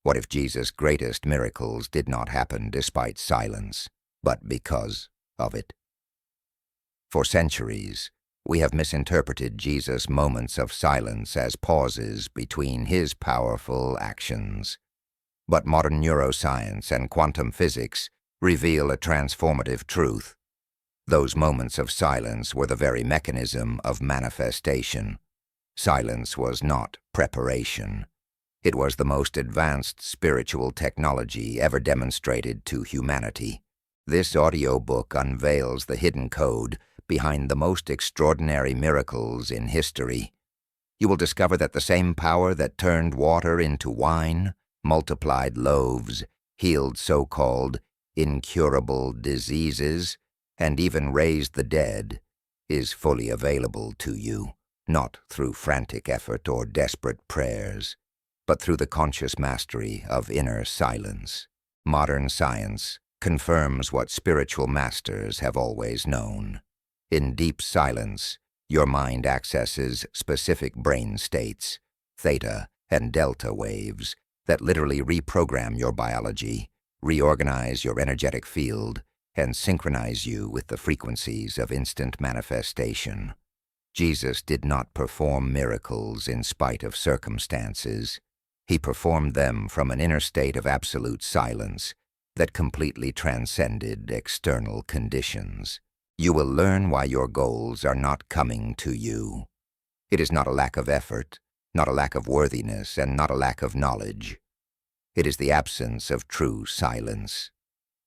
What if Jesus' greatest miracles did not happen despite silence, but because of it? For centuries, we have misinterpreted Jesus' moments of silence as pauses between his powerful actions. But modern neuroscience and quantum physics reveal a transformative truth. Those moments of silence were the very mechanism of manifestation. Silence was not preparation. It was the most advanced spiritual technology ever demonstrated to humanity. This audiobook unveils the hidden code behind the most extraordinary miracles in history. You will discover that the same power that turned water into wine, multiplied loaves, healed so-called incurable diseases, and even raised the dead, is fully available to you, not through frantic effort or desperate prayers, but through the conscious mastery of inner silence. Modern science confirms what spiritual masters have always known. In deep silence, your mind accesses specific brain states, theta and delta waves, that literally reprogram your biology, reorganize your energetic field, and synchronize you with the frequencies of instant manifestation. Jesus did not perform miracles in spite of circumstances. He performed them from an inner state of absolute silence that completely transcended external conditions. You will learn why your goals are not coming to you. It is not a lack of effort, not a lack of worthiness, and not a lack of knowledge. It is the absence of true silence.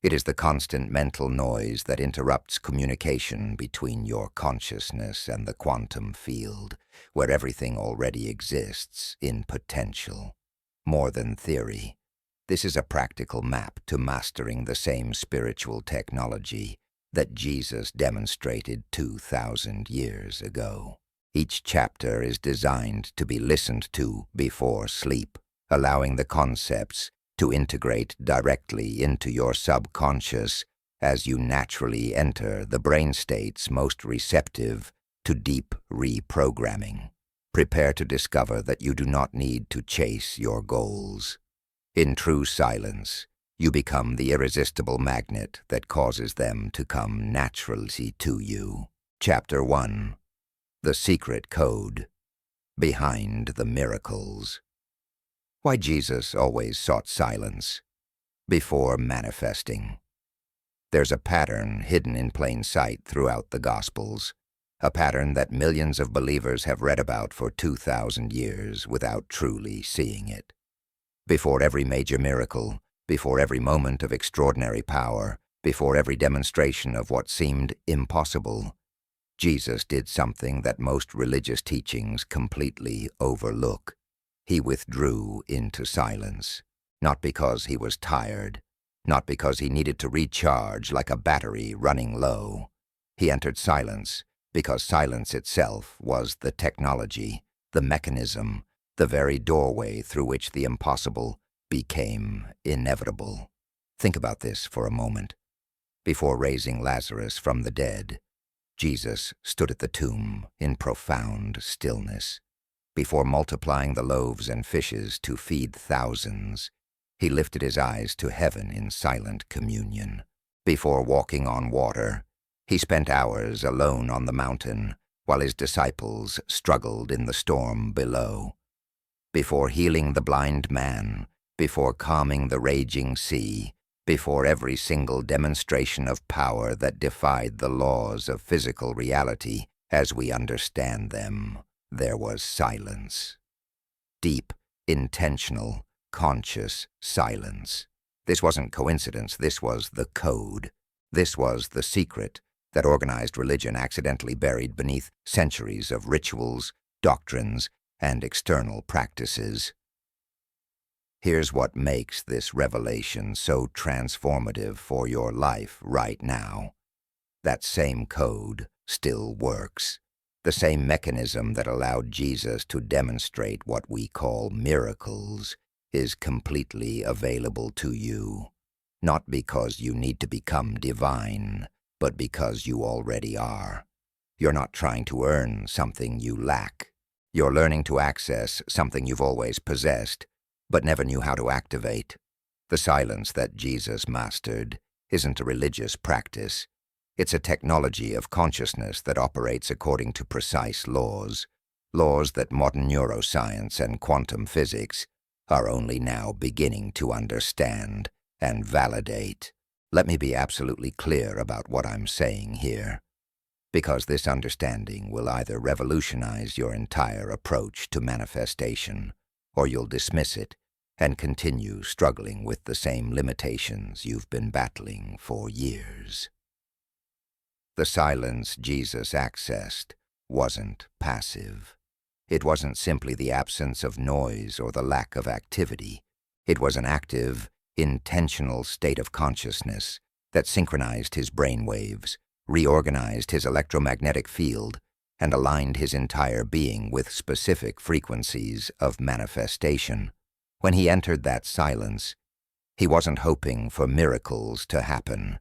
It is the constant mental noise that interrupts communication between your consciousness and the quantum field, where everything already exists in potential. More than theory, this is a practical map to mastering the same spiritual technology that Jesus demonstrated 2,000 years ago. Each chapter is designed to be listened to before sleep, allowing the concepts to integrate directly into your subconscious as you naturally enter the brain states most receptive to deep reprogramming. Prepare to discover that you do not need to chase your goals. In true silence, you become the irresistible magnet that causes them to come naturally to you. Chapter 1. The Secret Code. Behind the Miracles. Why Jesus always sought silence before manifesting. There's a pattern hidden in plain sight throughout the Gospels, a pattern that millions of believers have read about for 2,000 years without truly seeing it. Before every major miracle, before every moment of extraordinary power, before every demonstration of what seemed impossible, Jesus did something that most religious teachings completely overlook. He withdrew into silence, not because he was tired, not because he needed to recharge like a battery running low. He entered silence because silence itself was the technology, the mechanism, the very doorway through which the impossible became inevitable. Think about this for a moment. Before raising Lazarus from the dead, Jesus stood at the tomb in profound stillness. Before multiplying the loaves and fishes to feed thousands, he lifted his eyes to heaven in silent communion. Before walking on water, he spent hours alone on the mountain while his disciples struggled in the storm below. Before healing the blind man, before calming the raging sea, before every single demonstration of power that defied the laws of physical reality as we understand them, there was silence. Deep, intentional, conscious silence. This wasn't coincidence, this was the code. This was the secret that organized religion accidentally buried beneath centuries of rituals, doctrines, and external practices. Here's what makes this revelation so transformative for your life right now. That same code still works. The same mechanism that allowed Jesus to demonstrate what we call miracles is completely available to you, not because you need to become divine, but because you already are. You're not trying to earn something you lack. You're learning to access something you've always possessed but never knew how to activate. The silence that Jesus mastered isn't a religious practice. It's a technology of consciousness that operates according to precise laws that modern neuroscience and quantum physics are only now beginning to understand and validate. Let me be absolutely clear about what I'm saying here, because this understanding will either revolutionize your entire approach to manifestation, or you'll dismiss it and continue struggling with the same limitations you've been battling for years. The silence Jesus accessed wasn't passive. It wasn't simply the absence of noise or the lack of activity. It was an active, intentional state of consciousness that synchronized his brainwaves, reorganized his electromagnetic field, and aligned his entire being with specific frequencies of manifestation. When he entered that silence, he wasn't hoping for miracles to happen.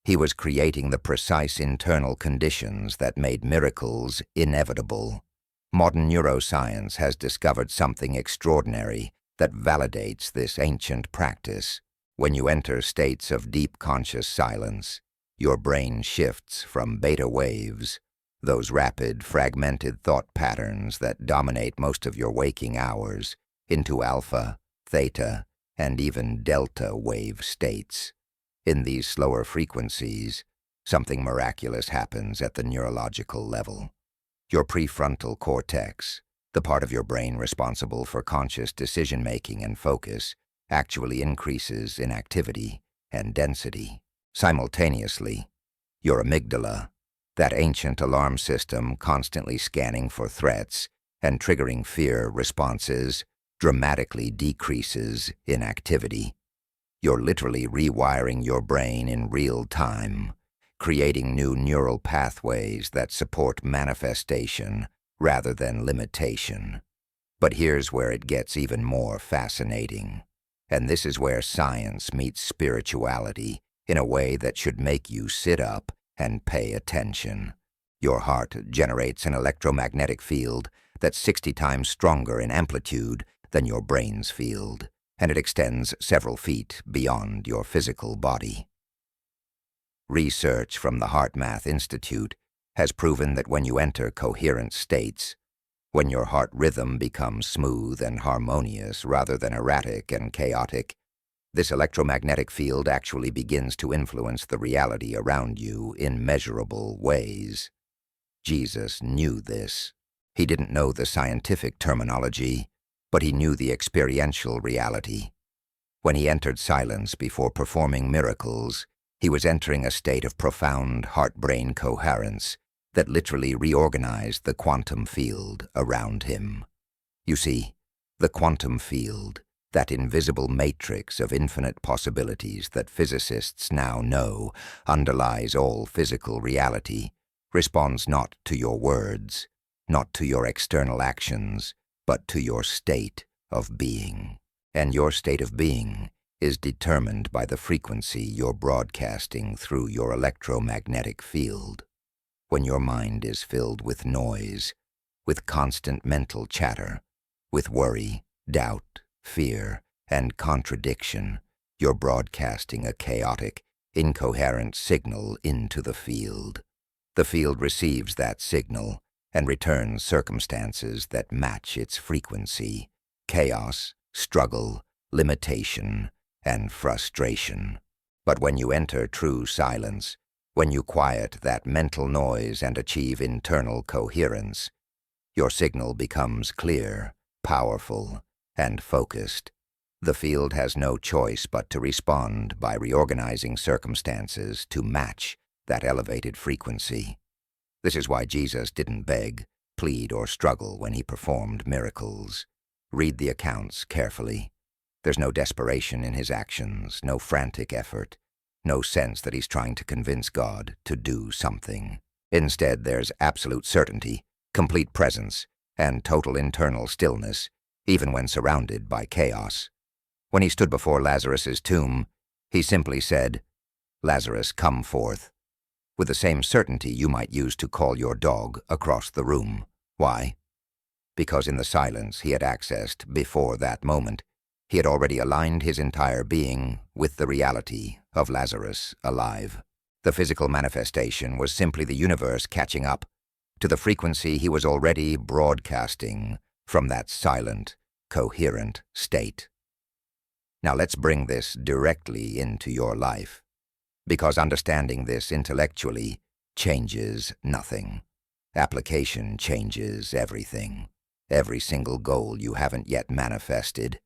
He was creating the precise internal conditions that made miracles inevitable. Modern neuroscience has discovered something extraordinary that validates this ancient practice. When you enter states of deep conscious silence, your brain shifts from beta waves, those rapid, fragmented thought patterns that dominate most of your waking hours, into alpha, theta, and even delta wave states. In these slower frequencies, something miraculous happens at the neurological level. Your prefrontal cortex, the part of your brain responsible for conscious decision-making and focus, actually increases in activity and density. Simultaneously, your amygdala, that ancient alarm system constantly scanning for threats and triggering fear responses, dramatically decreases in activity. You're literally rewiring your brain in real time, creating new neural pathways that support manifestation rather than limitation. But here's where it gets even more fascinating. And this is where science meets spirituality in a way that should make you sit up and pay attention. Your heart generates an electromagnetic field that's 60 times stronger in amplitude than your brain's field, and it extends several feet beyond your physical body. Research from the HeartMath Institute has proven that when you enter coherent states, when your heart rhythm becomes smooth and harmonious rather than erratic and chaotic, this electromagnetic field actually begins to influence the reality around you in measurable ways. Jesus knew this. He didn't know the scientific terminology, but he knew the experiential reality. When he entered silence before performing miracles, he was entering a state of profound heart-brain coherence that literally reorganized the quantum field around him. You see, the quantum field, that invisible matrix of infinite possibilities that physicists now know underlies all physical reality, responds not to your words, not to your external actions, but to your state of being. And your state of being is determined by the frequency you're broadcasting through your electromagnetic field. When your mind is filled with noise, with constant mental chatter, with worry, doubt, fear, and contradiction, you're broadcasting a chaotic, incoherent signal into the field. The field receives that signal and returns circumstances that match its frequency: chaos, struggle, limitation, and frustration. But when you enter true silence, when you quiet that mental noise and achieve internal coherence, your signal becomes clear, powerful, and focused. The field has no choice but to respond by reorganizing circumstances to match that elevated frequency. This is why Jesus didn't beg, plead, or struggle when he performed miracles. Read the accounts carefully. There's no desperation in his actions, no frantic effort, no sense that he's trying to convince God to do something. Instead, there's absolute certainty, complete presence, and total internal stillness, even when surrounded by chaos. When he stood before Lazarus's tomb, he simply said, "Lazarus, come forth," with the same certainty you might use to call your dog across the room. Why? Because in the silence he had accessed before that moment, He had already aligned his entire being with the reality of Lazarus alive. The physical manifestation was simply the universe catching up to the frequency he was already broadcasting from that silent, coherent state. Now let's bring this directly into your life, because understanding this intellectually changes nothing. Application changes everything. Every single goal you haven't yet manifested,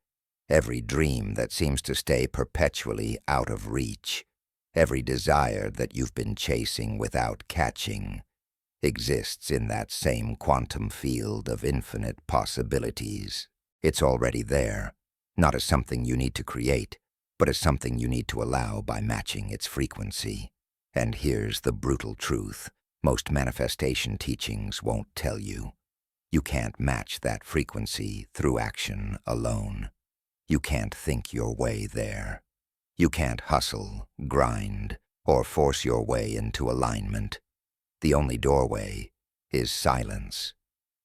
every dream that seems to stay perpetually out of reach, every desire that you've been chasing without catching, exists in that same quantum field of infinite possibilities. It's already there, not as something you need to create, but as something you need to allow by matching its frequency. And here's the brutal truth most manifestation teachings won't tell you. You can't match that frequency through action alone. You can't think your way there. You can't hustle, grind, or force your way into alignment. The only doorway is silence.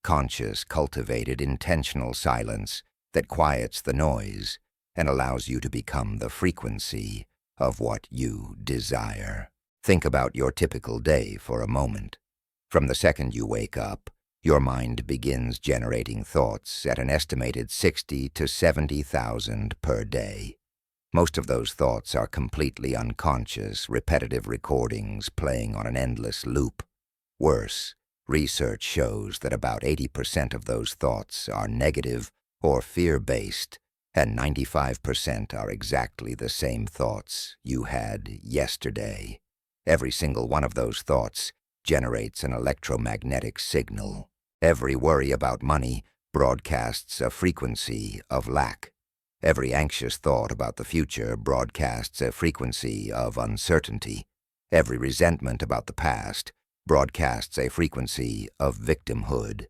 Conscious, cultivated, intentional silence that quiets the noise and allows you to become the frequency of what you desire. Think about your typical day for a moment. From the second you wake up, your mind begins generating thoughts at an estimated 60 to 70,000 per day. Most of those thoughts are completely unconscious, repetitive recordings playing on an endless loop. Worse, research shows that about 80% of those thoughts are negative or fear-based, and 95% are exactly the same thoughts you had yesterday. Every single one of those thoughts generates an electromagnetic signal. Every worry about money broadcasts a frequency of lack. Every anxious thought about the future broadcasts a frequency of uncertainty. Every resentment about the past broadcasts a frequency of victimhood.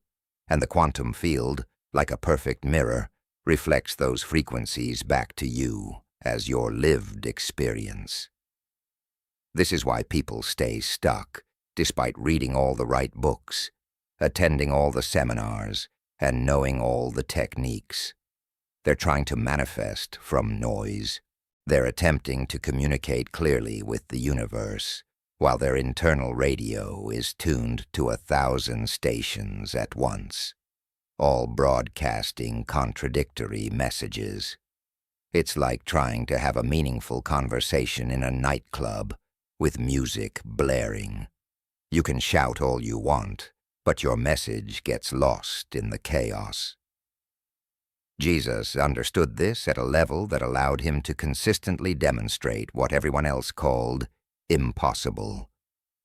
And the quantum field, like a perfect mirror, reflects those frequencies back to you as your lived experience. This is why people stay stuck, despite reading all the right books, attending all the seminars, and knowing all the techniques. They're trying to manifest from noise. They're attempting to communicate clearly with the universe, while their internal radio is tuned to 1,000 stations at once, all broadcasting contradictory messages. It's like trying to have a meaningful conversation in a nightclub with music blaring. You can shout all you want, but your message gets lost in the chaos. Jesus understood this at a level that allowed him to consistently demonstrate what everyone else called impossible.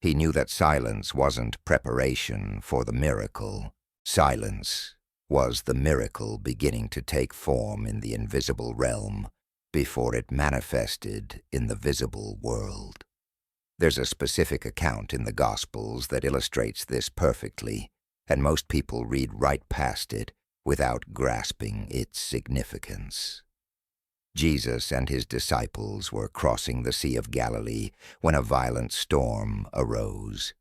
He knew that silence wasn't preparation for the miracle. Silence was the miracle beginning to take form in the invisible realm before it manifested in the visible world. There's a specific account in the Gospels that illustrates this perfectly, and most people read right past it without grasping its significance. Jesus and his disciples were crossing the Sea of Galilee when a violent storm arose.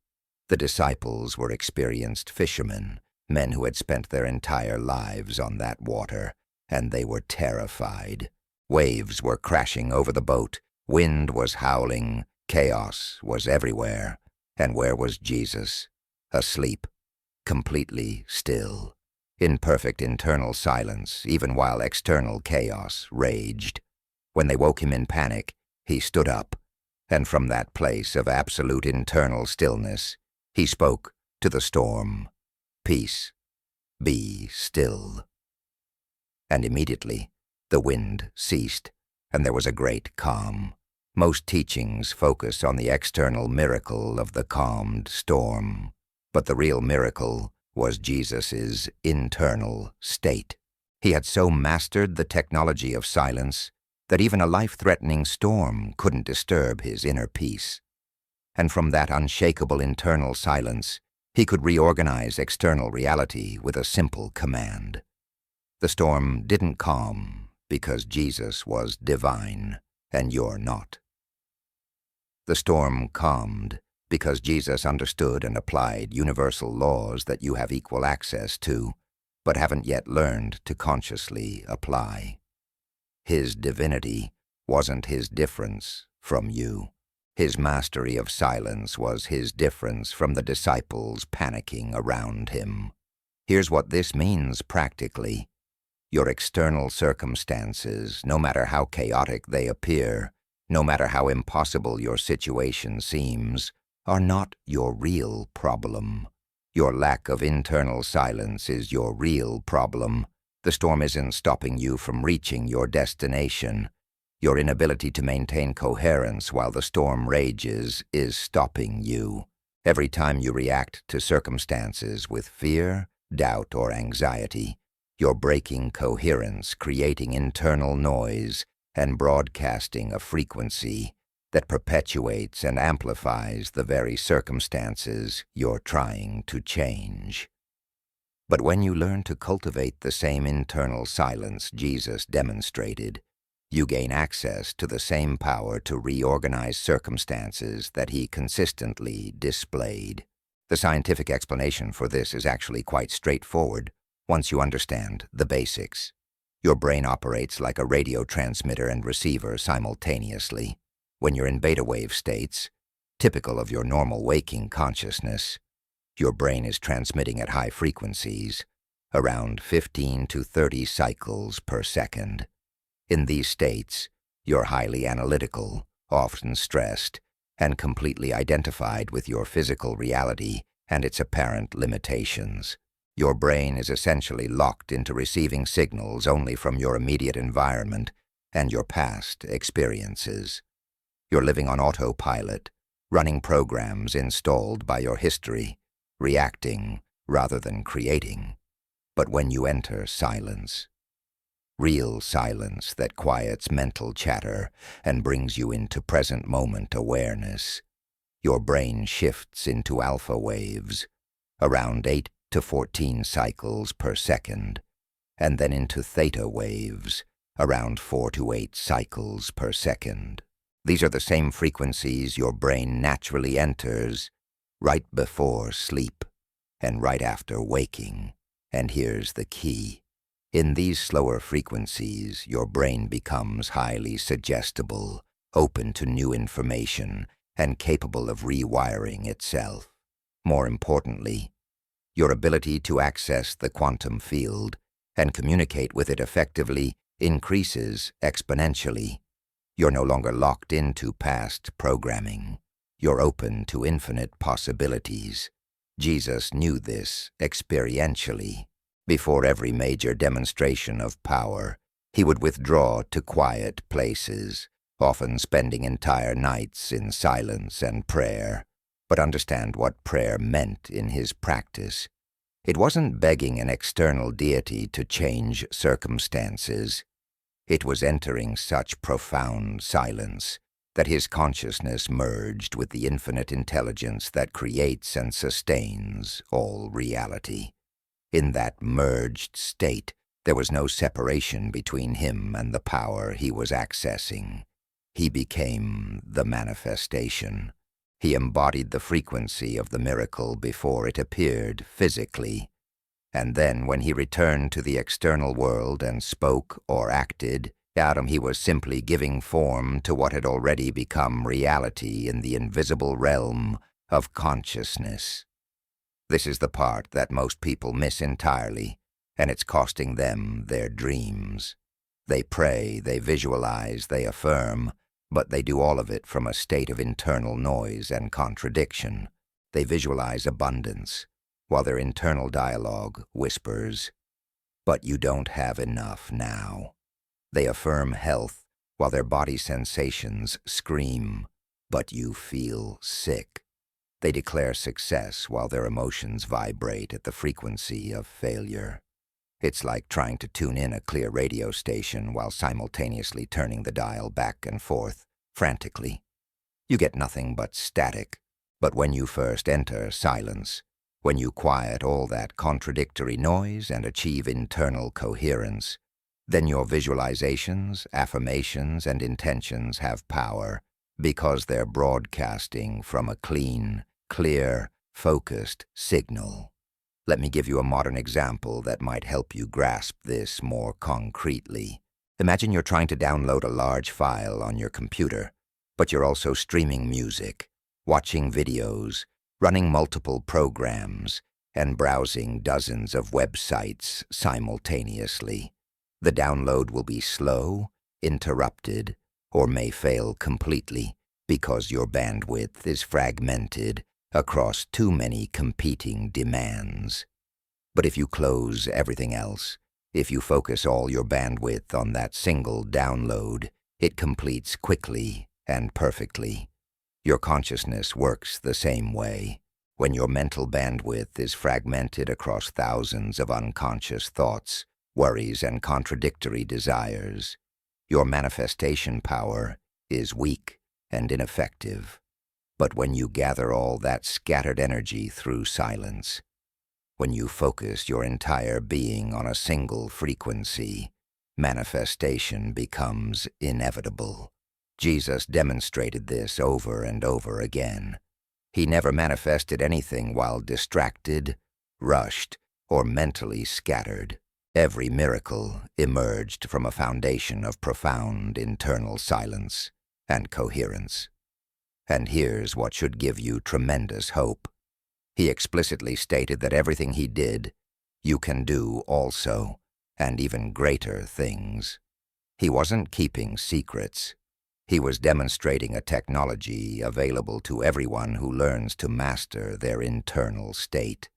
The disciples were experienced fishermen, men who had spent their entire lives on that water, and they were terrified. Waves were crashing over the boat, wind was howling, chaos was everywhere. And where was Jesus? Asleep, completely still, in perfect internal silence, even while external chaos raged. When they woke him in panic, he stood up, and from that place of absolute internal stillness, he spoke to the storm, "Peace, be still." And immediately, the wind ceased, and there was a great calm. Most teachings focus on the external miracle of the calmed storm, but the real miracle was Jesus's internal state. He had so mastered the technology of silence that even a life-threatening storm couldn't disturb his inner peace. And from that unshakable internal silence, he could reorganize external reality with a simple command. The storm didn't calm because Jesus was divine and you're not. The storm calmed because Jesus understood and applied universal laws that you have equal access to, but haven't yet learned to consciously apply. His divinity wasn't his difference from you. His mastery of silence was his difference from the disciples panicking around him. Here's what this means practically. Your external circumstances, no matter how chaotic they appear, no matter how impossible your situation seems, are not your real problem. Your lack of internal silence is your real problem. The storm isn't stopping you from reaching your destination. Your inability to maintain coherence while the storm rages is stopping you. Every time you react to circumstances with fear, doubt, or anxiety, you're breaking coherence, creating internal noise, and broadcasting a frequency that perpetuates and amplifies the very circumstances you're trying to change. But when you learn to cultivate the same internal silence Jesus demonstrated, you gain access to the same power to reorganize circumstances that he consistently displayed. The scientific explanation for this is actually quite straightforward once you understand the basics. Your brain operates like a radio transmitter and receiver simultaneously. When you're in beta wave states, typical of your normal waking consciousness, your brain is transmitting at high frequencies, around 15 to 30 cycles per second. In these states, you're highly analytical, often stressed, and completely identified with your physical reality and its apparent limitations. Your brain is essentially locked into receiving signals only from your immediate environment and your past experiences. You're living on autopilot, running programs installed by your history, reacting rather than creating. But when you enter silence, real silence that quiets mental chatter and brings you into present moment awareness, your brain shifts into alpha waves, around 8 to 14 cycles per second, and then into theta waves, around 4 to 8 cycles per second. These are the same frequencies your brain naturally enters right before sleep and right after waking. And here's the key. In these slower frequencies, your brain becomes highly suggestible, open to new information, and capable of rewiring itself. More importantly, your ability to access the quantum field and communicate with it effectively increases exponentially. You're no longer locked into past programming. You're open to infinite possibilities. Jesus knew this experientially. Before every major demonstration of power, he would withdraw to quiet places, often spending entire nights in silence and prayer. But understand what prayer meant in his practice. It wasn't begging an external deity to change circumstances. It was entering such profound silence that his consciousness merged with the infinite intelligence that creates and sustains all reality. In that merged state, there was no separation between him and the power he was accessing. He became the manifestation. He embodied the frequency of the miracle before it appeared physically. And then when he returned to the external world and spoke or acted, he was simply giving form to what had already become reality in the invisible realm of consciousness. This is the part that most people miss entirely, and it's costing them their dreams. They pray, they visualize, they affirm, but they do all of it from a state of internal noise and contradiction. They visualize abundance, while their internal dialogue whispers, "But you don't have enough now." They affirm health, while their body sensations scream, "But you feel sick." They declare success while their emotions vibrate at the frequency of failure. It's like trying to tune in a clear radio station while simultaneously turning the dial back and forth, frantically. You get nothing but static. But when you first enter silence, when you quiet all that contradictory noise and achieve internal coherence, then your visualizations, affirmations, and intentions have power because they're broadcasting from a clean, clear, focused signal. Let me give you a modern example that might help you grasp this more concretely. Imagine you're trying to download a large file on your computer, but you're also streaming music, watching videos, running multiple programs, and browsing dozens of websites simultaneously. The download will be slow, interrupted, or may fail completely because your bandwidth is fragmented across too many competing demands. But if you close everything else, if you focus all your bandwidth on that single download, it completes quickly and perfectly. Your consciousness works the same way. When your mental bandwidth is fragmented across thousands of unconscious thoughts, worries, and contradictory desires, your manifestation power is weak and ineffective. But when you gather all that scattered energy through silence, when you focus your entire being on a single frequency, manifestation becomes inevitable. Jesus demonstrated this over and over again. He never manifested anything while distracted, rushed, or mentally scattered. Every miracle emerged from a foundation of profound internal silence and coherence. And here's what should give you tremendous hope. He explicitly stated that everything he did, you can do also, and even greater things. He wasn't keeping secrets. He was demonstrating a technology available to everyone who learns to master their internal state.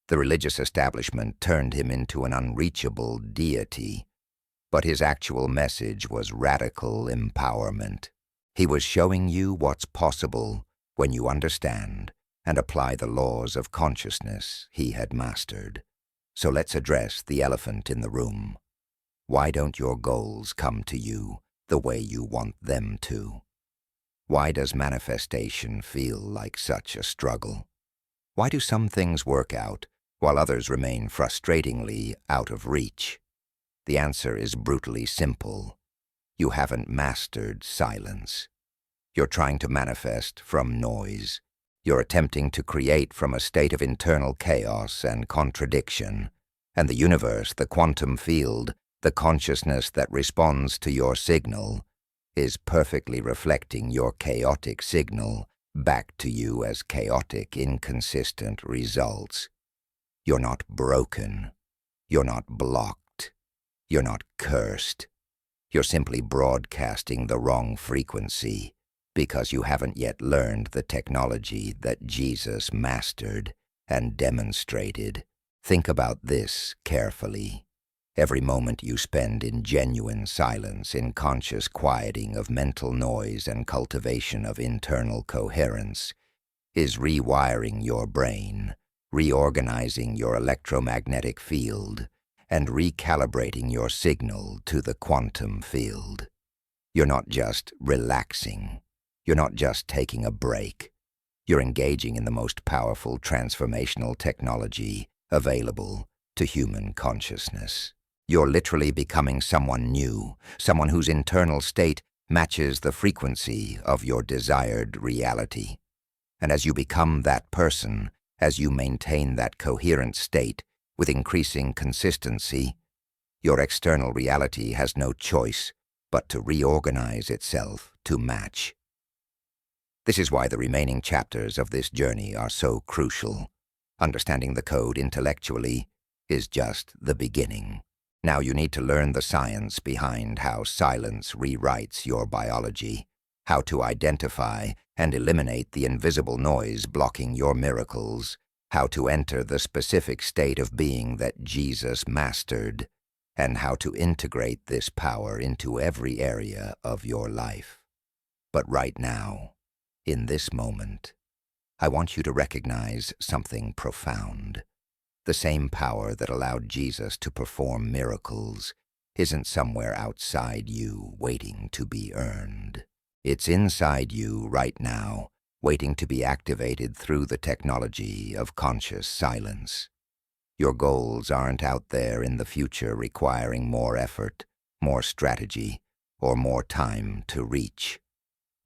The religious establishment turned him into an unreachable deity, but his actual message was radical empowerment. He was showing you what's possible when you understand and apply the laws of consciousness he had mastered. So let's address the elephant in the room. Why don't your goals come to you the way you want them to? Why does manifestation feel like such a struggle? Why do some things work out while others remain frustratingly out of reach? The answer is brutally simple. You haven't mastered silence. You're trying to manifest from noise. You're attempting to create from a state of internal chaos and contradiction. And the universe, the quantum field, the consciousness that responds to your signal, is perfectly reflecting your chaotic signal back to you as chaotic, inconsistent results. You're not broken. You're not blocked. You're not cursed. You're simply broadcasting the wrong frequency because you haven't yet learned the technology that Jesus mastered and demonstrated. Think about this carefully. Every moment you spend in genuine silence, in conscious quieting of mental noise and cultivation of internal coherence, is rewiring your brain, reorganizing your electromagnetic field, and recalibrating your signal to the quantum field. You're not just relaxing. You're not just taking a break. You're engaging in the most powerful transformational technology available to human consciousness. You're literally becoming someone new, someone whose internal state matches the frequency of your desired reality. And as you become that person, as you maintain that coherent state with increasing consistency, your external reality has no choice but to reorganize itself to match. This is why the remaining chapters of this journey are so crucial. Understanding the code intellectually is just the beginning. Now you need to learn the science behind how silence rewrites your biology, how to identify and eliminate the invisible noise blocking your miracles, how to enter the specific state of being that Jesus mastered, and how to integrate this power into every area of your life. But right now, in this moment, I want you to recognize something profound. The same power that allowed Jesus to perform miracles isn't somewhere outside you waiting to be earned. It's inside you right now, waiting to be activated through the technology of conscious silence. Your goals aren't out there in the future requiring more effort, more strategy, or more time to reach.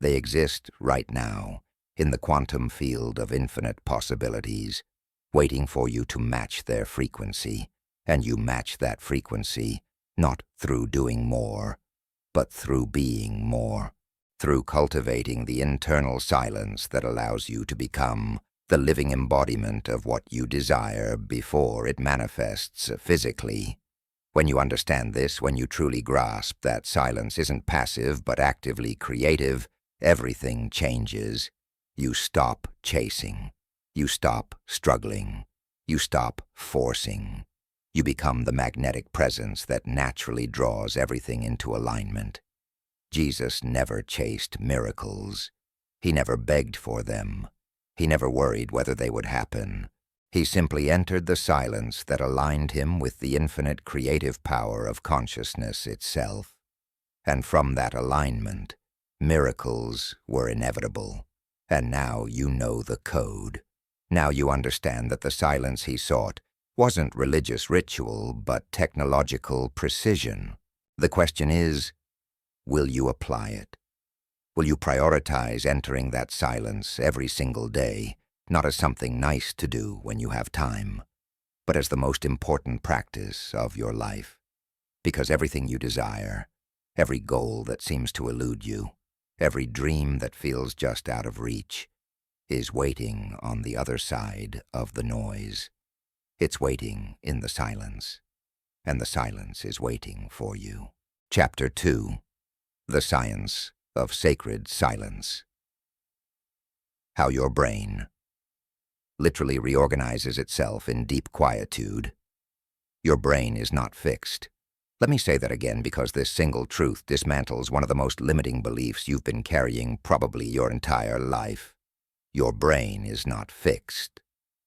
They exist right now, in the quantum field of infinite possibilities, waiting for you to match their frequency, and you match that frequency not through doing more, but through being more, through cultivating the internal silence that allows you to become the living embodiment of what you desire before it manifests physically. When you understand this, when you truly grasp that silence isn't passive but actively creative, everything changes. You stop chasing. You stop struggling. You stop forcing. You become the magnetic presence that naturally draws everything into alignment. Jesus never chased miracles. He never begged for them. He never worried whether they would happen. He simply entered the silence that aligned him with the infinite creative power of consciousness itself. And from that alignment, miracles were inevitable. And now you know the code. Now you understand that the silence he sought wasn't religious ritual, but technological precision. The question is, will you apply it? Will you prioritize entering that silence every single day, not as something nice to do when you have time, but as the most important practice of your life? Because everything you desire, every goal that seems to elude you, every dream that feels just out of reach, is waiting on the other side of the noise. It's waiting in the silence, and the silence is waiting for you. Chapter 2. The Science of Sacred Silence. How your brain literally reorganizes itself in deep quietude. Your brain is not fixed. Let me say that again because this single truth dismantles one of the most limiting beliefs you've been carrying probably your entire life. Your brain is not fixed.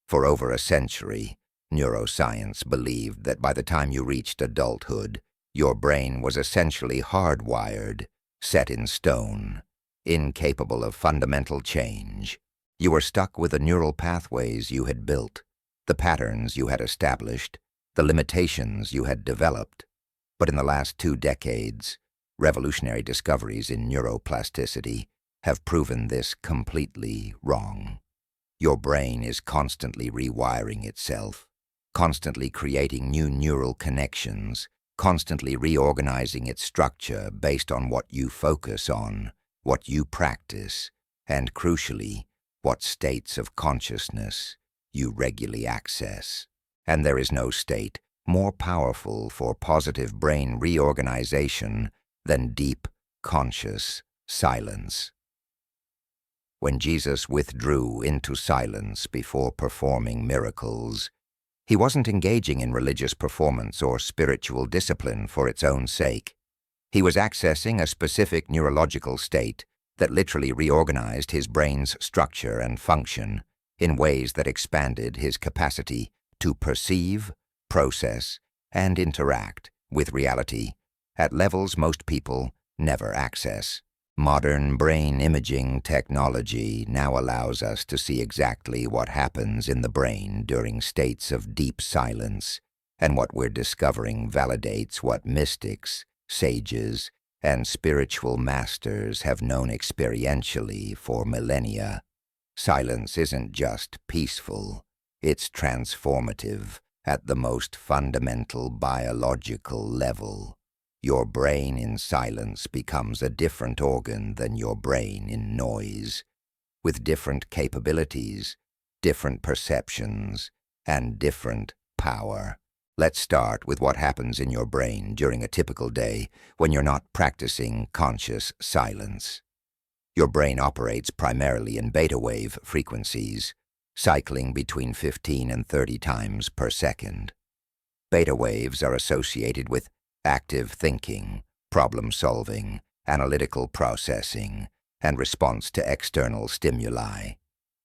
For over a century, neuroscience believed that by the time you reached adulthood, your brain was essentially hardwired, set in stone, incapable of fundamental change. You were stuck with the neural pathways you had built, the patterns you had established, the limitations you had developed. But in the last 2 decades, revolutionary discoveries in neuroplasticity have proven this completely wrong. Your brain is constantly rewiring itself, constantly creating new neural connections, constantly reorganizing its structure based on what you focus on, what you practice, and crucially, what states of consciousness you regularly access. And there is no state more powerful for positive brain reorganization than deep, conscious silence. When Jesus withdrew into silence before performing miracles, he wasn't engaging in religious performance or spiritual discipline for its own sake. He was accessing a specific neurological state that literally reorganized his brain's structure and function in ways that expanded his capacity to perceive, process, and interact with reality at levels most people never access. Modern brain imaging technology now allows us to see exactly what happens in the brain during states of deep silence, and what we're discovering validates what mystics, sages, and spiritual masters have known experientially for millennia. Silence isn't just peaceful, it's transformative at the most fundamental biological level. Your brain in silence becomes a different organ than your brain in noise, with different capabilities, different perceptions, and different power. Let's start with what happens in your brain during a typical day when you're not practicing conscious silence. Your brain operates primarily in beta wave frequencies, cycling between 15 and 30 times per second. Beta waves are associated with active thinking, problem-solving, analytical processing, and response to external stimuli.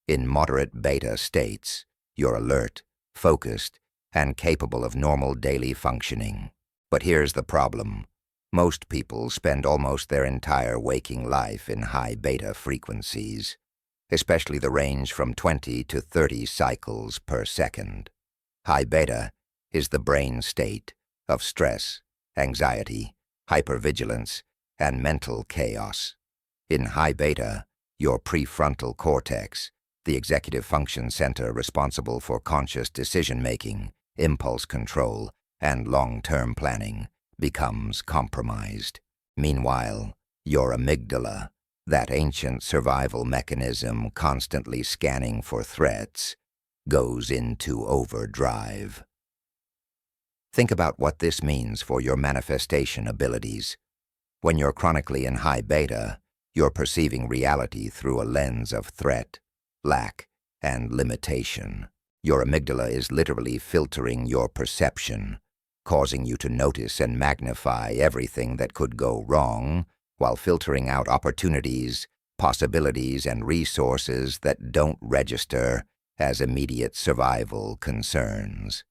In moderate beta states, you're alert, focused, and capable of normal daily functioning. But here's the problem. Most people spend almost their entire waking life in high beta frequencies, especially the range from 20 to 30 cycles per second. High beta is the brain state of stress, anxiety, hypervigilance, and mental chaos. In high beta, your prefrontal cortex, the executive function center responsible for conscious decision-making, impulse control, and long-term planning, becomes compromised. Meanwhile, your amygdala, that ancient survival mechanism constantly scanning for threats, goes into overdrive. Think about what this means for your manifestation abilities. When you're chronically in high beta, you're perceiving reality through a lens of threat, lack, and limitation. Your amygdala is literally filtering your perception, causing you to notice and magnify everything that could go wrong, while filtering out opportunities, possibilities, and resources that don't register as immediate survival concerns.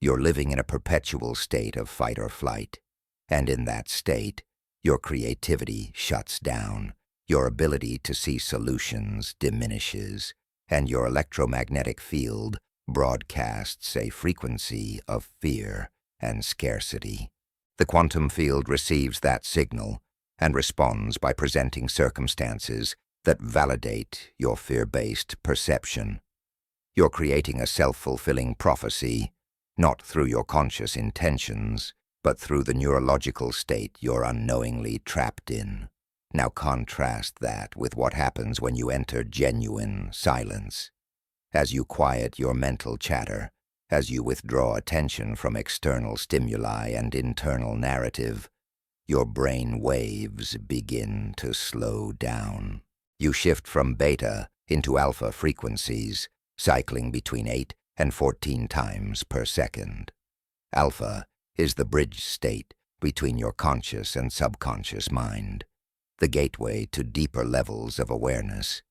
You're living in a perpetual state of fight or flight, and in that state, your creativity shuts down, your ability to see solutions diminishes, and your electromagnetic field broadcasts a frequency of fear and scarcity. The quantum field receives that signal and responds by presenting circumstances that validate your fear-based perception. You're creating a self-fulfilling prophecy, not through your conscious intentions, but through the neurological state you're unknowingly trapped in. Now contrast that with what happens when you enter genuine silence. As you quiet your mental chatter, as you withdraw attention from external stimuli and internal narrative, your brain waves begin to slow down. You shift from beta into alpha frequencies, cycling between 8 and 14 times per second. Alpha is the bridge state between your conscious and subconscious mind, the gateway to deeper levels of awareness.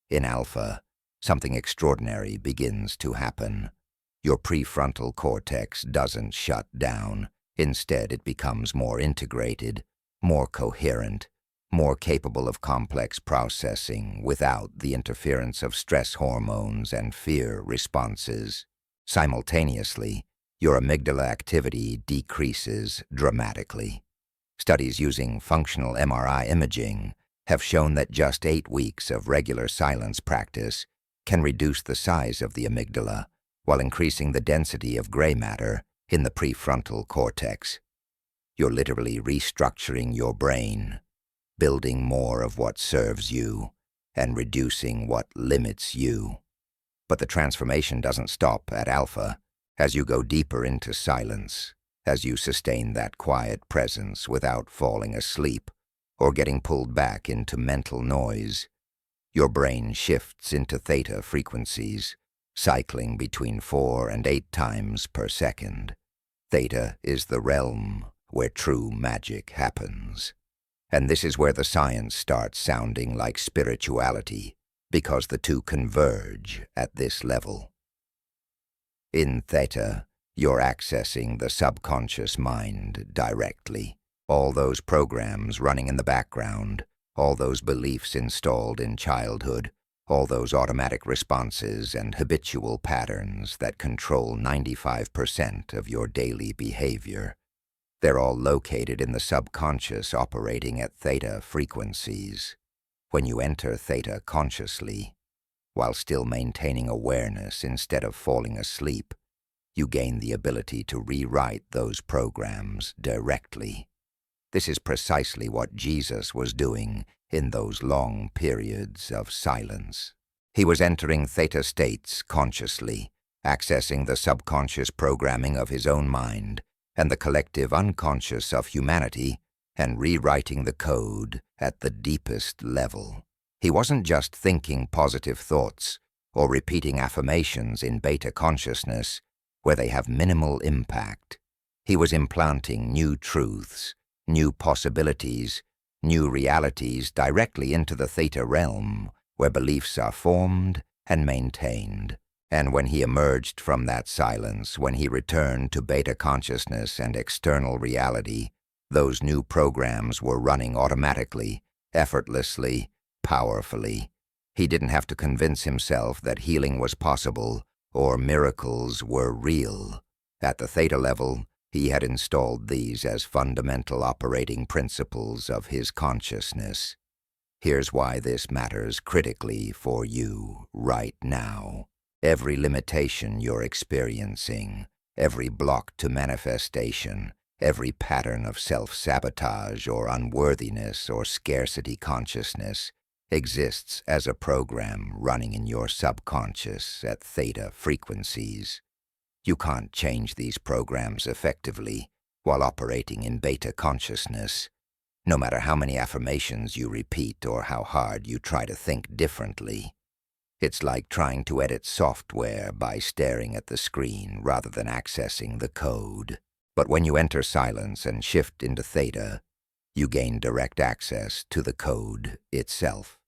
In alpha, something extraordinary begins to happen. Your prefrontal cortex doesn't shut down. Instead, it becomes more integrated, more coherent, more capable of complex processing without the interference of stress hormones and fear responses. Simultaneously, your amygdala activity decreases dramatically. Studies using functional MRI imaging have shown that just 8 weeks of regular silence practice can reduce the size of the amygdala while increasing the density of gray matter in the prefrontal cortex. You're literally restructuring your brain, building more of what serves you and reducing what limits you. But the transformation doesn't stop at alpha. As you go deeper into silence, as you sustain that quiet presence without falling asleep or getting pulled back into mental noise, your brain shifts into theta frequencies, cycling between 4 and 8 times per second. Theta is the realm where true magic happens. And this is where the science starts sounding like spirituality, because the two converge at this level. In theta, you're accessing the subconscious mind directly. All those programs running in the background, all those beliefs installed in childhood, all those automatic responses and habitual patterns that control 95% of your daily behavior. They're all located in the subconscious operating at theta frequencies. When you enter theta consciously, while still maintaining awareness instead of falling asleep, you gain the ability to rewrite those programs directly. This is precisely what Jesus was doing in those long periods of silence. He was entering theta states consciously, accessing the subconscious programming of his own mind and the collective unconscious of humanity, and rewriting the code at the deepest level. He wasn't just thinking positive thoughts or repeating affirmations in beta consciousness where they have minimal impact. He was implanting new truths, new possibilities, new realities directly into the theta realm where beliefs are formed and maintained. And when he emerged from that silence, when he returned to beta consciousness and external reality, those new programs were running automatically, effortlessly, powerfully. He didn't have to convince himself that healing was possible or miracles were real. At the theta level, he had installed these as fundamental operating principles of his consciousness. Here's why this matters critically for you right now. Every limitation you're experiencing, every block to manifestation, Every pattern of self-sabotage or unworthiness or scarcity consciousness exists as a program running in your subconscious at theta frequencies. You can't change these programs effectively while operating in beta consciousness, no matter how many affirmations you repeat or how hard you try to think differently. It's like trying to edit software by staring at the screen rather than accessing the code. But when you enter silence and shift into theta, you gain direct access to the code itself.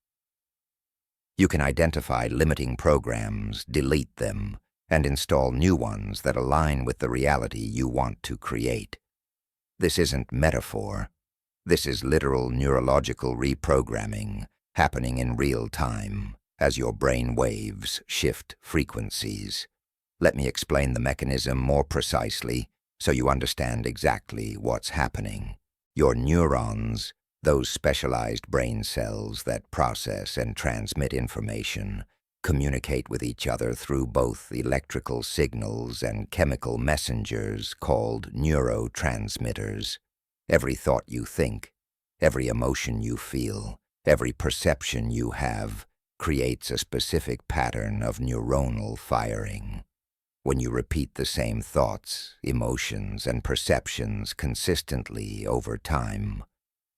You can identify limiting programs, delete them, and install new ones that align with the reality you want to create. This isn't metaphor. This is literal neurological reprogramming happening in real time as your brain waves shift frequencies. Let me explain the mechanism more precisely so you understand exactly what's happening. Your neurons, those specialized brain cells that process and transmit information, communicate with each other through both electrical signals and chemical messengers called neurotransmitters. Every thought you think, every emotion you feel, every perception you have creates a specific pattern of neuronal firing. When you repeat the same thoughts, emotions, and perceptions consistently over time,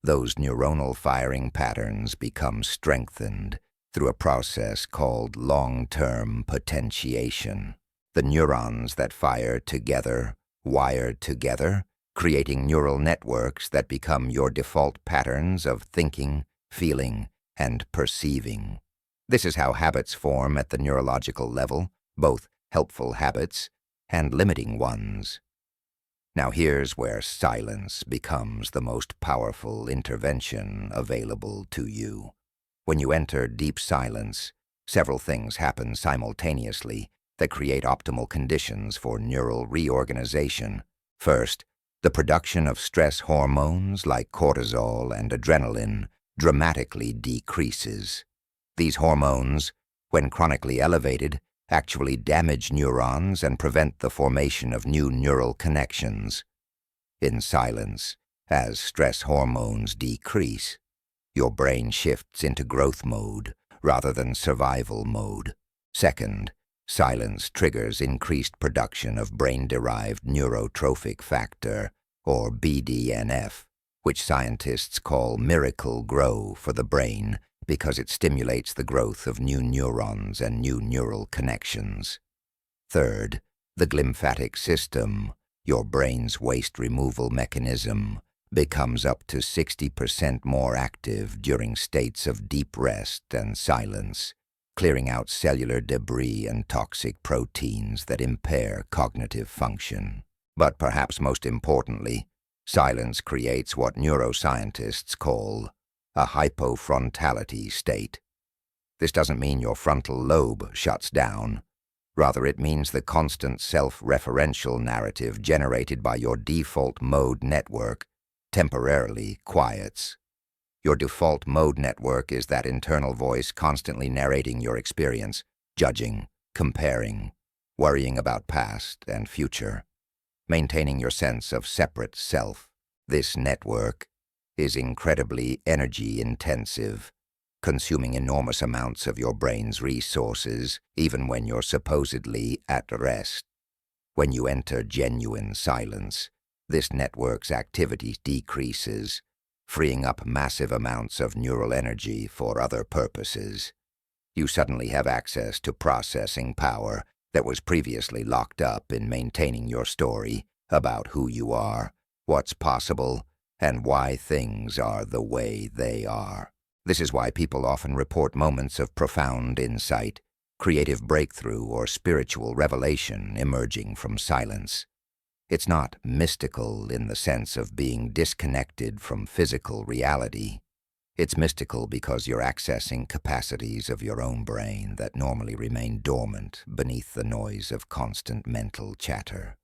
those neuronal firing patterns become strengthened through a process called long-term potentiation. The neurons that fire together wire together, creating neural networks that become your default patterns of thinking, feeling, and perceiving. This is how habits form at the neurological level, both helpful habits and limiting ones. Now here's where silence becomes the most powerful intervention available to you. When you enter deep silence, several things happen simultaneously that create optimal conditions for neural reorganization. First, the production of stress hormones like cortisol and adrenaline dramatically decreases. These hormones, when chronically elevated, actually damage neurons and prevent the formation of new neural connections. In silence, as stress hormones decrease, your brain shifts into growth mode rather than survival mode. Second, silence triggers increased production of brain-derived neurotrophic factor, or BDNF, which scientists call miracle grow for the brain because it stimulates the growth of new neurons and new neural connections. Third, the glymphatic system, your brain's waste removal mechanism, becomes up to 60% more active during states of deep rest and silence, clearing out cellular debris and toxic proteins that impair cognitive function. But perhaps most importantly, silence creates what neuroscientists call a hypofrontality state. This doesn't mean your frontal lobe shuts down. Rather, it means the constant self-referential narrative generated by your default mode network temporarily quiets. Your default mode network is that internal voice constantly narrating your experience, judging, comparing, worrying about past and future, maintaining your sense of separate self. This network is incredibly energy-intensive, consuming enormous amounts of your brain's resources, even when you're supposedly at rest. When you enter genuine silence, this network's activity decreases, freeing up massive amounts of neural energy for other purposes. You suddenly have access to processing power that was previously locked up in maintaining your story about who you are, what's possible, and why things are the way they are. This is why people often report moments of profound insight, creative breakthrough, or spiritual revelation emerging from silence. It's not mystical in the sense of being disconnected from physical reality. It's mystical because you're accessing capacities of your own brain that normally remain dormant beneath the noise of constant mental chatter.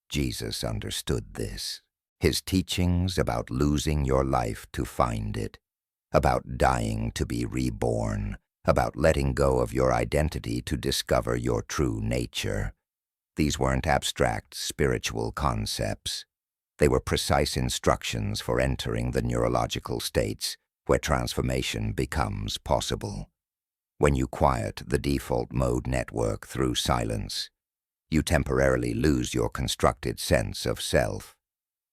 Jesus understood this. His teachings about losing your life to find it, about dying to be reborn, about letting go of your identity to discover your true nature. These weren't abstract spiritual concepts. They were precise instructions for entering the neurological states where transformation becomes possible. When you quiet the default mode network through silence, you temporarily lose your constructed sense of self,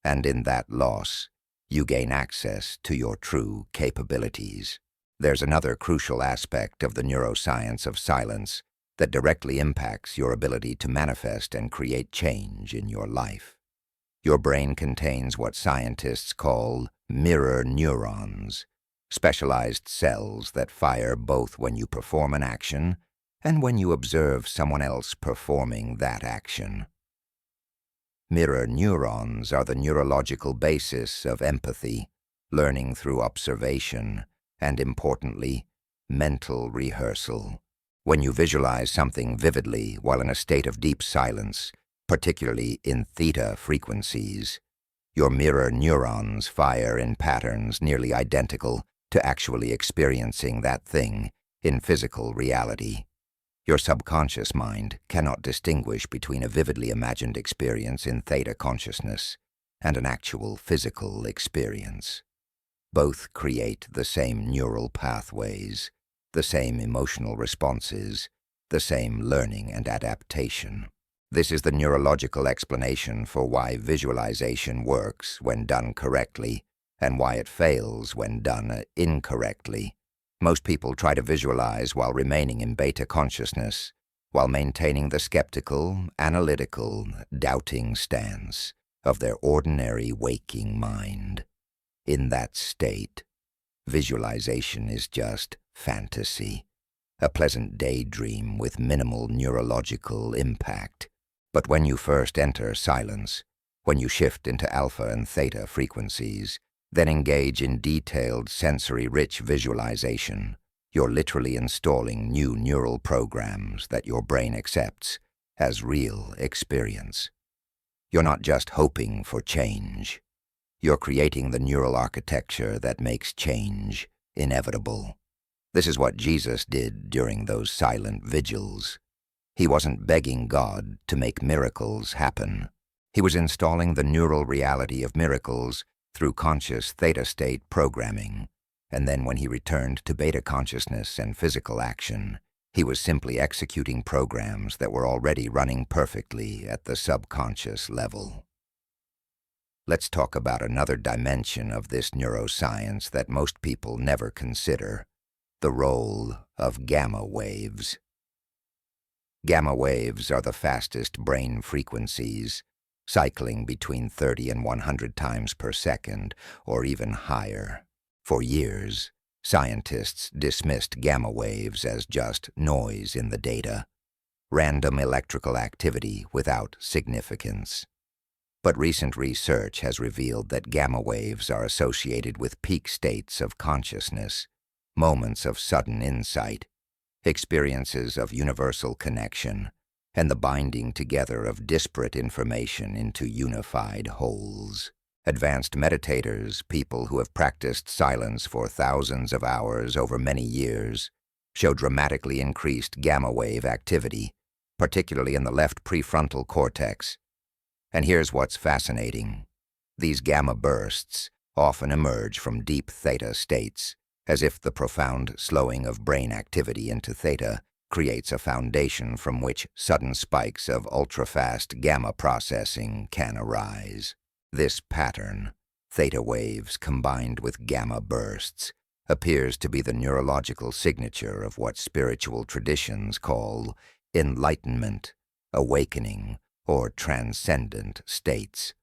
and in that loss, you gain access to your true capabilities. There's another crucial aspect of the neuroscience of silence that directly impacts your ability to manifest and create change in your life. Your brain contains what scientists call mirror neurons, specialized cells that fire both when you perform an action and when you observe someone else performing that action. Mirror neurons are the neurological basis of empathy, learning through observation, and importantly, mental rehearsal. When you visualize something vividly while in a state of deep silence, particularly in theta frequencies, your mirror neurons fire in patterns nearly identical to actually experiencing that thing in physical reality. Your subconscious mind cannot distinguish between a vividly imagined experience in theta consciousness and an actual physical experience. Both create the same neural pathways, the same emotional responses, the same learning and adaptation. This is the neurological explanation for why visualization works when done correctly and why it fails when done incorrectly. Most people try to visualize while remaining in beta consciousness, while maintaining the skeptical, analytical, doubting stance of their ordinary waking mind. In that state, visualization is just fantasy, a pleasant daydream with minimal neurological impact. But when you first enter silence, when you shift into alpha and theta frequencies, then engage in detailed, sensory-rich visualization, you're literally installing new neural programs that your brain accepts as real experience. You're not just hoping for change. You're creating the neural architecture that makes change inevitable. This is what Jesus did during those silent vigils. He wasn't begging God to make miracles happen. He was installing the neural reality of miracles through conscious theta state programming, and then when he returned to beta consciousness and physical action, he was simply executing programs that were already running perfectly at the subconscious level. Let's talk about another dimension of this neuroscience that most people never consider: the role of gamma waves. Gamma waves are the fastest brain frequencies, cycling between 30 and 100 times per second, or even higher. For years, scientists dismissed gamma waves as just noise in the data, random electrical activity without significance. But recent research has revealed that gamma waves are associated with peak states of consciousness, moments of sudden insight, experiences of universal connection, and the binding together of disparate information into unified wholes. Advanced meditators, people who have practiced silence for thousands of hours over many years, show dramatically increased gamma wave activity, particularly in the left prefrontal cortex. And here's what's fascinating. These gamma bursts often emerge from deep theta states, as if the profound slowing of brain activity into theta creates a foundation from which sudden spikes of ultra-fast gamma processing can arise. This pattern, theta waves combined with gamma bursts, appears to be the neurological signature of what spiritual traditions call enlightenment, awakening, or transcendent states.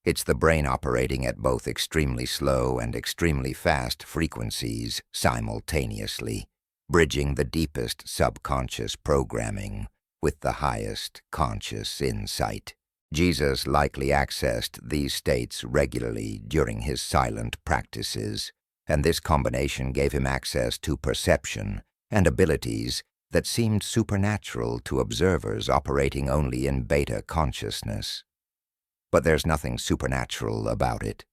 It's the brain operating at both extremely slow and extremely fast frequencies simultaneously, bridging the deepest subconscious programming with the highest conscious insight. Jesus likely accessed these states regularly during his silent practices, and this combination gave him access to perception and abilities that seemed supernatural to observers operating only in beta consciousness. But there's nothing supernatural about it.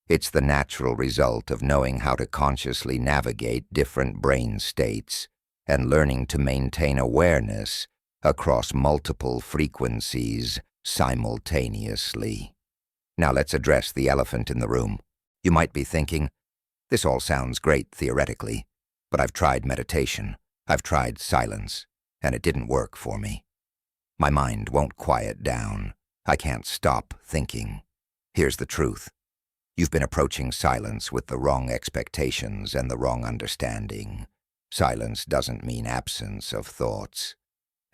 It's the natural result of knowing how to consciously navigate different brain states and learning to maintain awareness across multiple frequencies simultaneously. Now let's address the elephant in the room. You might be thinking, this all sounds great theoretically, but I've tried meditation, I've tried silence, and it didn't work for me. My mind won't quiet down. I can't stop thinking. Here's the truth. You've been approaching silence with the wrong expectations and the wrong understanding. Silence doesn't mean absence of thoughts.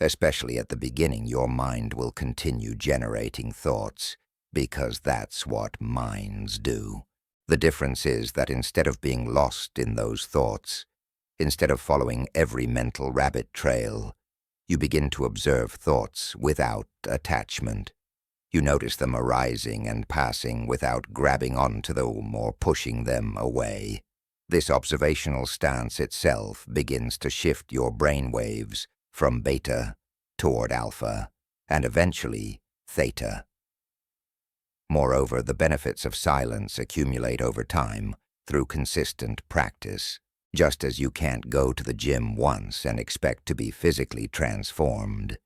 Especially at the beginning, your mind will continue generating thoughts, because that's what minds do. The difference is that instead of being lost in those thoughts, instead of following every mental rabbit trail, you begin to observe thoughts without attachment. You notice them arising and passing without grabbing onto them or pushing them away. This observational stance itself begins to shift your brain waves from beta toward alpha, and eventually theta. Moreover, the benefits of silence accumulate over time through consistent practice. Just as you can't go to the gym once and expect to be physically transformed,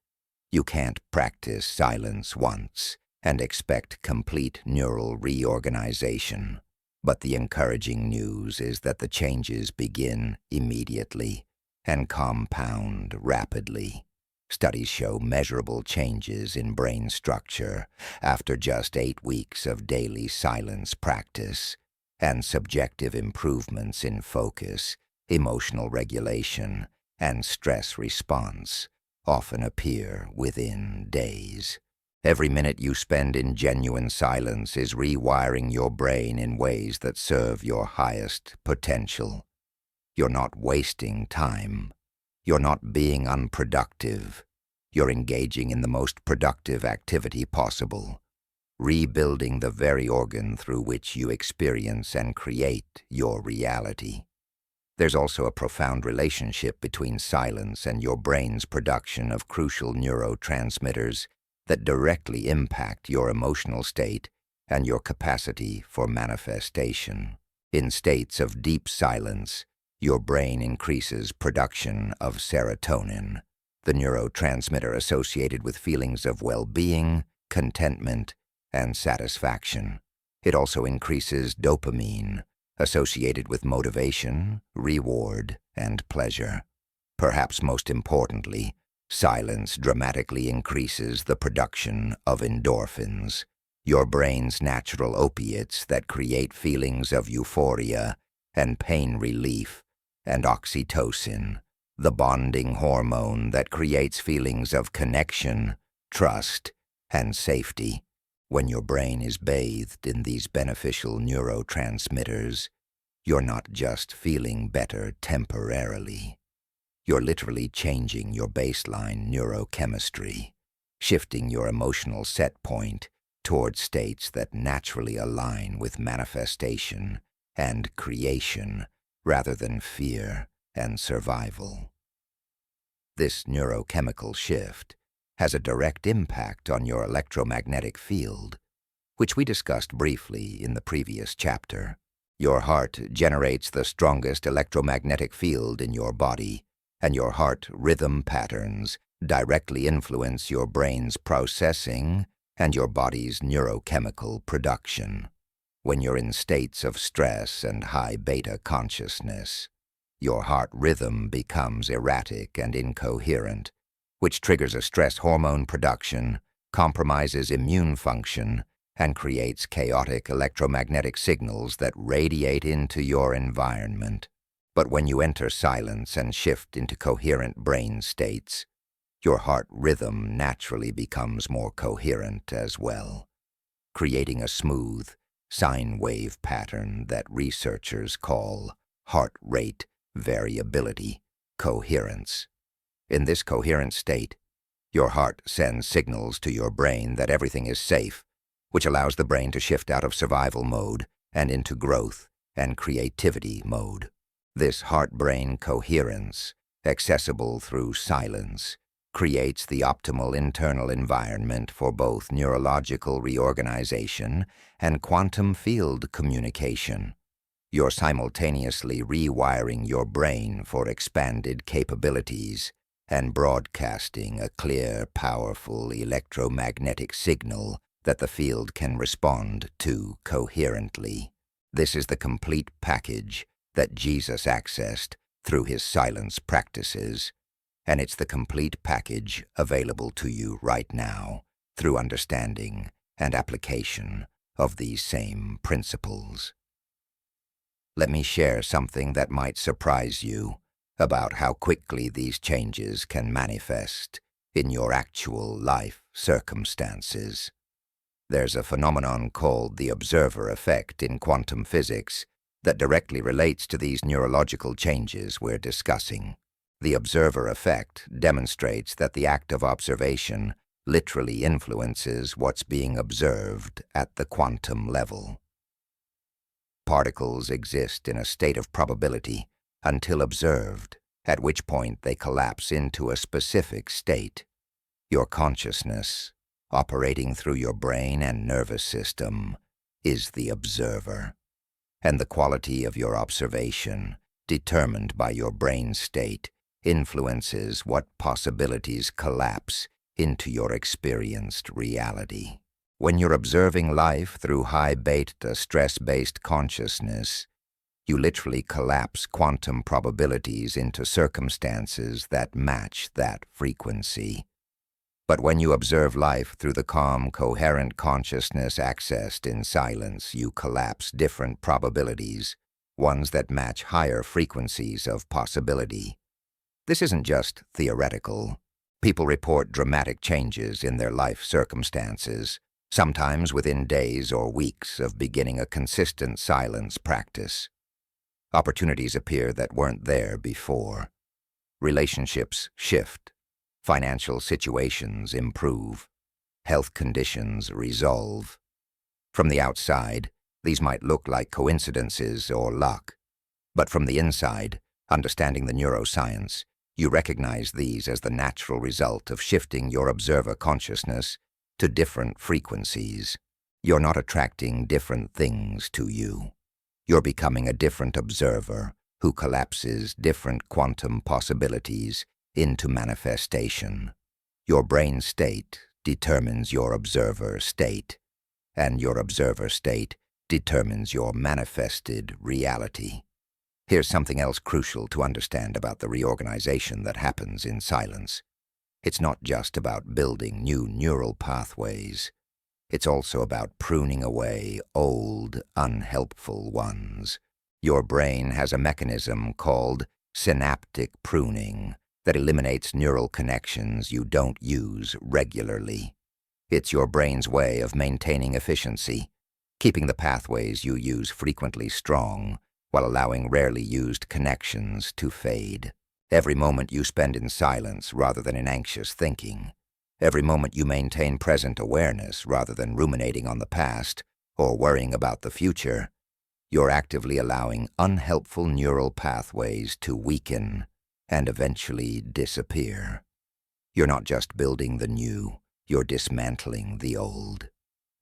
you can't practice silence once and expect complete neural reorganization. But the encouraging news is that the changes begin immediately and compound rapidly. Studies show measurable changes in brain structure after just 8 weeks of daily silence practice, and subjective improvements in focus, emotional regulation, and stress response often appear within days. Every minute you spend in genuine silence is rewiring your brain in ways that serve your highest potential. You're not wasting time. You're not being unproductive. You're engaging in the most productive activity possible, rebuilding the very organ through which you experience and create your reality. There's also a profound relationship between silence and your brain's production of crucial neurotransmitters that directly impact your emotional state and your capacity for manifestation. In states of deep silence, your brain increases production of serotonin, the neurotransmitter associated with feelings of well-being, contentment, and satisfaction. It also increases dopamine, associated with motivation, reward, and pleasure. Perhaps most importantly, silence dramatically increases the production of endorphins, your brain's natural opiates that create feelings of euphoria and pain relief, and oxytocin, the bonding hormone that creates feelings of connection, trust, and safety. When your brain is bathed in these beneficial neurotransmitters, you're not just feeling better temporarily. You're literally changing your baseline neurochemistry, shifting your emotional set point toward states that naturally align with manifestation and creation rather than fear and survival. This neurochemical shift has a direct impact on your electromagnetic field, which we discussed briefly in the previous chapter. Your heart generates the strongest electromagnetic field in your body, and your heart rhythm patterns directly influence your brain's processing and your body's neurochemical production. When you're in states of stress and high beta consciousness, your heart rhythm becomes erratic and incoherent, which triggers a stress hormone production, compromises immune function, and creates chaotic electromagnetic signals that radiate into your environment. But when you enter silence and shift into coherent brain states, your heart rhythm naturally becomes more coherent as well, creating a smooth, sine wave pattern that researchers call heart rate variability coherence. In this coherent state, your heart sends signals to your brain that everything is safe, which allows the brain to shift out of survival mode and into growth and creativity mode. This heart-brain coherence, accessible through silence, creates the optimal internal environment for both neurological reorganization and quantum field communication. You're simultaneously rewiring your brain for expanded capabilities and broadcasting a clear, powerful electromagnetic signal that the field can respond to coherently. This is the complete package that Jesus accessed through his silence practices, and it's the complete package available to you right now through understanding and application of these same principles. Let me share something that might surprise you about how quickly these changes can manifest in your actual life circumstances. There's a phenomenon called the observer effect in quantum physics that directly relates to these neurological changes we're discussing. The observer effect demonstrates that the act of observation literally influences what's being observed at the quantum level. Particles exist in a state of probability until observed, at which point they collapse into a specific state. Your consciousness, operating through your brain and nervous system, is the observer, and the quality of your observation, determined by your brain state, influences what possibilities collapse into your experienced reality. When you're observing life through high-beta stress-based consciousness, you literally collapse quantum probabilities into circumstances that match that frequency. But when you observe life through the calm, coherent consciousness accessed in silence, you collapse different probabilities, ones that match higher frequencies of possibility. This isn't just theoretical. People report dramatic changes in their life circumstances, sometimes within days or weeks of beginning a consistent silence practice. Opportunities appear that weren't there before. Relationships shift. Financial situations improve. Health conditions resolve. From the outside, these might look like coincidences or luck. But from the inside, understanding the neuroscience, you recognize these as the natural result of shifting your observer consciousness to different frequencies. You're not attracting different things to you. You're becoming a different observer who collapses different quantum possibilities into manifestation. Your brain state determines your observer state, and your observer state determines your manifested reality. Here's something else crucial to understand about the reorganization that happens in silence. It's not just about building new neural pathways. It's also about pruning away old, unhelpful ones. Your brain has a mechanism called synaptic pruning that eliminates neural connections you don't use regularly. It's your brain's way of maintaining efficiency, keeping the pathways you use frequently strong, while allowing rarely used connections to fade. Every moment you spend in silence rather than in anxious thinking, every moment you maintain present awareness rather than ruminating on the past or worrying about the future, you're actively allowing unhelpful neural pathways to weaken and eventually disappear. You're not just building the new, you're dismantling the old.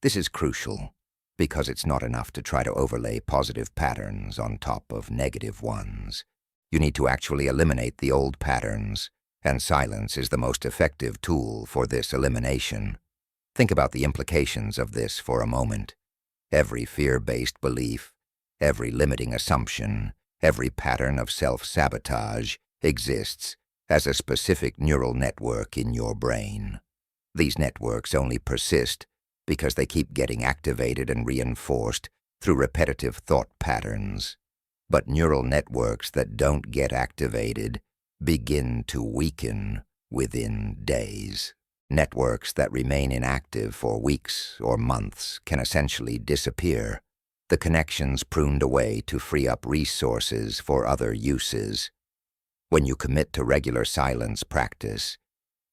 This is crucial because it's not enough to try to overlay positive patterns on top of negative ones. You need to actually eliminate the old patterns, and silence is the most effective tool for this elimination. Think about the implications of this for a moment. Every fear-based belief, every limiting assumption, every pattern of self-sabotage exists as a specific neural network in your brain. These networks only persist because they keep getting activated and reinforced through repetitive thought patterns. But neural networks that don't get activated begin to weaken within days. Networks that remain inactive for weeks or months can essentially disappear, the connections pruned away to free up resources for other uses. When you commit to regular silence practice,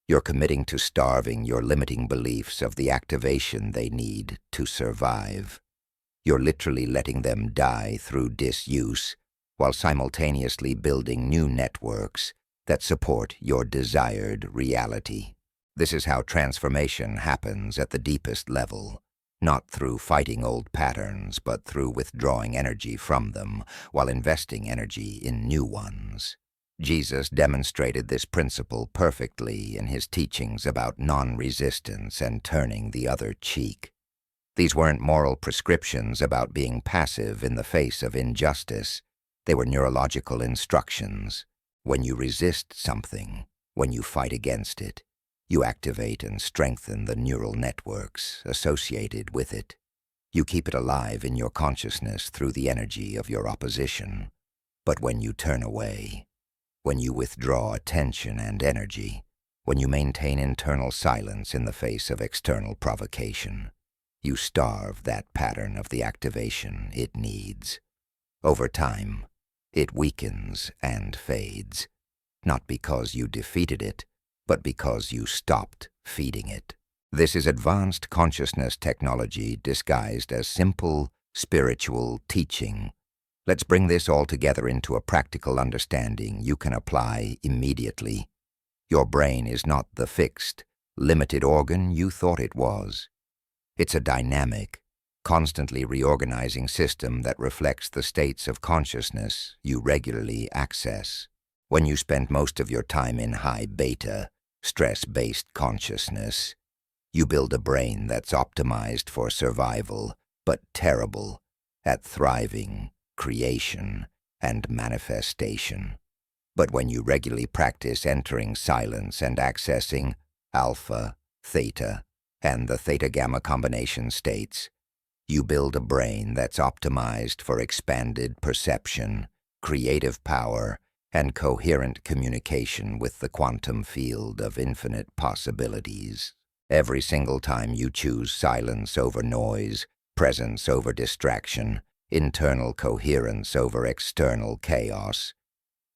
you're committing to starving your limiting beliefs of the activation they need to survive. You're literally letting them die through disuse while simultaneously building new networks that support your desired reality. This is how transformation happens at the deepest level, not through fighting old patterns, but through withdrawing energy from them while investing energy in new ones. Jesus demonstrated this principle perfectly in his teachings about non-resistance and turning the other cheek. These weren't moral prescriptions about being passive in the face of injustice. They were neurological instructions. When you resist something, when you fight against it, you activate and strengthen the neural networks associated with it. You keep it alive in your consciousness through the energy of your opposition. But when you turn away, when you withdraw attention and energy, when you maintain internal silence in the face of external provocation, you starve that pattern of the activation it needs. Over time, it weakens and fades, not because you defeated it, but because you stopped feeding it. This is advanced consciousness technology disguised as simple spiritual teaching. Let's bring this all together into a practical understanding you can apply immediately. Your brain is not the fixed, limited organ you thought it was. It's a dynamic, constantly reorganizing system that reflects the states of consciousness you regularly access. When you spend most of your time in high beta, stress-based consciousness, you build a brain that's optimized for survival, but terrible at thriving, creation, and manifestation. But when you regularly practice entering silence and accessing alpha, theta, and the theta-gamma combination states, you build a brain that's optimized for expanded perception, creative power, and coherent communication with the quantum field of infinite possibilities. Every single time you choose silence over noise, presence over distraction, internal coherence over external chaos,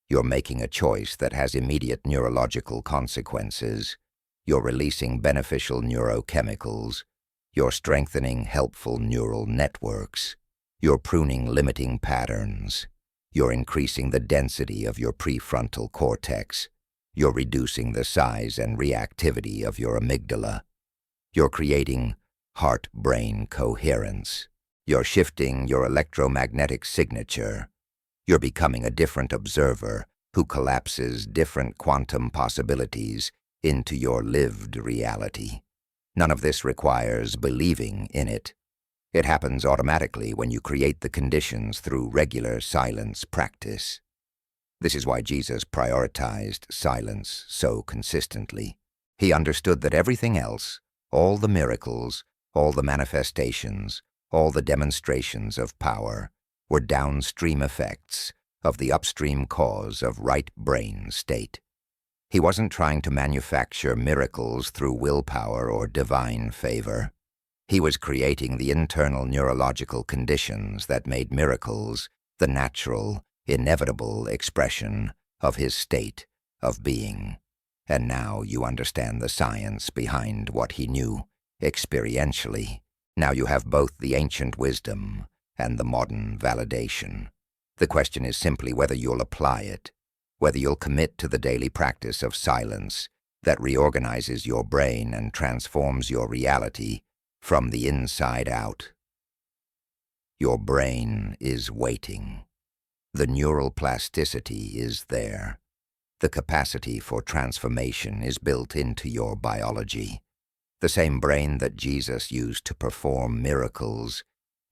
you're making a choice that has immediate neurological consequences. You're releasing beneficial neurochemicals. You're strengthening helpful neural networks. You're pruning limiting patterns. You're increasing the density of your prefrontal cortex. You're reducing the size and reactivity of your amygdala. You're creating heart-brain coherence. You're shifting your electromagnetic signature. You're becoming a different observer who collapses different quantum possibilities into your lived reality. None of this requires believing in it. It happens automatically when you create the conditions through regular silence practice. This is why Jesus prioritized silence so consistently. He understood that everything else, all the miracles, all the manifestations, all the demonstrations of power, were downstream effects of the upstream cause of right brain state. He wasn't trying to manufacture miracles through willpower or divine favor. He was creating the internal neurological conditions that made miracles the natural, inevitable expression of his state of being. And now you understand the science behind what he knew experientially. Now you have both the ancient wisdom and the modern validation. The question is simply whether you'll apply it, whether you'll commit to the daily practice of silence that reorganizes your brain and transforms your reality from the inside out. Your brain is waiting. The neural plasticity is there. The capacity for transformation is built into your biology. The same brain that Jesus used to perform miracles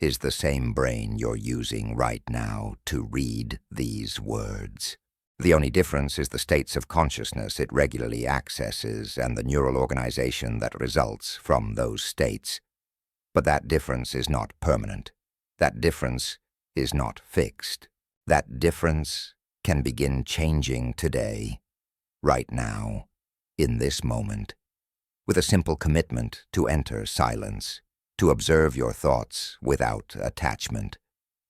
is the same brain you're using right now to read these words. The only difference is the states of consciousness it regularly accesses and the neural organization that results from those states. But that difference is not permanent. That difference is not fixed. That difference can begin changing today, right now, in this moment, with a simple commitment to enter silence, to observe your thoughts without attachment,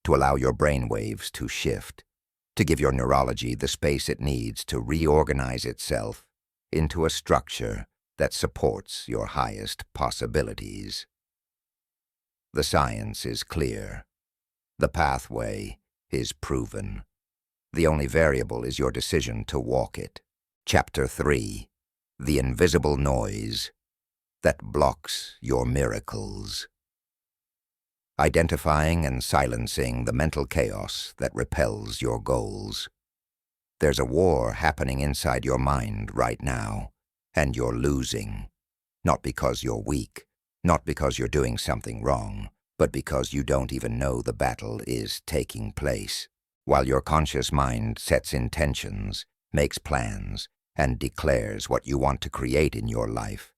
to allow your brain waves to shift, to give your neurology the space it needs to reorganize itself into a structure that supports your highest possibilities. The science is clear. The pathway is proven. The only variable is your decision to walk it. Chapter 3. The invisible noise that blocks your miracles. Identifying and silencing the mental chaos that repels your goals. There's a war happening inside your mind right now, and you're losing. Not because you're weak, Not because you're doing something wrong, but because you don't even know the battle is taking place. While your conscious mind sets intentions, makes plans, and declares what you want to create in your life,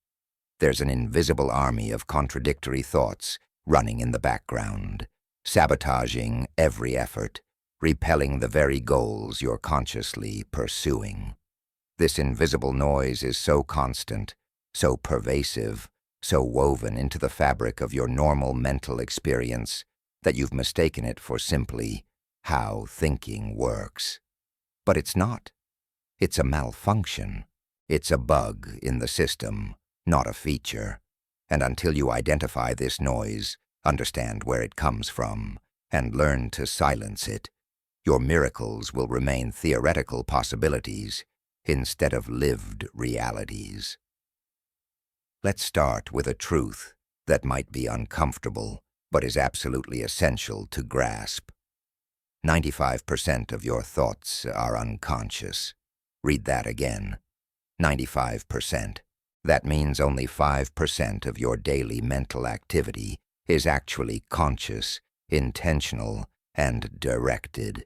there's an invisible army of contradictory thoughts running in the background, sabotaging every effort, repelling the very goals you're consciously pursuing. This invisible noise is so constant, so pervasive, so woven into the fabric of your normal mental experience that you've mistaken it for simply how thinking works. But it's not. It's a malfunction. It's a bug in the system, not a feature. And until you identify this noise, understand where it comes from, and learn to silence it, your miracles will remain theoretical possibilities instead of lived realities. Let's start with a truth that might be uncomfortable, but is absolutely essential to grasp. 95% of your thoughts are unconscious. Read that again. 95%. That means only 5% of your daily mental activity is actually conscious, intentional, and directed.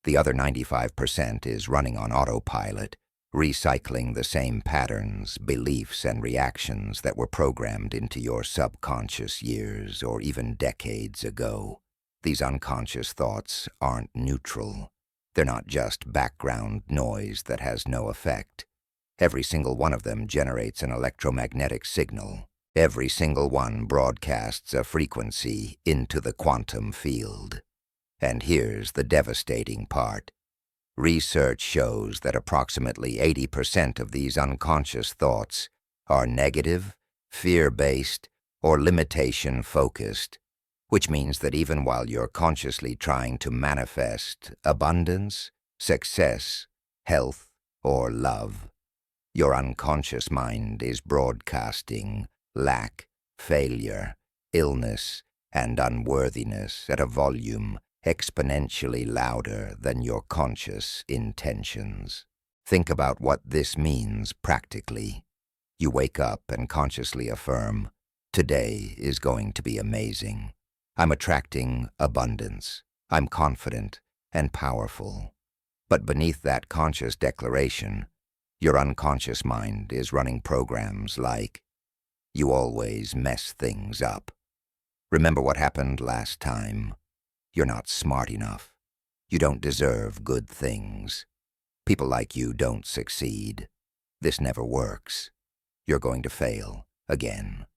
The other 95% is running on autopilot, recycling the same patterns, beliefs, and reactions that were programmed into your subconscious years or even decades ago. These unconscious thoughts aren't neutral. They're not just background noise that has no effect. Every single one of them generates an electromagnetic signal. Every single one broadcasts a frequency into the quantum field. And here's the devastating part. Research shows that approximately 80% of these unconscious thoughts are negative, fear-based, or limitation-focused, which means that even while you're consciously trying to manifest abundance, success, health, or love, your unconscious mind is broadcasting lack, failure, illness, and unworthiness at a volume exponentially louder than your conscious intentions. Think about what this means practically. You wake up and consciously affirm, "Today is going to be amazing. I'm attracting abundance. I'm confident and powerful." But beneath that conscious declaration, your unconscious mind is running programs like, "You always mess things up. Remember what happened last time? You're not smart enough. You don't deserve good things. People like you don't succeed. This never works. You're going to fail again."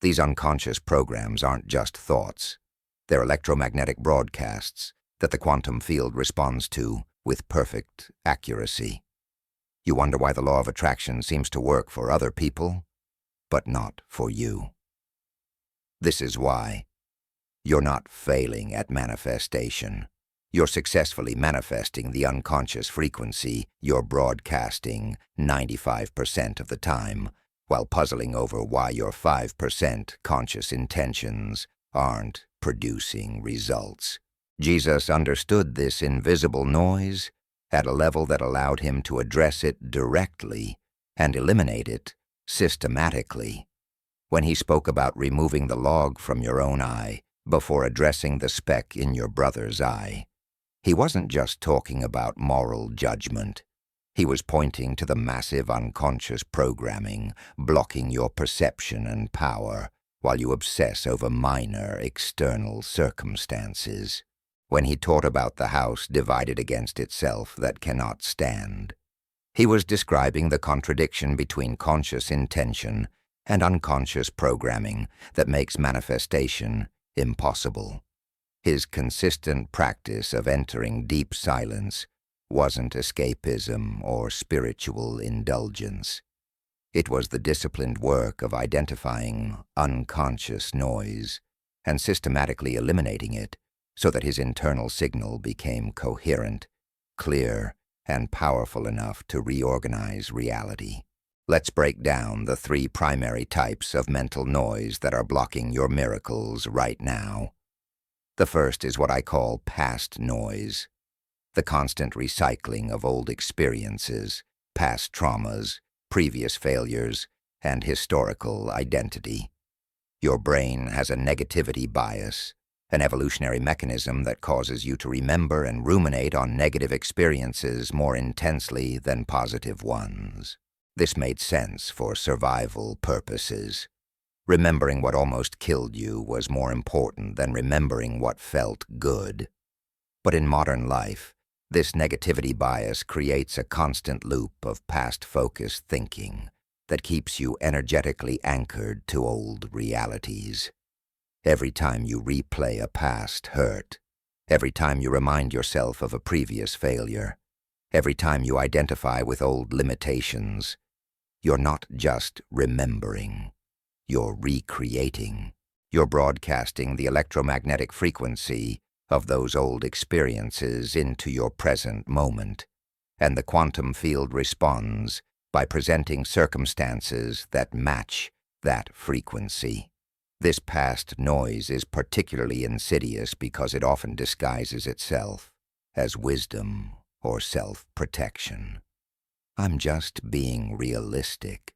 These unconscious programs aren't just thoughts. They're electromagnetic broadcasts that the quantum field responds to with perfect accuracy. You wonder why the law of attraction seems to work for other people, but not for you. This is why. You're not failing at manifestation. You're successfully manifesting the unconscious frequency you're broadcasting 95% of the time, while puzzling over why your 5% conscious intentions aren't producing results. Jesus understood this invisible noise at a level that allowed him to address it directly and eliminate it systematically. When he spoke about removing the log from your own eye before addressing the speck in your brother's eye, he wasn't just talking about moral judgment. He was pointing to the massive unconscious programming blocking your perception and power while you obsess over minor external circumstances. When he taught about the house divided against itself that cannot stand, he was describing the contradiction between conscious intention and unconscious programming that makes manifestation impossible. His consistent practice of entering deep silence wasn't escapism or spiritual indulgence. It was the disciplined work of identifying unconscious noise and systematically eliminating it so that his internal signal became coherent, clear, and powerful enough to reorganize reality. Let's break down the 3 primary types of mental noise that are blocking your miracles right now. The first is what I call past noise, the constant recycling of old experiences, past traumas, previous failures, and historical identity. Your brain has a negativity bias, an evolutionary mechanism that causes you to remember and ruminate on negative experiences more intensely than positive ones. This made sense for survival purposes. Remembering what almost killed you was more important than remembering what felt good. But in modern life, this negativity bias creates a constant loop of past-focused thinking that keeps you energetically anchored to old realities. Every time you replay a past hurt, every time you remind yourself of a previous failure, every time you identify with old limitations, you're not just remembering, you're recreating. You're broadcasting the electromagnetic frequency of those old experiences into your present moment, and the quantum field responds by presenting circumstances that match that frequency. This past noise is particularly insidious because it often disguises itself as wisdom or self-protection. I'm just being realistic,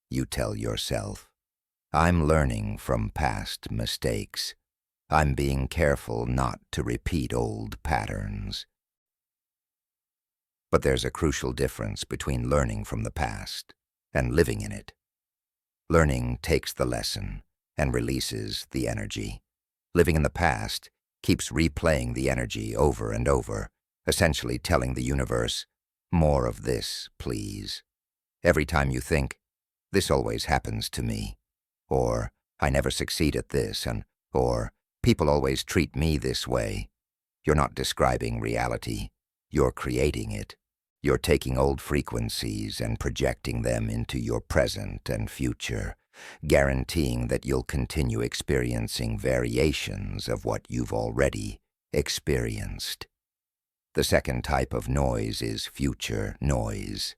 you tell yourself. I'm learning from past mistakes. I'm being careful not to repeat old patterns. But there's a crucial difference between learning from the past and living in it. Learning takes the lesson and releases the energy. Living in the past keeps replaying the energy over and over, essentially telling the universe, "More of this, please." Every time you think, "This always happens to me," or "I never succeed at this," or "People always treat me this way," you're not describing reality, you're creating it. You're taking old frequencies and projecting them into your present and future, guaranteeing that you'll continue experiencing variations of what you've already experienced. The second type of noise is future noise.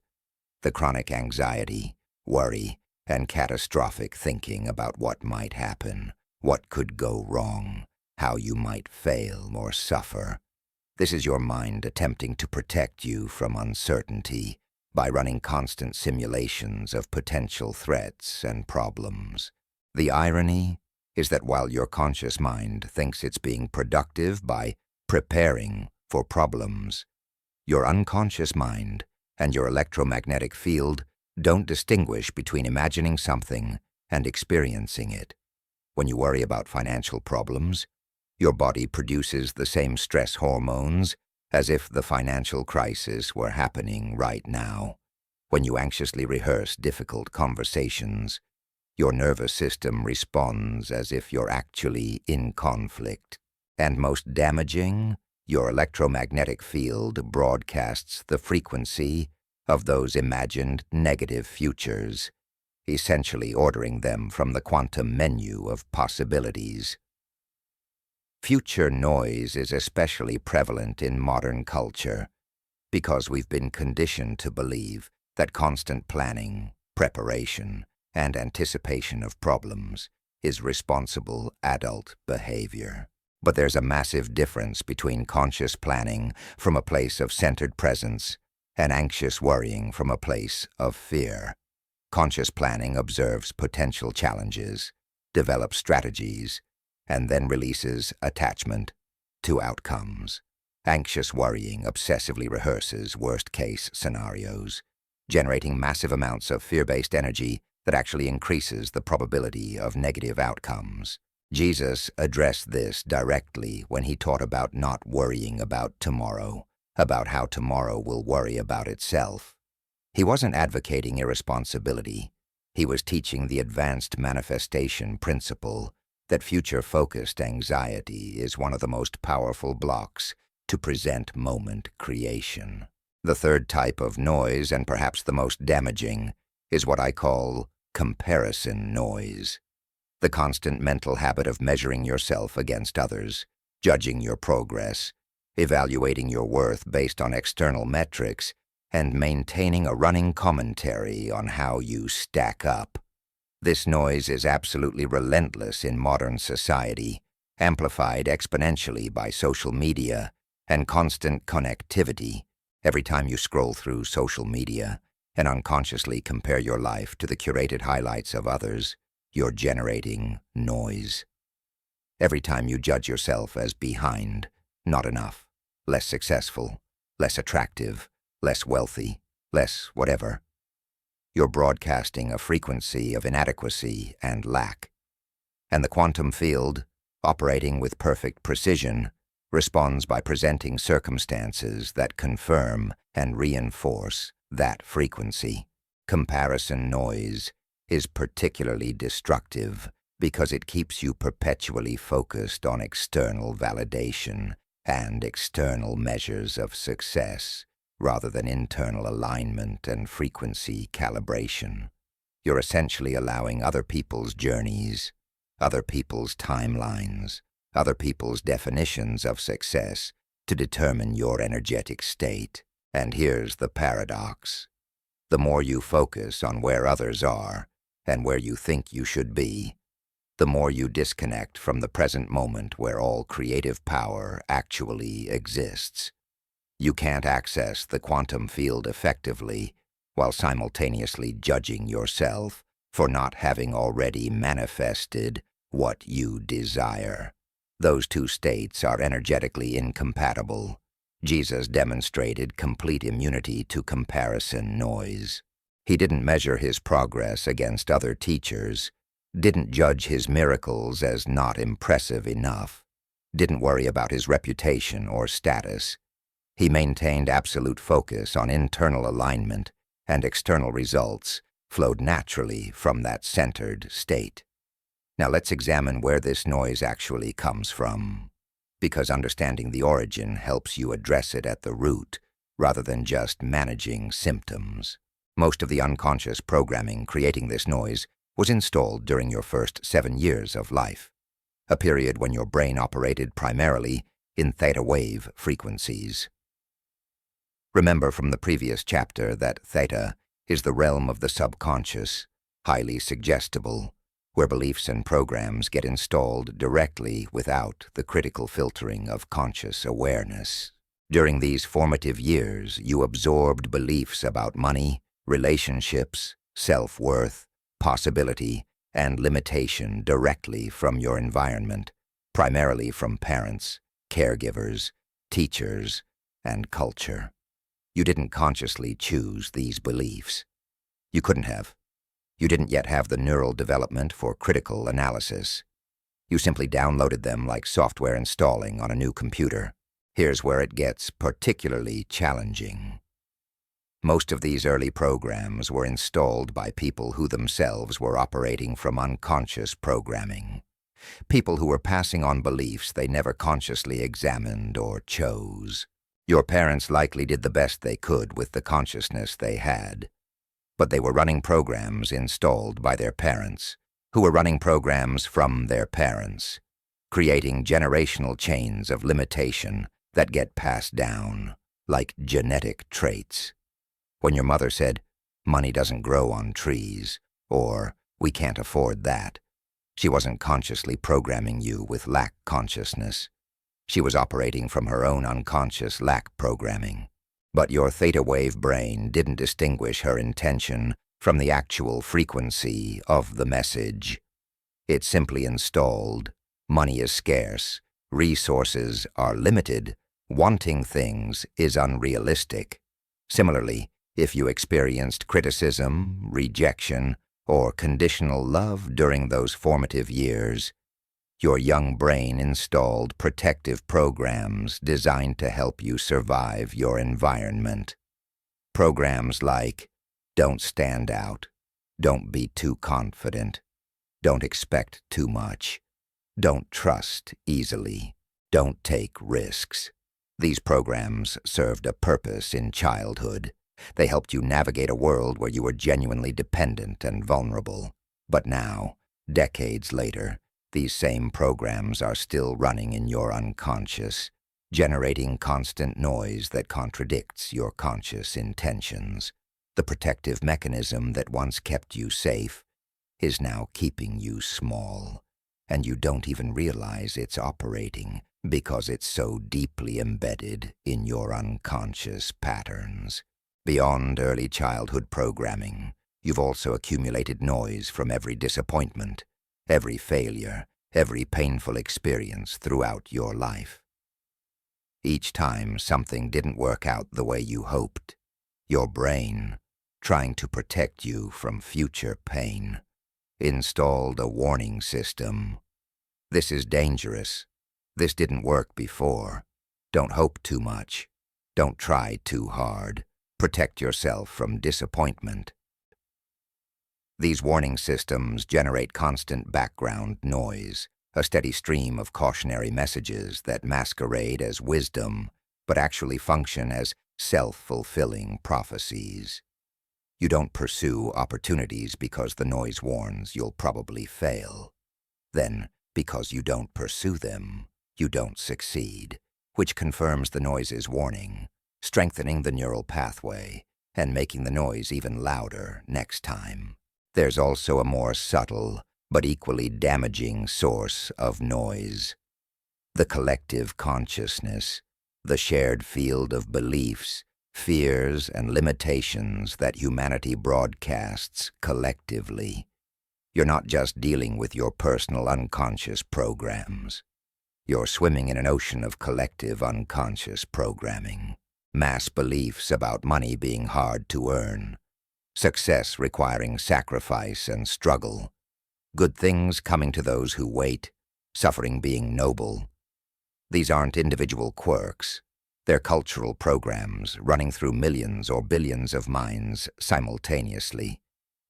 The chronic anxiety, worry, and catastrophic thinking about what might happen, what could go wrong, how you might fail or suffer. This is your mind attempting to protect you from uncertainty by running constant simulations of potential threats and problems. The irony is that while your conscious mind thinks it's being productive by preparing for problems, your unconscious mind and your electromagnetic field don't distinguish between imagining something and experiencing it. When you worry about financial problems, your body produces the same stress hormones as if the financial crisis were happening right now. When you anxiously rehearse difficult conversations, your nervous system responds as if you're actually in conflict. And most damaging, your electromagnetic field broadcasts the frequency of those imagined negative futures, essentially ordering them from the quantum menu of possibilities. Future noise is especially prevalent in modern culture because we've been conditioned to believe that constant planning, preparation, and anticipation of problems is responsible adult behavior. But there's a massive difference between conscious planning from a place of centered presence and anxious worrying from a place of fear. Conscious planning observes potential challenges, develops strategies, and then releases attachment to outcomes. Anxious worrying obsessively rehearses worst-case scenarios, generating massive amounts of fear-based energy that actually increases the probability of negative outcomes. Jesus addressed this directly when he taught about not worrying about tomorrow, about how tomorrow will worry about itself. He wasn't advocating irresponsibility. He was teaching the advanced manifestation principle that future-focused anxiety is one of the most powerful blocks to present moment creation. The third type of noise, and perhaps the most damaging, is what I call comparison noise. The constant mental habit of measuring yourself against others, judging your progress, evaluating your worth based on external metrics, and maintaining a running commentary on how you stack up. This noise is absolutely relentless in modern society, amplified exponentially by social media and constant connectivity. Every time you scroll through social media and unconsciously compare your life to the curated highlights of others, you're generating noise. Every time you judge yourself as behind, not enough, less successful, less attractive, less wealthy, less whatever, you're broadcasting a frequency of inadequacy and lack. And the quantum field, operating with perfect precision, responds by presenting circumstances that confirm and reinforce that frequency. Comparison noise is particularly destructive because it keeps you perpetually focused on external validation and external measures of success rather than internal alignment and frequency calibration. You're essentially allowing other people's journeys, other people's timelines, other people's definitions of success to determine your energetic state. And here's the paradox. The more you focus on where others are and where you think you should be, the more you disconnect from the present moment where all creative power actually exists. You can't access the quantum field effectively while simultaneously judging yourself for not having already manifested what you desire. Those two states are energetically incompatible. Jesus demonstrated complete immunity to comparison noise. He didn't measure his progress against other teachers, didn't judge his miracles as not impressive enough, didn't worry about his reputation or status. He maintained absolute focus on internal alignment, and external results flowed naturally from that centered state. Now let's examine where this noise actually comes from, because understanding the origin helps you address it at the root rather than just managing symptoms. Most of the unconscious programming creating this noise was installed during your first 7 years of life, a period when your brain operated primarily in theta wave frequencies. Remember from the previous chapter that theta is the realm of the subconscious, highly suggestible, where beliefs and programs get installed directly without the critical filtering of conscious awareness. During these formative years, you absorbed beliefs about money, relationships, self-worth, possibility, and limitation directly from your environment, primarily from parents, caregivers, teachers, and culture. You didn't consciously choose these beliefs. You couldn't have. You didn't yet have the neural development for critical analysis. You simply downloaded them like software installing on a new computer. Here's where it gets particularly challenging. Most of these early programs were installed by people who themselves were operating from unconscious programming. People who were passing on beliefs they never consciously examined or chose. Your parents likely did the best they could with the consciousness they had, but they were running programs installed by their parents, who were running programs from their parents, creating generational chains of limitation that get passed down, like genetic traits. When your mother said, "Money doesn't grow on trees," or "We can't afford that," she wasn't consciously programming you with lack consciousness. She was operating from her own unconscious lack programming. But your theta wave brain didn't distinguish her intention from the actual frequency of the message. It simply installed, money is scarce, resources are limited, wanting things is unrealistic. Similarly, if you experienced criticism, rejection, or conditional love during those formative years, your young brain installed protective programs designed to help you survive your environment. Programs like, don't stand out, don't be too confident, don't expect too much, don't trust easily, don't take risks. These programs served a purpose in childhood. They helped you navigate a world where you were genuinely dependent and vulnerable. But now, decades later, these same programs are still running in your unconscious, generating constant noise that contradicts your conscious intentions. The protective mechanism that once kept you safe is now keeping you small, and you don't even realize it's operating because it's so deeply embedded in your unconscious patterns. Beyond early childhood programming, you've also accumulated noise from every disappointment, every failure, every painful experience throughout your life. Each time something didn't work out the way you hoped, your brain, trying to protect you from future pain, installed a warning system. This is dangerous. This didn't work before. Don't hope too much. Don't try too hard. Protect yourself from disappointment. These warning systems generate constant background noise, a steady stream of cautionary messages that masquerade as wisdom, but actually function as self-fulfilling prophecies. You don't pursue opportunities because the noise warns you'll probably fail. Then, because you don't pursue them, you don't succeed, which confirms the noise's warning, strengthening the neural pathway and making the noise even louder next time. There's also a more subtle, but equally damaging source of noise. The collective consciousness, the shared field of beliefs, fears, and limitations that humanity broadcasts collectively. You're not just dealing with your personal unconscious programs. You're swimming in an ocean of collective unconscious programming. Mass beliefs about money being hard to earn, success requiring sacrifice and struggle, good things coming to those who wait, suffering being noble. These aren't individual quirks. They're cultural programs running through millions or billions of minds simultaneously,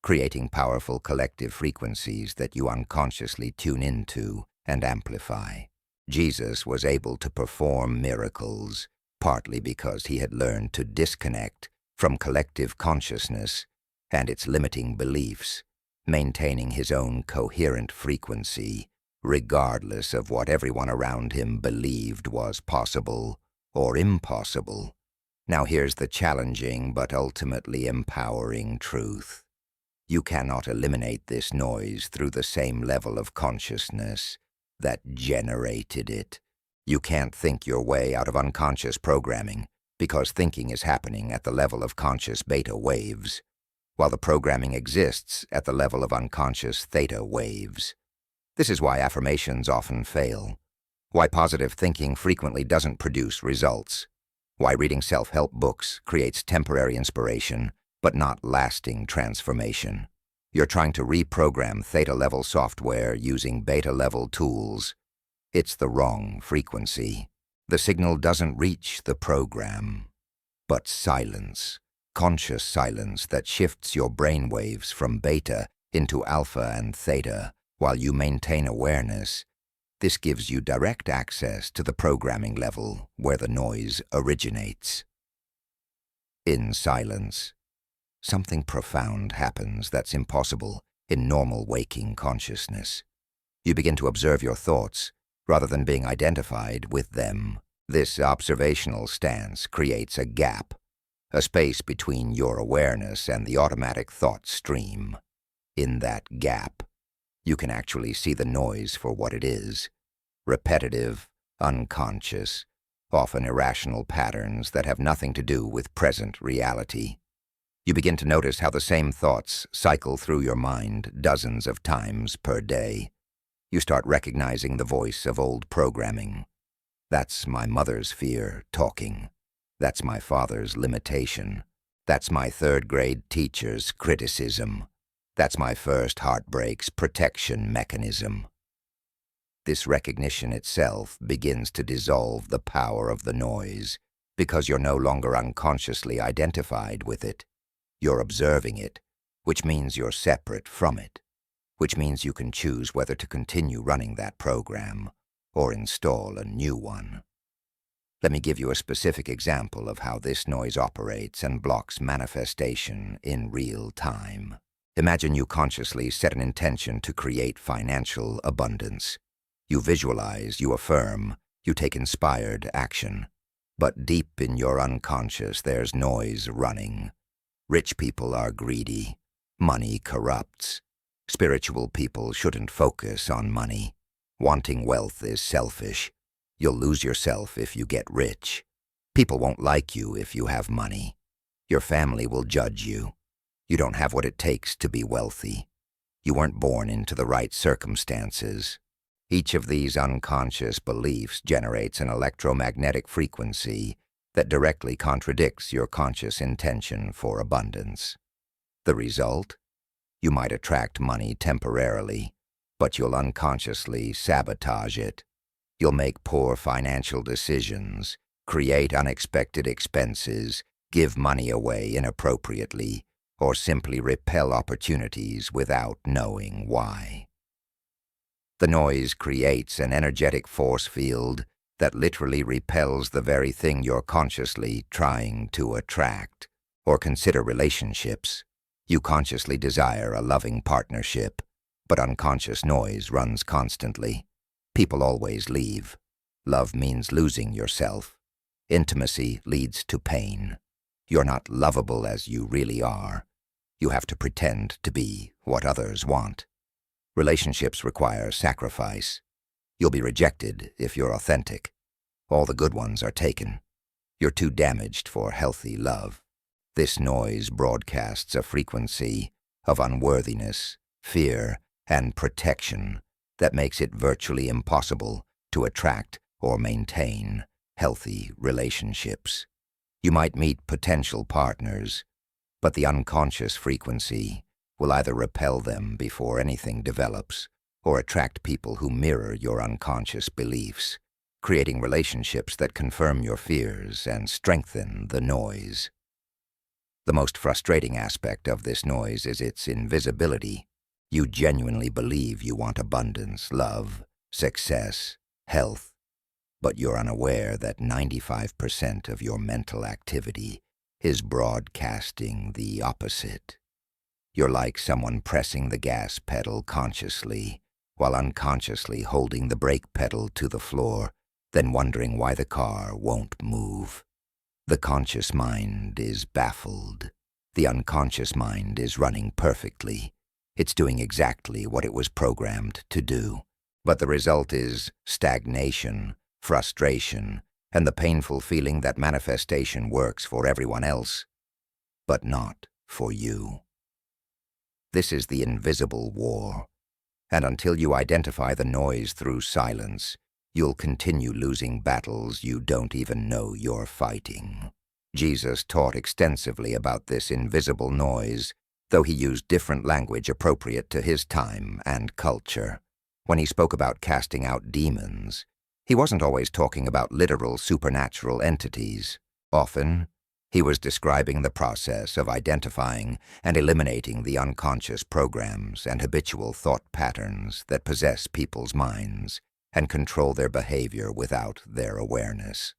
creating powerful collective frequencies that you unconsciously tune into and amplify. Jesus was able to perform miracles, partly because he had learned to disconnect from collective consciousness and its limiting beliefs, maintaining his own coherent frequency, regardless of what everyone around him believed was possible or impossible. Now here's the challenging but ultimately empowering truth. You cannot eliminate this noise through the same level of consciousness that generated it. You can't think your way out of unconscious programming because thinking is happening at the level of conscious beta waves, while the programming exists at the level of unconscious theta waves. This is why affirmations often fail, why positive thinking frequently doesn't produce results, why reading self-help books creates temporary inspiration but not lasting transformation. You're trying to reprogram theta-level software using beta-level tools. It's the wrong frequency. The signal doesn't reach the program, but silence, conscious silence that shifts your brain waves from beta into alpha and theta while you maintain awareness. This gives you direct access to the programming level where the noise originates. In silence, something profound happens that's impossible in normal waking consciousness. You begin to observe your thoughts rather than being identified with them. This observational stance creates a gap, a space between your awareness and the automatic thought stream. In that gap, you can actually see the noise for what it is: repetitive, unconscious, often irrational patterns that have nothing to do with present reality. You begin to notice how the same thoughts cycle through your mind dozens of times per day. You start recognizing the voice of old programming. That's my mother's fear talking. That's my father's limitation. That's my third-grade teacher's criticism. That's my first heartbreak's protection mechanism. This recognition itself begins to dissolve the power of the noise because you're no longer unconsciously identified with it. You're observing it, which means you're separate from it, which means you can choose whether to continue running that program or install a new one. Let me give you a specific example of how this noise operates and blocks manifestation in real time. Imagine you consciously set an intention to create financial abundance. You visualize, you affirm, you take inspired action. But deep in your unconscious, there's noise running. Rich people are greedy. Money corrupts. Spiritual people shouldn't focus on money. Wanting wealth is selfish. You'll lose yourself if you get rich. People won't like you if you have money. Your family will judge you. You don't have what it takes to be wealthy. You weren't born into the right circumstances. Each of these unconscious beliefs generates an electromagnetic frequency that directly contradicts your conscious intention for abundance. The result? You might attract money temporarily, but you'll unconsciously sabotage it. You'll make poor financial decisions, create unexpected expenses, give money away inappropriately, or simply repel opportunities without knowing why. The noise creates an energetic force field that literally repels the very thing you're consciously trying to attract. Or consider relationships. You consciously desire a loving partnership, but unconscious noise runs constantly. People always leave. Love means losing yourself. Intimacy leads to pain. You're not lovable as you really are. You have to pretend to be what others want. Relationships require sacrifice. You'll be rejected if you're authentic. All the good ones are taken. You're too damaged for healthy love. This noise broadcasts a frequency of unworthiness, fear, and protection that makes it virtually impossible to attract or maintain healthy relationships. You might meet potential partners, but the unconscious frequency will either repel them before anything develops or attract people who mirror your unconscious beliefs, creating relationships that confirm your fears and strengthen the noise. The most frustrating aspect of this noise is its invisibility. You genuinely believe you want abundance, love, success, health, but you're unaware that 95% of your mental activity is broadcasting the opposite. You're like someone pressing the gas pedal consciously, while unconsciously holding the brake pedal to the floor, then wondering why the car won't move. The conscious mind is baffled. The unconscious mind is running perfectly. It's doing exactly what it was programmed to do. But the result is stagnation, frustration, and the painful feeling that manifestation works for everyone else, but not for you. This is the invisible war, and until you identify the noise through silence, you'll continue losing battles you don't even know you're fighting. Jesus taught extensively about this invisible noise, though he used different language appropriate to his time and culture. When he spoke about casting out demons, he wasn't always talking about literal supernatural entities. Often, he was describing the process of identifying and eliminating the unconscious programs and habitual thought patterns that possess people's minds and control their behavior without their awareness.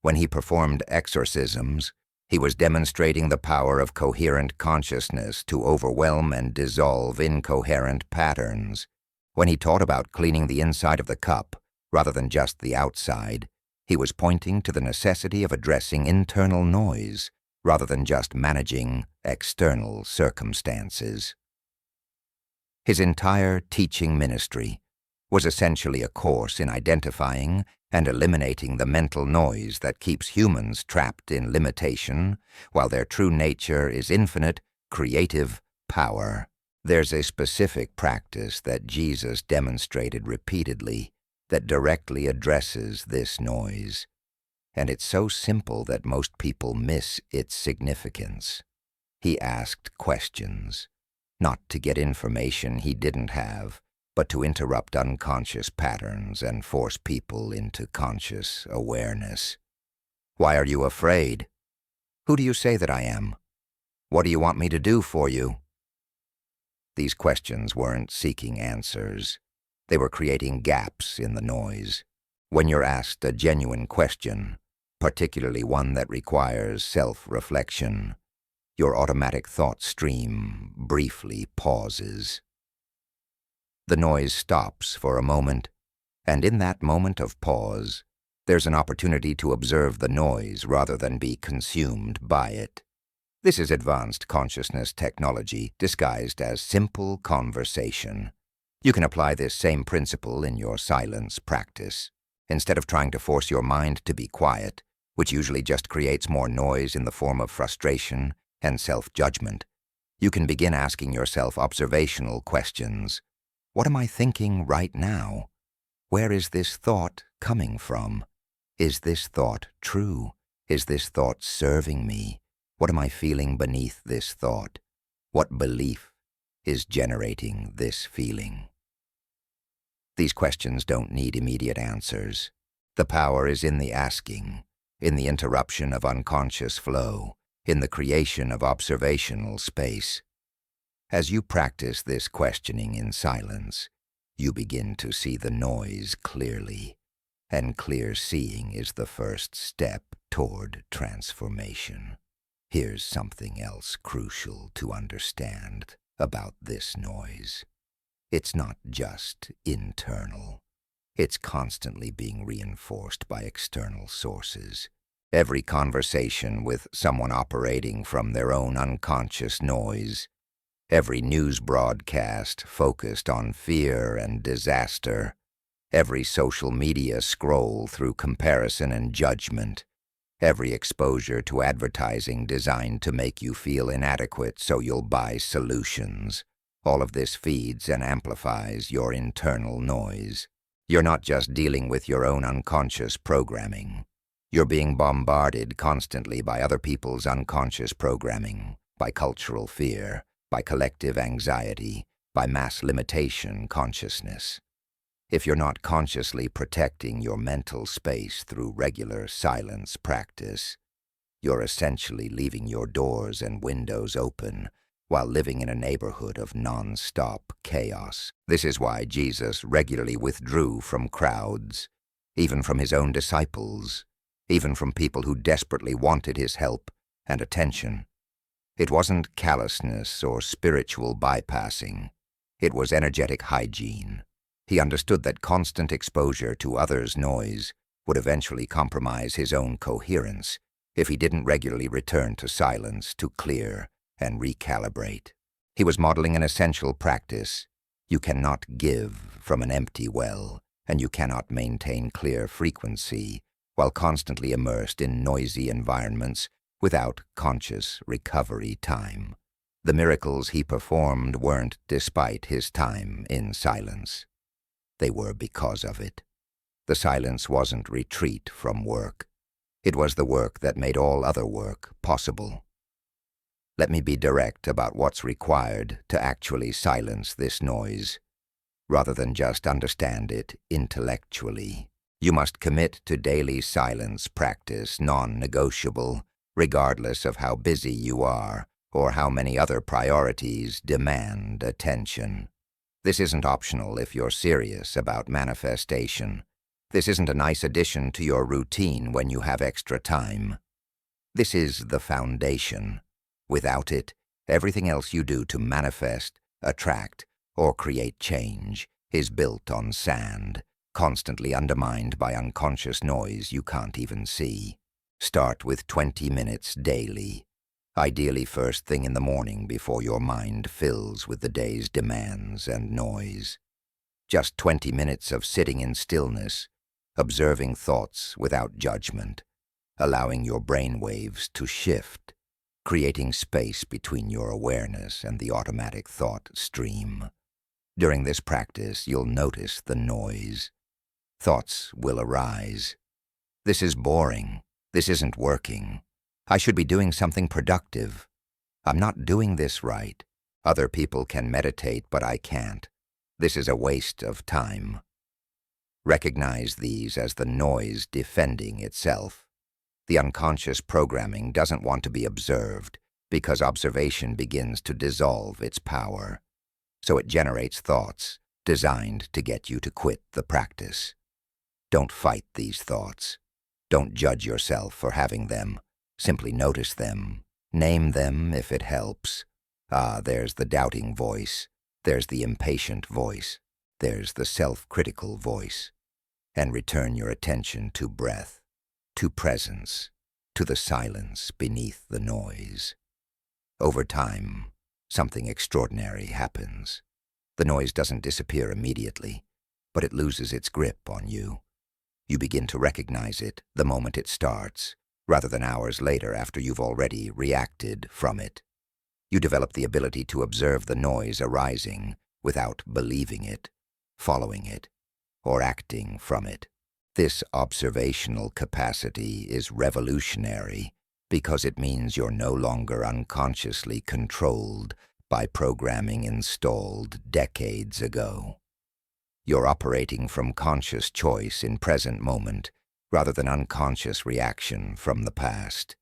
When he performed exorcisms, he was demonstrating the power of coherent consciousness to overwhelm and dissolve incoherent patterns. When he taught about cleaning the inside of the cup, rather than just the outside, he was pointing to the necessity of addressing internal noise, rather than just managing external circumstances. His entire teaching ministry was essentially a course in identifying and eliminating the mental noise that keeps humans trapped in limitation, while their true nature is infinite, creative power. There's a specific practice that Jesus demonstrated repeatedly that directly addresses this noise, and it's so simple that most people miss its significance. He asked questions, not to get information he didn't have, but to interrupt unconscious patterns and force people into conscious awareness. Why are you afraid? Who do you say that I am? What do you want me to do for you? These questions weren't seeking answers. They were creating gaps in the noise. When you're asked a genuine question, particularly one that requires self-reflection, your automatic thought stream briefly pauses. The noise stops for a moment, and in that moment of pause, there's an opportunity to observe the noise rather than be consumed by it. This is advanced consciousness technology disguised as simple conversation. You can apply this same principle in your silence practice. Instead of trying to force your mind to be quiet, which usually just creates more noise in the form of frustration, and self-judgment, you can begin asking yourself observational questions. What am I thinking right now? Where is this thought coming from? Is this thought true? Is this thought serving me? What am I feeling beneath this thought? What belief is generating this feeling? These questions don't need immediate answers. The power is in the asking, in the interruption of unconscious flow, in the creation of observational space. As you practice this questioning in silence, you begin to see the noise clearly, and clear seeing is the first step toward transformation. Here's something else crucial to understand about this noise. It's not just internal. It's constantly being reinforced by external sources. Every conversation with someone operating from their own unconscious noise, every news broadcast focused on fear and disaster, every social media scroll through comparison and judgment, every exposure to advertising designed to make you feel inadequate so you'll buy solutions. All of this feeds and amplifies your internal noise. You're not just dealing with your own unconscious programming. You're being bombarded constantly by other people's unconscious programming, by cultural fear, by collective anxiety, by mass limitation consciousness. If you're not consciously protecting your mental space through regular silence practice, you're essentially leaving your doors and windows open while living in a neighborhood of non-stop chaos. This is why Jesus regularly withdrew from crowds, even from his own disciples, even from people who desperately wanted his help and attention. It wasn't callousness or spiritual bypassing. It was energetic hygiene. He understood that constant exposure to others' noise would eventually compromise his own coherence if he didn't regularly return to silence to clear and recalibrate. He was modeling an essential practice. You cannot give from an empty well, and you cannot maintain clear frequency while constantly immersed in noisy environments without conscious recovery time. The miracles he performed weren't despite his time in silence. They were because of it. The silence wasn't retreat from work. It was the work that made all other work possible. Let me be direct about what's required to actually silence this noise, rather than just understand it intellectually. You must commit to daily silence practice, non-negotiable, regardless of how busy you are or how many other priorities demand attention. This isn't optional if you're serious about manifestation. This isn't a nice addition to your routine when you have extra time. This is the foundation. Without it, everything else you do to manifest, attract, or create change is built on sand, constantly undermined by unconscious noise you can't even see. Start with 20 minutes daily, ideally first thing in the morning before your mind fills with the day's demands and noise. Just 20 minutes of sitting in stillness, observing thoughts without judgment, allowing your brain waves to shift, creating space between your awareness and the automatic thought stream. During this practice, you'll notice the noise. Thoughts will arise. This is boring. This isn't working. I should be doing something productive. I'm not doing this right. Other people can meditate, but I can't. This is a waste of time. Recognize these as the noise defending itself. The unconscious programming doesn't want to be observed because observation begins to dissolve its power. So it generates thoughts designed to get you to quit the practice. Don't fight these thoughts. Don't judge yourself for having them. Simply notice them. Name them if it helps. There's the doubting voice. There's the impatient voice. There's the self-critical voice. And return your attention to breath, to presence, to the silence beneath the noise. Over time, something extraordinary happens. The noise doesn't disappear immediately, but it loses its grip on you. You begin to recognize it the moment it starts, rather than hours later after you've already reacted from it. You develop the ability to observe the noise arising without believing it, following it, or acting from it. This observational capacity is revolutionary because it means you're no longer unconsciously controlled by programming installed decades ago. You're operating from conscious choice in present moment rather than unconscious reaction from the past.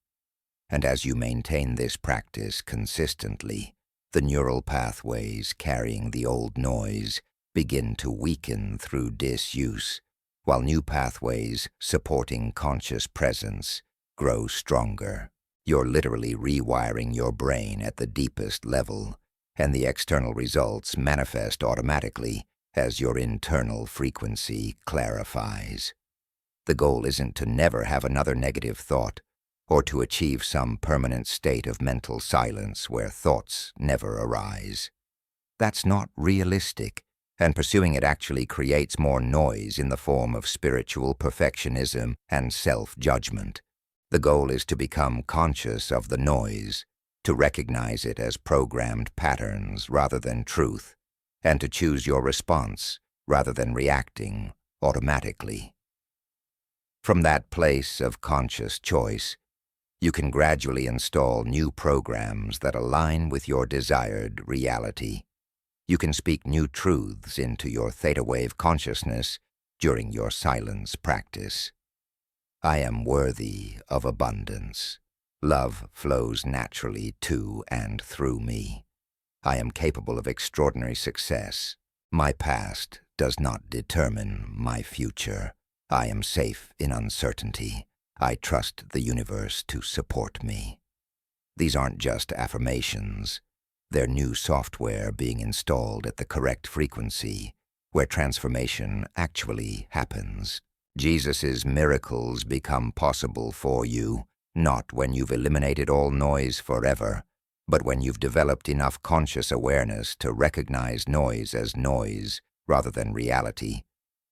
And as you maintain this practice consistently, the neural pathways carrying the old noise begin to weaken through disuse, while new pathways supporting conscious presence grow stronger. You're literally rewiring your brain at the deepest level, and the external results manifest automatically as your internal frequency clarifies. The goal isn't to never have another negative thought, or to achieve some permanent state of mental silence where thoughts never arise. That's not realistic, and pursuing it actually creates more noise in the form of spiritual perfectionism and self-judgment. The goal is to become conscious of the noise, to recognize it as programmed patterns rather than truth, and to choose your response rather than reacting automatically. From that place of conscious choice, you can gradually install new programs that align with your desired reality. You can speak new truths into your theta wave consciousness during your silence practice. I am worthy of abundance. Love flows naturally to and through me. I am capable of extraordinary success. My past does not determine my future. I am safe in uncertainty. I trust the universe to support me. These aren't just affirmations. They're new software being installed at the correct frequency, where transformation actually happens. Jesus' miracles become possible for you, not when you've eliminated all noise forever, but when you've developed enough conscious awareness to recognize noise as noise rather than reality,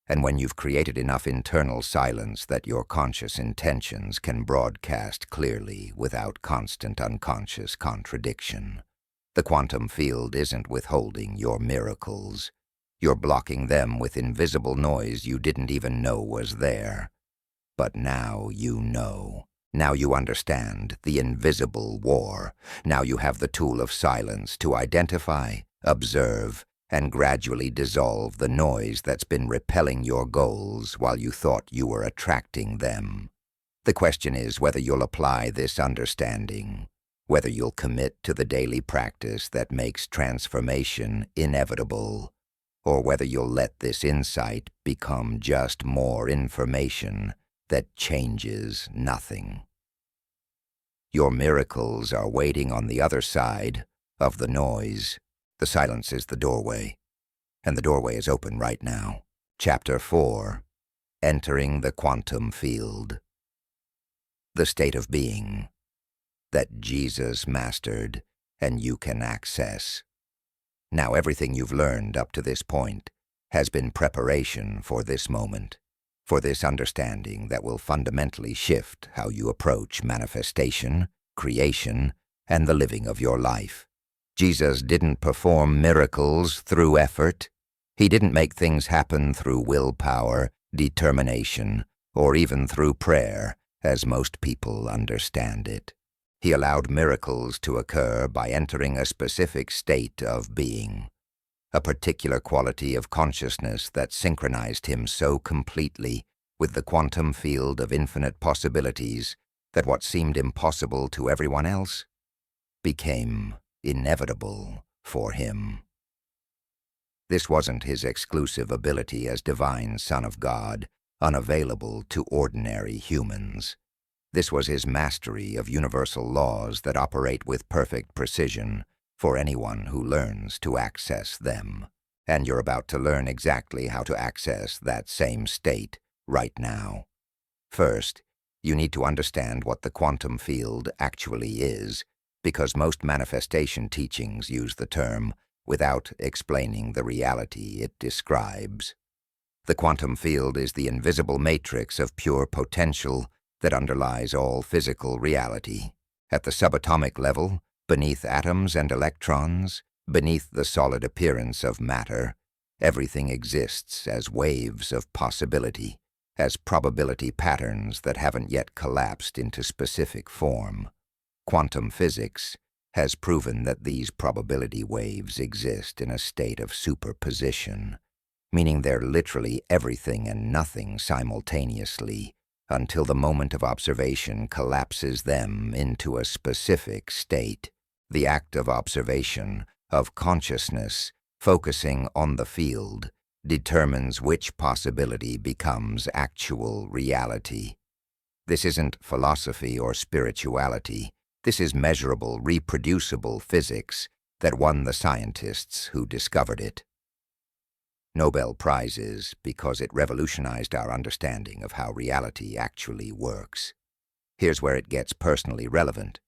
and when you've created enough internal silence that your conscious intentions can broadcast clearly without constant unconscious contradiction. The quantum field isn't withholding your miracles. You're blocking them with invisible noise you didn't even know was there. But now you know. Now you understand the invisible war. Now you have the tool of silence to identify, observe, and gradually dissolve the noise that's been repelling your goals while you thought you were attracting them. The question is whether you'll apply this understanding, whether you'll commit to the daily practice that makes transformation inevitable, or whether you'll let this insight become just more information that changes nothing. Your miracles are waiting on the other side of the noise. The silence is the doorway, and the doorway is open right now. Chapter 4, Entering the Quantum Field. The state of being that Jesus mastered and you can access. Now everything you've learned up to this point has been preparation for this moment, for this understanding that will fundamentally shift how you approach manifestation, creation, and the living of your life. Jesus didn't perform miracles through effort. He didn't make things happen through willpower, determination, or even through prayer, as most people understand it. He allowed miracles to occur by entering a specific state of being, a particular quality of consciousness that synchronized him so completely with the quantum field of infinite possibilities that what seemed impossible to everyone else became inevitable for him. This wasn't his exclusive ability as divine Son of God, unavailable to ordinary humans. This was his mastery of universal laws that operate with perfect precision for anyone who learns to access them. And you're about to learn exactly how to access that same state right now. First, you need to understand what the quantum field actually is, because most manifestation teachings use the term without explaining the reality it describes. The quantum field is the invisible matrix of pure potential that underlies all physical reality. At the subatomic level, beneath atoms and electrons, beneath the solid appearance of matter, everything exists as waves of possibility, as probability patterns that haven't yet collapsed into specific form. Quantum physics has proven that these probability waves exist in a state of superposition, meaning they're literally everything and nothing simultaneously, until the moment of observation collapses them into a specific state. The act of observation, of consciousness, focusing on the field, determines which possibility becomes actual reality. This isn't philosophy or spirituality. This is measurable, reproducible physics that won the scientists who discovered it Nobel Prizes because it revolutionized our understanding of how reality actually works. Here's where it gets personally relevant.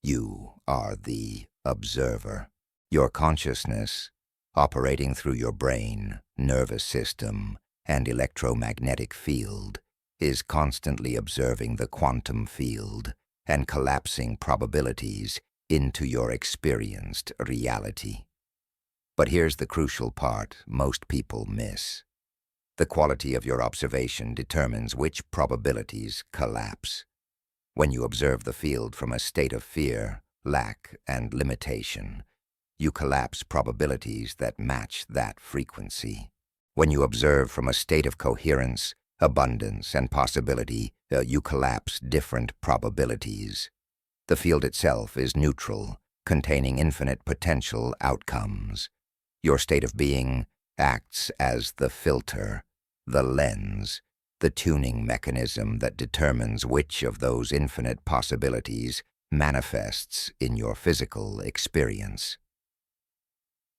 You are the observer. Your consciousness, operating through your brain, nervous system, and electromagnetic field, is constantly observing the quantum field and collapsing probabilities into your experienced reality. But here's the crucial part most people miss. The quality of your observation determines which probabilities collapse. When you observe the field from a state of fear, lack, and limitation, you collapse probabilities that match that frequency. When you observe from a state of coherence, abundance, and possibility, you collapse different probabilities. The field itself is neutral, containing infinite potential outcomes. Your state of being acts as the filter, the lens, the tuning mechanism that determines which of those infinite possibilities manifests in your physical experience.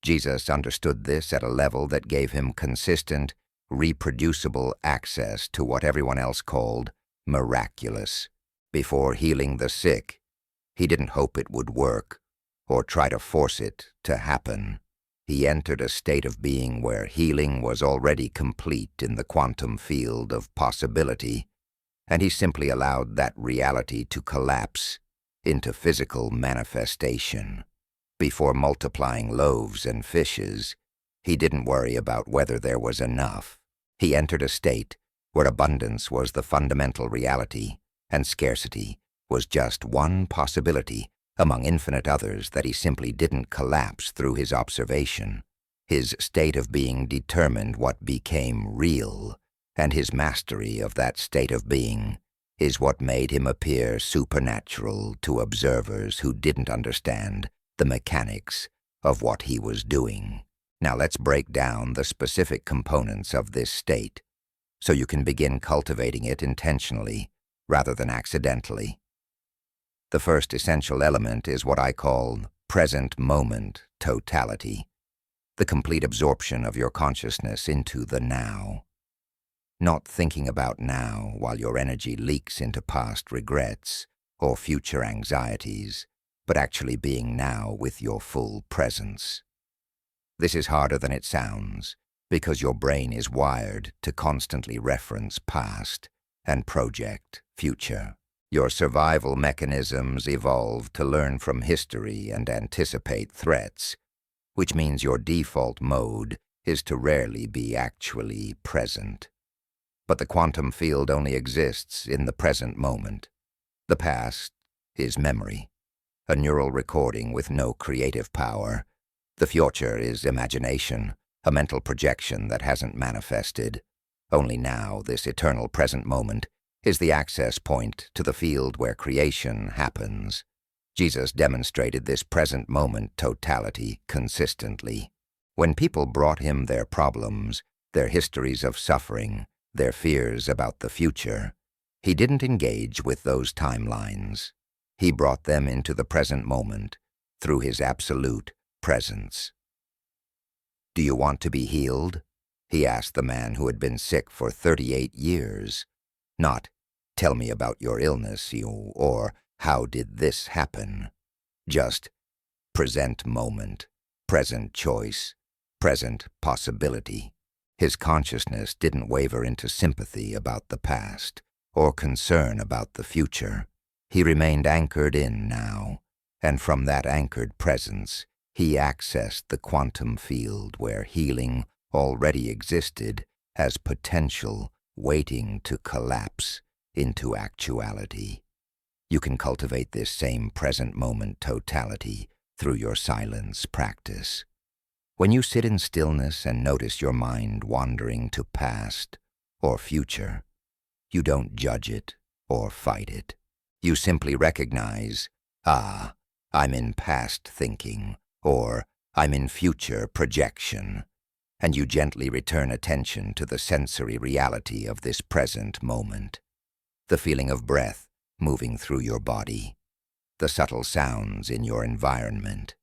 Jesus understood this at a level that gave him consistent, reproducible access to what everyone else called miraculous. Before healing the sick, he didn't hope it would work or try to force it to happen. He entered a state of being where healing was already complete in the quantum field of possibility, and he simply allowed that reality to collapse into physical manifestation. Before multiplying loaves and fishes, he didn't worry about whether there was enough. He entered a state where abundance was the fundamental reality and scarcity was just one possibility among infinite others that he simply didn't collapse through his observation. His state of being determined what became real, and his mastery of that state of being is what made him appear supernatural to observers who didn't understand the mechanics of what he was doing. Now let's break down the specific components of this state so you can begin cultivating it intentionally rather than accidentally. The first essential element is what I call present moment totality, the complete absorption of your consciousness into the now. Not thinking about now while your energy leaks into past regrets or future anxieties, but actually being now with your full presence. This is harder than it sounds because your brain is wired to constantly reference past and project future. Your survival mechanisms evolved to learn from history and anticipate threats, which means your default mode is to rarely be actually present. But the quantum field only exists in the present moment. The past is memory, a neural recording with no creative power. The future is imagination, a mental projection that hasn't manifested. Only now, this eternal present moment is the access point to the field where creation happens. Jesus demonstrated this present moment totality consistently. When people brought him their problems, their histories of suffering, their fears about the future, he didn't engage with those timelines. He brought them into the present moment through his absolute presence. "Do you want to be healed?" he asked the man who had been sick for 38 years. Not, "Tell me about your illness," or "How did this happen?" Just present moment, present choice, present possibility. His consciousness didn't waver into sympathy about the past or concern about the future. He remained anchored in now, and from that anchored presence, he accessed the quantum field where healing already existed as potential waiting to collapse into actuality. You can cultivate this same present moment totality through your silence practice. When you sit in stillness and notice your mind wandering to past or future, you don't judge it or fight it. You simply recognize, I'm in past thinking, or I'm in future projection, and you gently return attention to the sensory reality of this present moment. The feeling of breath moving through your body, the subtle sounds in your environment,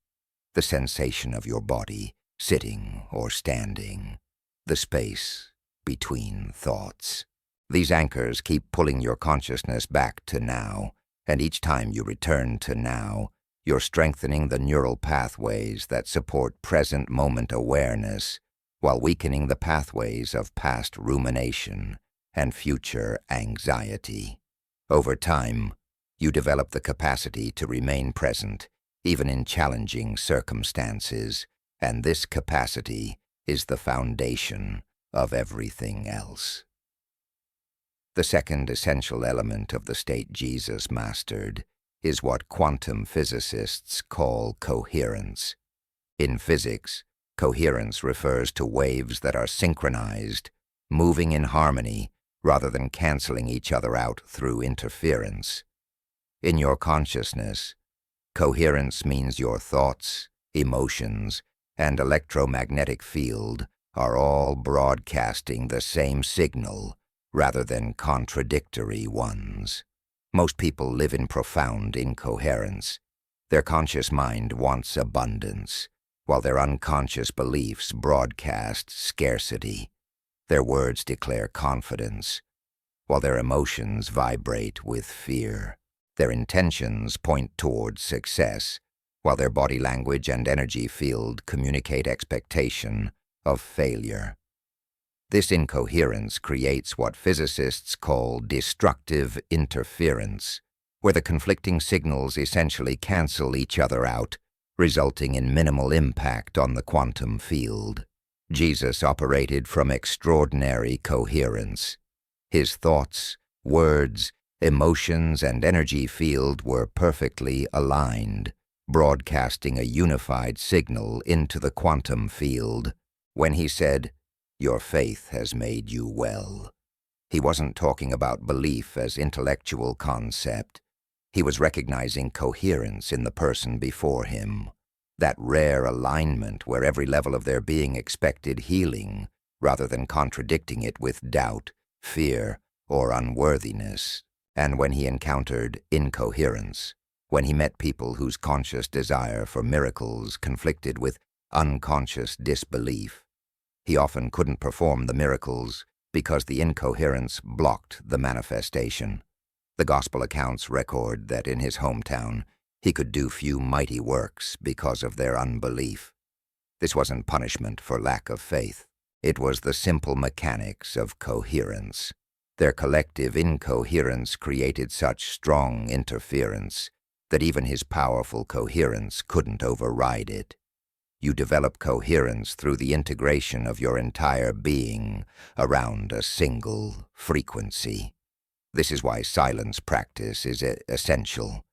the sensation of your body sitting or standing, the space between thoughts. These anchors keep pulling your consciousness back to now, and each time you return to now, you're strengthening the neural pathways that support present moment awareness while weakening the pathways of past rumination and future anxiety. Over time, you develop the capacity to remain present, even in challenging circumstances, and this capacity is the foundation of everything else. The second essential element of the state Jesus mastered is what quantum physicists call coherence. In physics, coherence refers to waves that are synchronized, moving in harmony rather than canceling each other out through interference. In your consciousness, coherence means your thoughts, emotions, and electromagnetic field are all broadcasting the same signal rather than contradictory ones. Most people live in profound incoherence. Their conscious mind wants abundance, while their unconscious beliefs broadcast scarcity. Their words declare confidence, while their emotions vibrate with fear. Their intentions point toward success, while their body language and energy field communicate expectation of failure. This incoherence creates what physicists call destructive interference, where the conflicting signals essentially cancel each other out, resulting in minimal impact on the quantum field. Jesus operated from extraordinary coherence. His thoughts, words, emotions, and energy field were perfectly aligned, broadcasting a unified signal into the quantum field. When he said, "Your faith has made you well," he wasn't talking about belief as intellectual concept. He was recognizing coherence in the person before him, that rare alignment where every level of their being expected healing rather than contradicting it with doubt, fear, or unworthiness. And when he encountered incoherence, when he met people whose conscious desire for miracles conflicted with unconscious disbelief, he often couldn't perform the miracles because the incoherence blocked the manifestation. The gospel accounts record that in his hometown, he could do few mighty works because of their unbelief. This wasn't punishment for lack of faith. It was the simple mechanics of coherence. Their collective incoherence created such strong interference that even his powerful coherence couldn't override it. You develop coherence through the integration of your entire being around a single frequency. This is why silence practice is essential.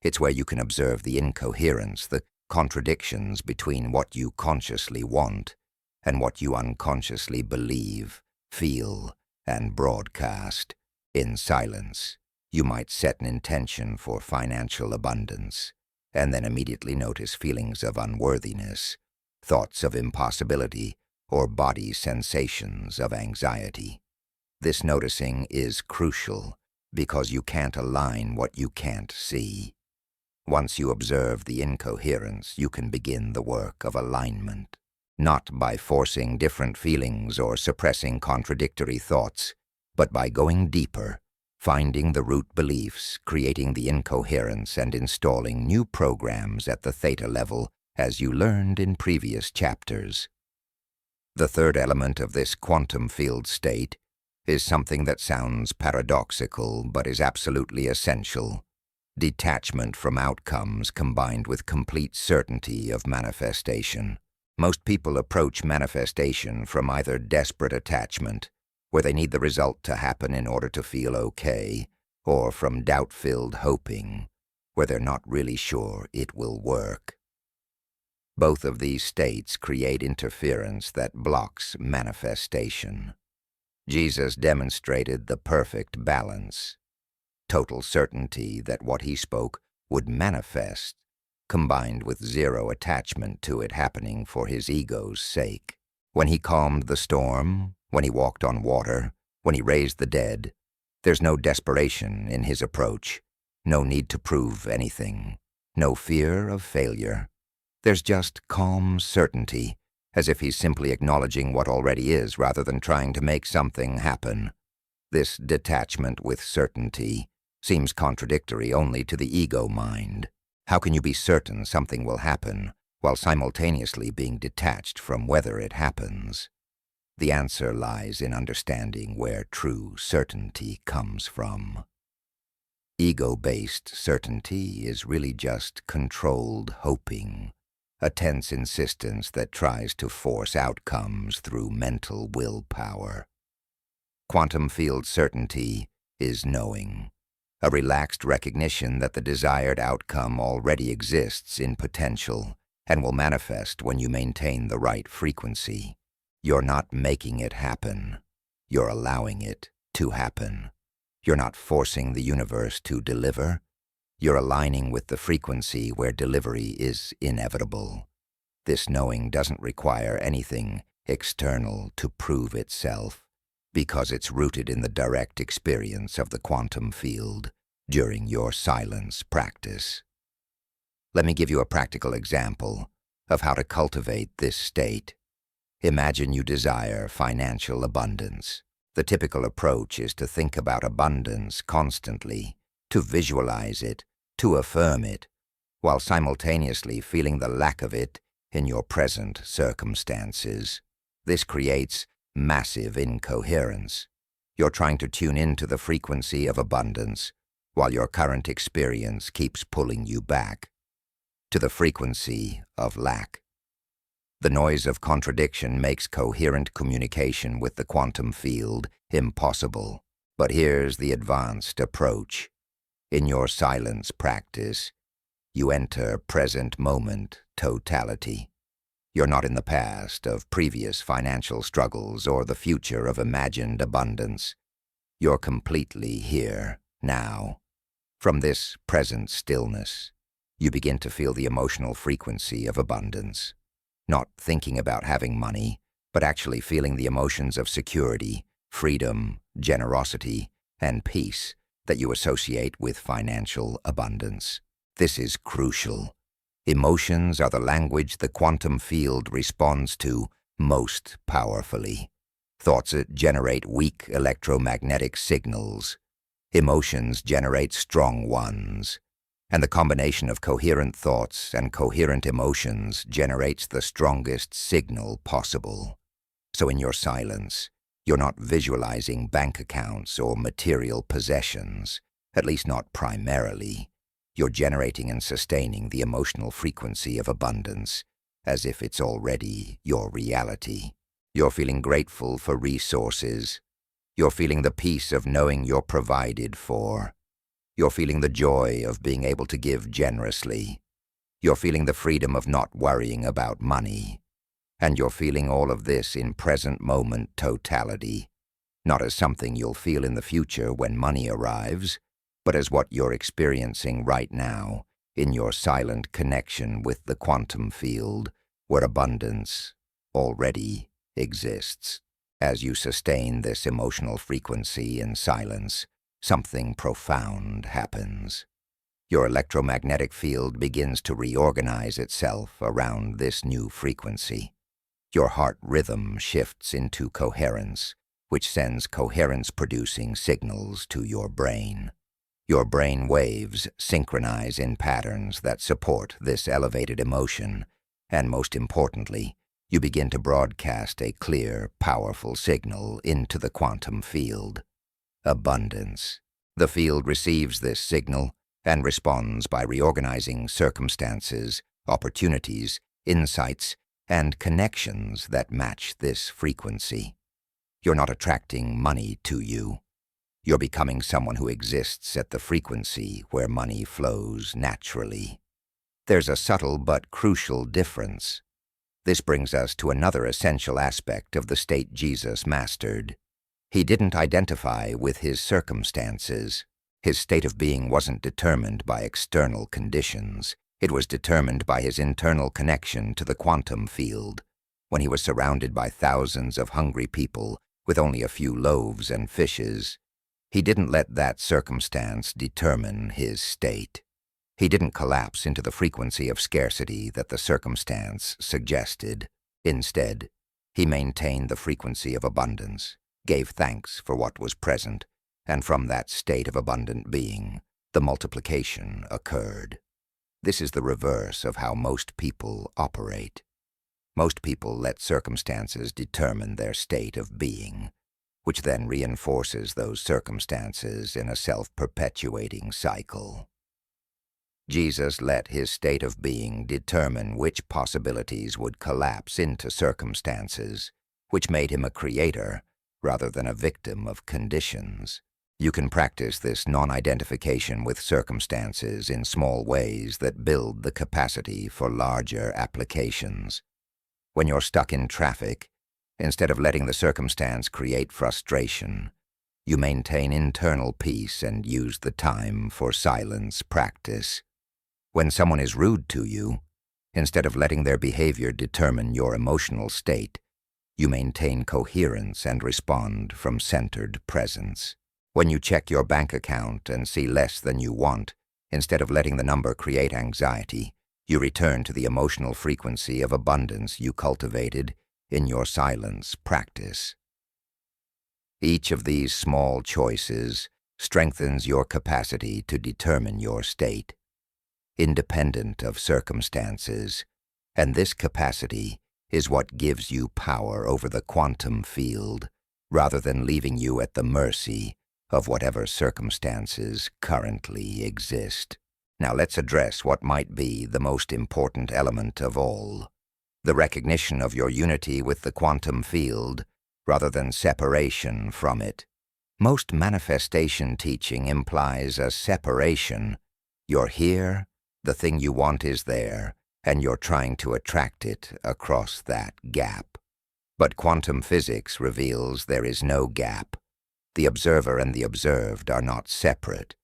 It's where you can observe the incoherence, the contradictions between what you consciously want and what you unconsciously believe, feel, and broadcast. In silence, you might set an intention for financial abundance, and then immediately notice feelings of unworthiness, thoughts of impossibility, or body sensations of anxiety. This noticing is crucial because you can't align what you can't see. Once you observe the incoherence, you can begin the work of alignment, not by forcing different feelings or suppressing contradictory thoughts, but by going deeper, finding the root beliefs, creating the incoherence, and installing new programs at the theta level as you learned in previous chapters. The third element of this quantum field state is something that sounds paradoxical but is absolutely essential. Detachment from outcomes combined with complete certainty of manifestation. Most people approach manifestation from either desperate attachment, where they need the result to happen in order to feel okay, or from doubt-filled hoping, where they're not really sure it will work. Both of these states create interference that blocks manifestation. Jesus demonstrated the perfect balance: total certainty that what he spoke would manifest, combined with zero attachment to it happening for his ego's sake. When he calmed the storm, when he walked on water, when he raised the dead, there's no desperation in his approach, no need to prove anything, no fear of failure. There's just calm certainty, as if he's simply acknowledging what already is rather than trying to make something happen. This detachment with certainty seems contradictory only to the ego mind. How can you be certain something will happen while simultaneously being detached from whether it happens? The answer lies in understanding where true certainty comes from. Ego-based certainty is really just controlled hoping, a tense insistence that tries to force outcomes through mental willpower. Quantum field certainty is knowing, a relaxed recognition that the desired outcome already exists in potential and will manifest when you maintain the right frequency. You're not making it happen. You're allowing it to happen. You're not forcing the universe to deliver. You're aligning with the frequency where delivery is inevitable. This knowing doesn't require anything external to prove itself, because it's rooted in the direct experience of the quantum field during your silence practice. Let me give you a practical example of how to cultivate this state. Imagine you desire financial abundance. The typical approach is to think about abundance constantly, to visualize it, to affirm it, while simultaneously feeling the lack of it in your present circumstances. This creates massive incoherence. You're trying to tune into the frequency of abundance, while your current experience keeps pulling you back to the frequency of lack. The noise of contradiction makes coherent communication with the quantum field impossible. But here's the advanced approach. In your silence practice, you enter present moment totality. You're not in the past of previous financial struggles or the future of imagined abundance. You're completely here, now. From this present stillness, you begin to feel the emotional frequency of abundance. Not thinking about having money, but actually feeling the emotions of security, freedom, generosity, and peace that you associate with financial abundance. This is crucial. Emotions are the language the quantum field responds to most powerfully. Thoughts generate weak electromagnetic signals. Emotions generate strong ones. And the combination of coherent thoughts and coherent emotions generates the strongest signal possible. So in your silence, you're not visualizing bank accounts or material possessions, at least not primarily. You're generating and sustaining the emotional frequency of abundance, as if it's already your reality. You're feeling grateful for resources. You're feeling the peace of knowing you're provided for. You're feeling the joy of being able to give generously. You're feeling the freedom of not worrying about money. And you're feeling all of this in present moment totality, not as something you'll feel in the future when money arrives, but as what you're experiencing right now in your silent connection with the quantum field, where abundance already exists. As you sustain this emotional frequency in silence, something profound happens. Your electromagnetic field begins to reorganize itself around this new frequency. Your heart rhythm shifts into coherence, which sends coherence-producing signals to your brain. Your brain waves synchronize in patterns that support this elevated emotion, and most importantly, You begin to broadcast a clear, powerful signal into the quantum field. Abundance. The field receives this signal and responds by reorganizing circumstances, opportunities, insights, and connections that match this frequency. You're not attracting money to you. You're becoming someone who exists at the frequency where money flows naturally. There's a subtle but crucial difference. This brings us to another essential aspect of the state Jesus mastered. He didn't identify with his circumstances. His state of being wasn't determined by external conditions. It was determined by his internal connection to the quantum field. When he was surrounded by thousands of hungry people with only a few loaves and fishes, he didn't let that circumstance determine his state. He didn't collapse into the frequency of scarcity that the circumstance suggested. Instead, he maintained the frequency of abundance, gave thanks for what was present, and from that state of abundant being, the multiplication occurred. This is the reverse of how most people operate. Most people let circumstances determine their state of being, which then reinforces those circumstances in a self-perpetuating cycle. Jesus let his state of being determine which possibilities would collapse into circumstances, which made him a creator rather than a victim of conditions. You can practice this non-identification with circumstances in small ways that build the capacity for larger applications. When you're stuck in traffic, instead of letting the circumstance create frustration, you maintain internal peace and use the time for silence practice. When someone is rude to you, instead of letting their behavior determine your emotional state, you maintain coherence and respond from centered presence. When you check your bank account and see less than you want, instead of letting the number create anxiety, you return to the emotional frequency of abundance you cultivated in your silence practice. Each of these small choices strengthens your capacity to determine your state, independent of circumstances, and this capacity is what gives you power over the quantum field, rather than leaving you at the mercy of whatever circumstances currently exist. Now let's address what might be the most important element of all, the recognition of your unity with the quantum field, rather than separation from it. Most manifestation teaching implies a separation. You're here, the thing you want is there, and you're trying to attract it across that gap. But quantum physics reveals there is no gap. The observer and the observed are not separate.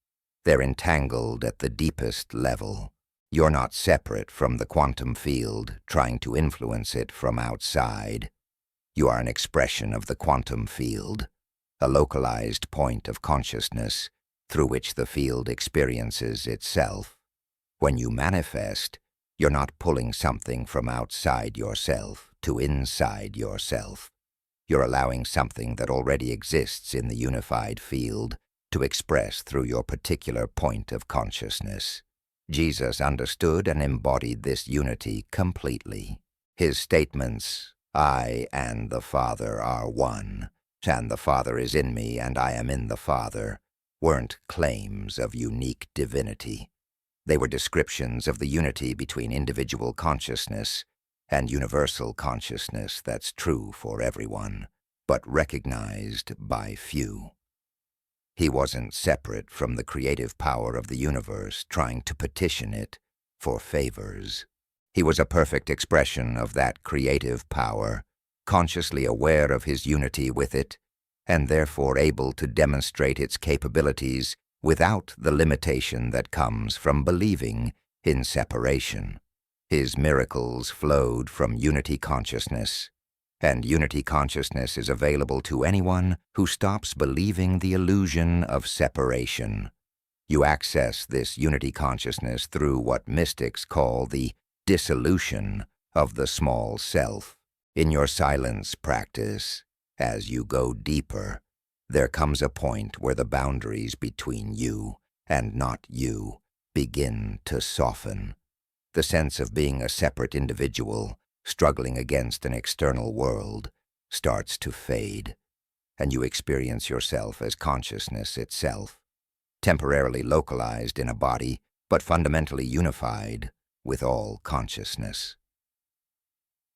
They're entangled at the deepest level. You're not separate from the quantum field, trying to influence it from outside. You are an expression of the quantum field, a localized point of consciousness through which the field experiences itself. When you manifest, you're not pulling something from outside yourself to inside yourself. You're allowing something that already exists in the unified field to express through your particular point of consciousness. Jesus understood and embodied this unity completely. His statements, "I and the Father are one, and the Father is in me and I am in the Father," weren't claims of unique divinity. They were descriptions of the unity between individual consciousness and universal consciousness that's true for everyone, but recognized by few. He wasn't separate from the creative power of the universe, trying to petition it for favors. He was a perfect expression of that creative power, consciously aware of his unity with it, and therefore able to demonstrate its capabilities without the limitation that comes from believing in separation. His miracles flowed from unity consciousness, and unity consciousness is available to anyone who stops believing the illusion of separation. You access this unity consciousness through what mystics call the dissolution of the small self. In your silence practice, as you go deeper, there comes a point where the boundaries between you and not you begin to soften. The sense of being a separate individual struggling against an external world, starts to fade, and you experience yourself as consciousness itself, temporarily localized in a body, but fundamentally unified with all consciousness.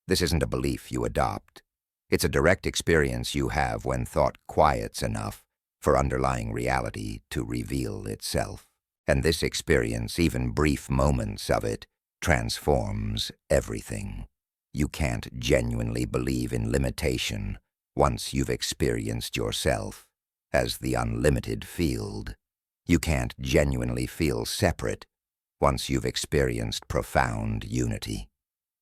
This isn't a belief you adopt. It's a direct experience you have when thought quiets enough for underlying reality to reveal itself. And this experience, even brief moments of it, transforms everything. You can't genuinely believe in limitation once you've experienced yourself as the unlimited field. You can't genuinely feel separate once you've experienced profound unity.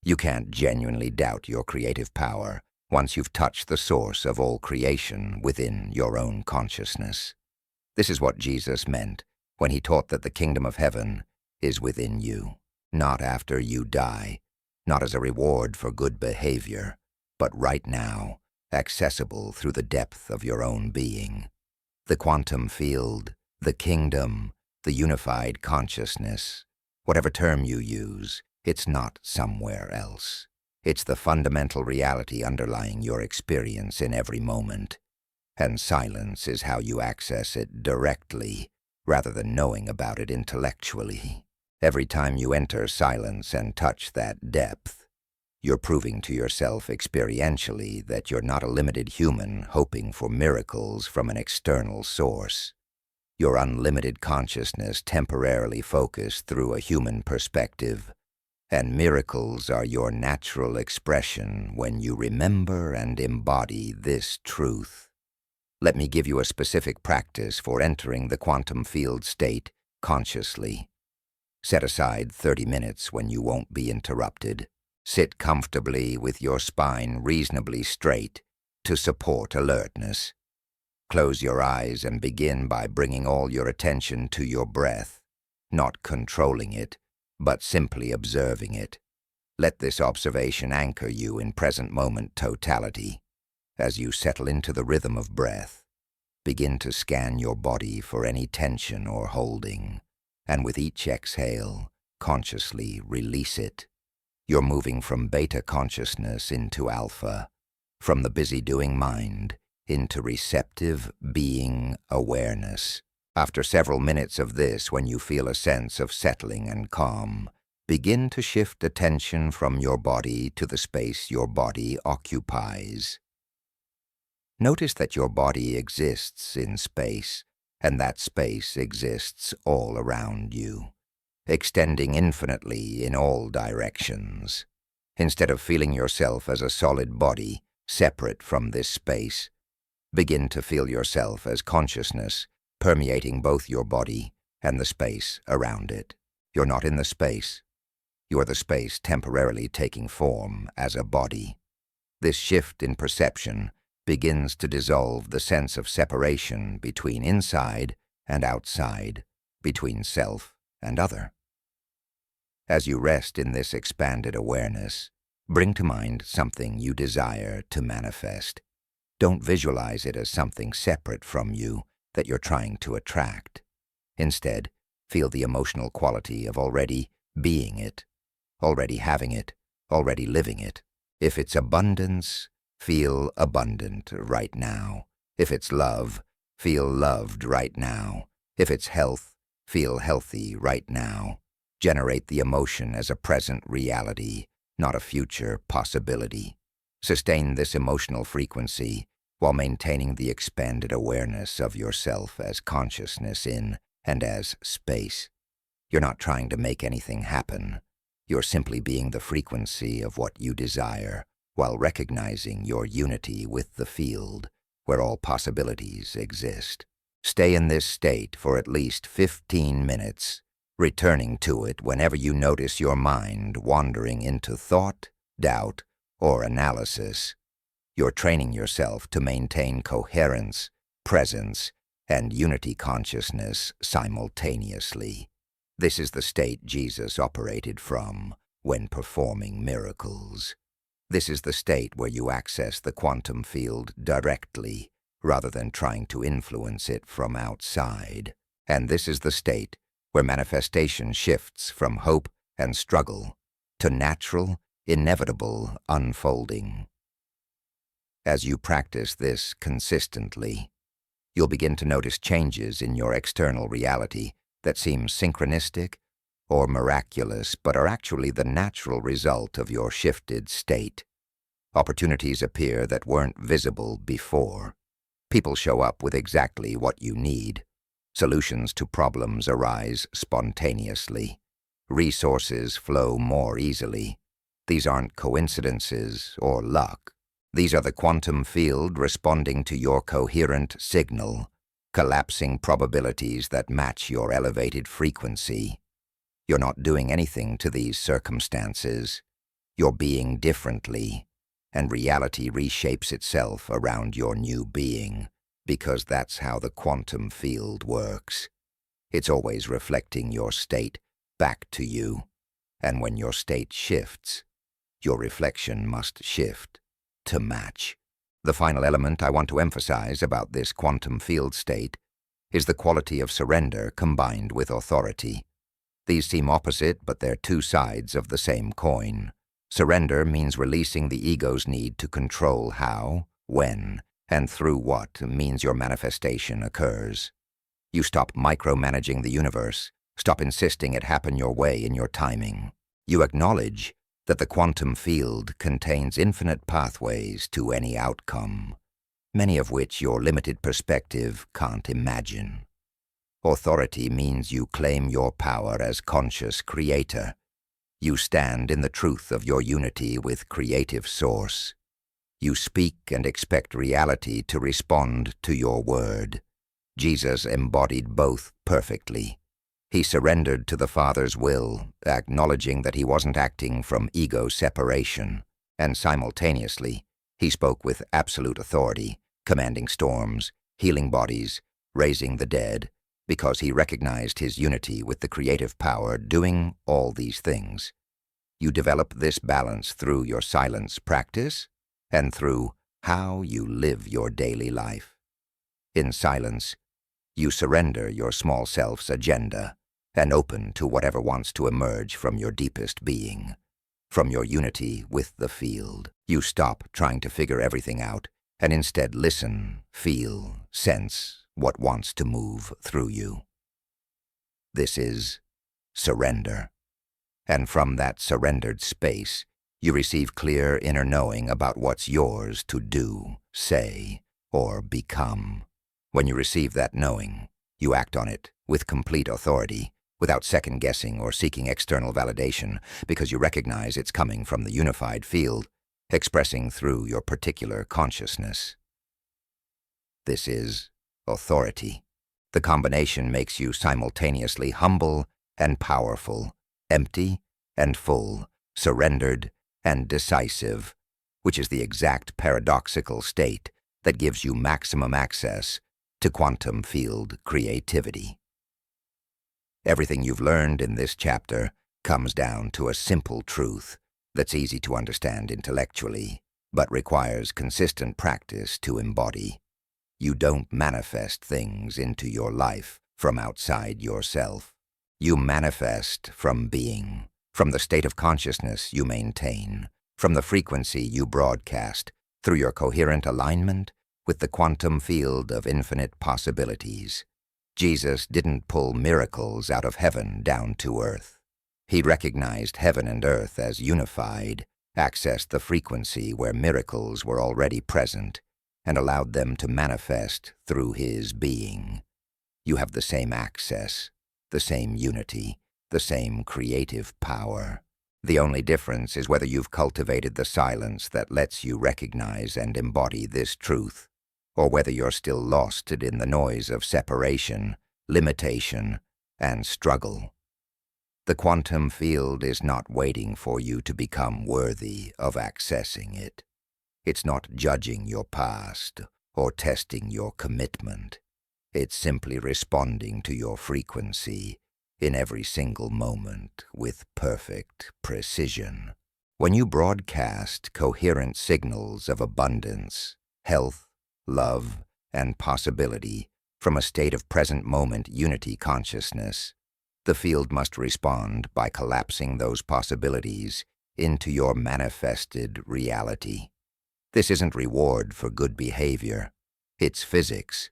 You can't genuinely doubt your creative power once you've touched the source of all creation within your own consciousness. This is what Jesus meant when he taught that the kingdom of heaven is within you, not after you die, not as a reward for good behavior, but right now, accessible through the depth of your own being. The quantum field, the kingdom, the unified consciousness, whatever term you use, it's not somewhere else. It's the fundamental reality underlying your experience in every moment. And silence is how you access it directly, rather than knowing about it intellectually. Every time you enter silence and touch that depth, you're proving to yourself experientially that you're not a limited human hoping for miracles from an external source. Your unlimited consciousness temporarily focused through a human perspective, and miracles are your natural expression when you remember and embody this truth. Let me give you a specific practice for entering the quantum field state consciously. Set aside 30 minutes when you won't be interrupted. Sit comfortably with your spine reasonably straight to support alertness. Close your eyes and begin by bringing all your attention to your breath, not controlling it, but simply observing it. Let this observation anchor you in present moment totality. As you settle into the rhythm of breath, begin to scan your body for any tension or holding, and with each exhale, consciously release it. You're moving from beta consciousness into alpha, from the busy-doing mind into receptive being awareness. After several minutes of this, when you feel a sense of settling and calm, begin to shift attention from your body to the space your body occupies. Notice that your body exists in space, and that space exists all around you, extending infinitely in all directions. Instead of feeling yourself as a solid body, separate from this space, begin to feel yourself as consciousness, permeating both your body and the space around it. You're not in the space. You're the space temporarily taking form as a body. This shift in perception begins to dissolve the sense of separation between inside and outside, between self and other. As you rest in this expanded awareness, bring to mind something you desire to manifest. Don't visualize it as something separate from you that you're trying to attract. Instead, feel the emotional quality of already being it, already having it, already living it. If it's abundance, feel abundant right now. If it's love, feel loved right now. If it's health, feel healthy right now. Generate the emotion as a present reality, not a future possibility. Sustain this emotional frequency while maintaining the expanded awareness of yourself as consciousness in and as space. You're not trying to make anything happen. You're simply being the frequency of what you desire, while recognizing your unity with the field, where all possibilities exist. Stay in this state for at least 15 minutes, returning to it whenever you notice your mind wandering into thought, doubt, or analysis. You're training yourself to maintain coherence, presence, and unity consciousness simultaneously. This is the state Jesus operated from when performing miracles. This is the state where you access the quantum field directly, rather than trying to influence it from outside. And this is the state where manifestation shifts from hope and struggle to natural inevitable unfolding. As you practice this consistently, you'll begin to notice changes in your external reality that seem synchronistic or miraculous, but are actually the natural result of your shifted state. Opportunities appear that weren't visible before. People show up with exactly what you need. Solutions to problems arise spontaneously. Resources flow more easily. These aren't coincidences or luck. These are the quantum field responding to your coherent signal, collapsing probabilities that match your elevated frequency. You're not doing anything to these circumstances. You're being differently, and reality reshapes itself around your new being, because that's how the quantum field works. It's always reflecting your state back to you, and when your state shifts, your reflection must shift to match. The final element I want to emphasize about this quantum field state is the quality of surrender combined with authority. These seem opposite, but they're two sides of the same coin. Surrender means releasing the ego's need to control how, when, and through what means your manifestation occurs. You stop micromanaging the universe, stop insisting it happen your way in your timing. You acknowledge that the quantum field contains infinite pathways to any outcome, many of which your limited perspective can't imagine. Authority means you claim your power as conscious creator. You stand in the truth of your unity with creative source. You speak and expect reality to respond to your word. Jesus embodied both perfectly. He surrendered to the Father's will, acknowledging that he wasn't acting from ego separation, and simultaneously, he spoke with absolute authority, commanding storms, healing bodies, raising the dead, because he recognized his unity with the creative power doing all these things. You develop this balance through your silence practice and through how you live your daily life. In silence, you surrender your small self's agenda and open to whatever wants to emerge from your deepest being, from your unity with the field. You stop trying to figure everything out and instead listen, feel, sense what wants to move through you. This is surrender. And from that surrendered space, you receive clear inner knowing about what's yours to do, say, or become. When you receive that knowing, you act on it with complete authority, without second-guessing or seeking external validation, because you recognize it's coming from the unified field, expressing through your particular consciousness. This is authority. The combination makes you simultaneously humble and powerful, empty and full, surrendered and decisive, which is the exact paradoxical state that gives you maximum access to quantum field creativity. Everything you've learned in this chapter comes down to a simple truth that's easy to understand intellectually, but requires consistent practice to embody. You don't manifest things into your life from outside yourself. You manifest from being, from the state of consciousness you maintain, from the frequency you broadcast, through your coherent alignment with the quantum field of infinite possibilities. Jesus didn't pull miracles out of heaven down to earth. He recognized heaven and earth as unified, accessed the frequency where miracles were already present, and allowed them to manifest through his being. You have the same access, the same unity, the same creative power. The only difference is whether you've cultivated the silence that lets you recognize and embody this truth, or whether you're still lost in the noise of separation, limitation, and struggle. The quantum field is not waiting for you to become worthy of accessing it. It's not judging your past or testing your commitment. It's simply responding to your frequency in every single moment with perfect precision. When you broadcast coherent signals of abundance, health, love, and possibility from a state of present moment unity consciousness, the field must respond by collapsing those possibilities into your manifested reality. This isn't reward for good behavior. It's physics.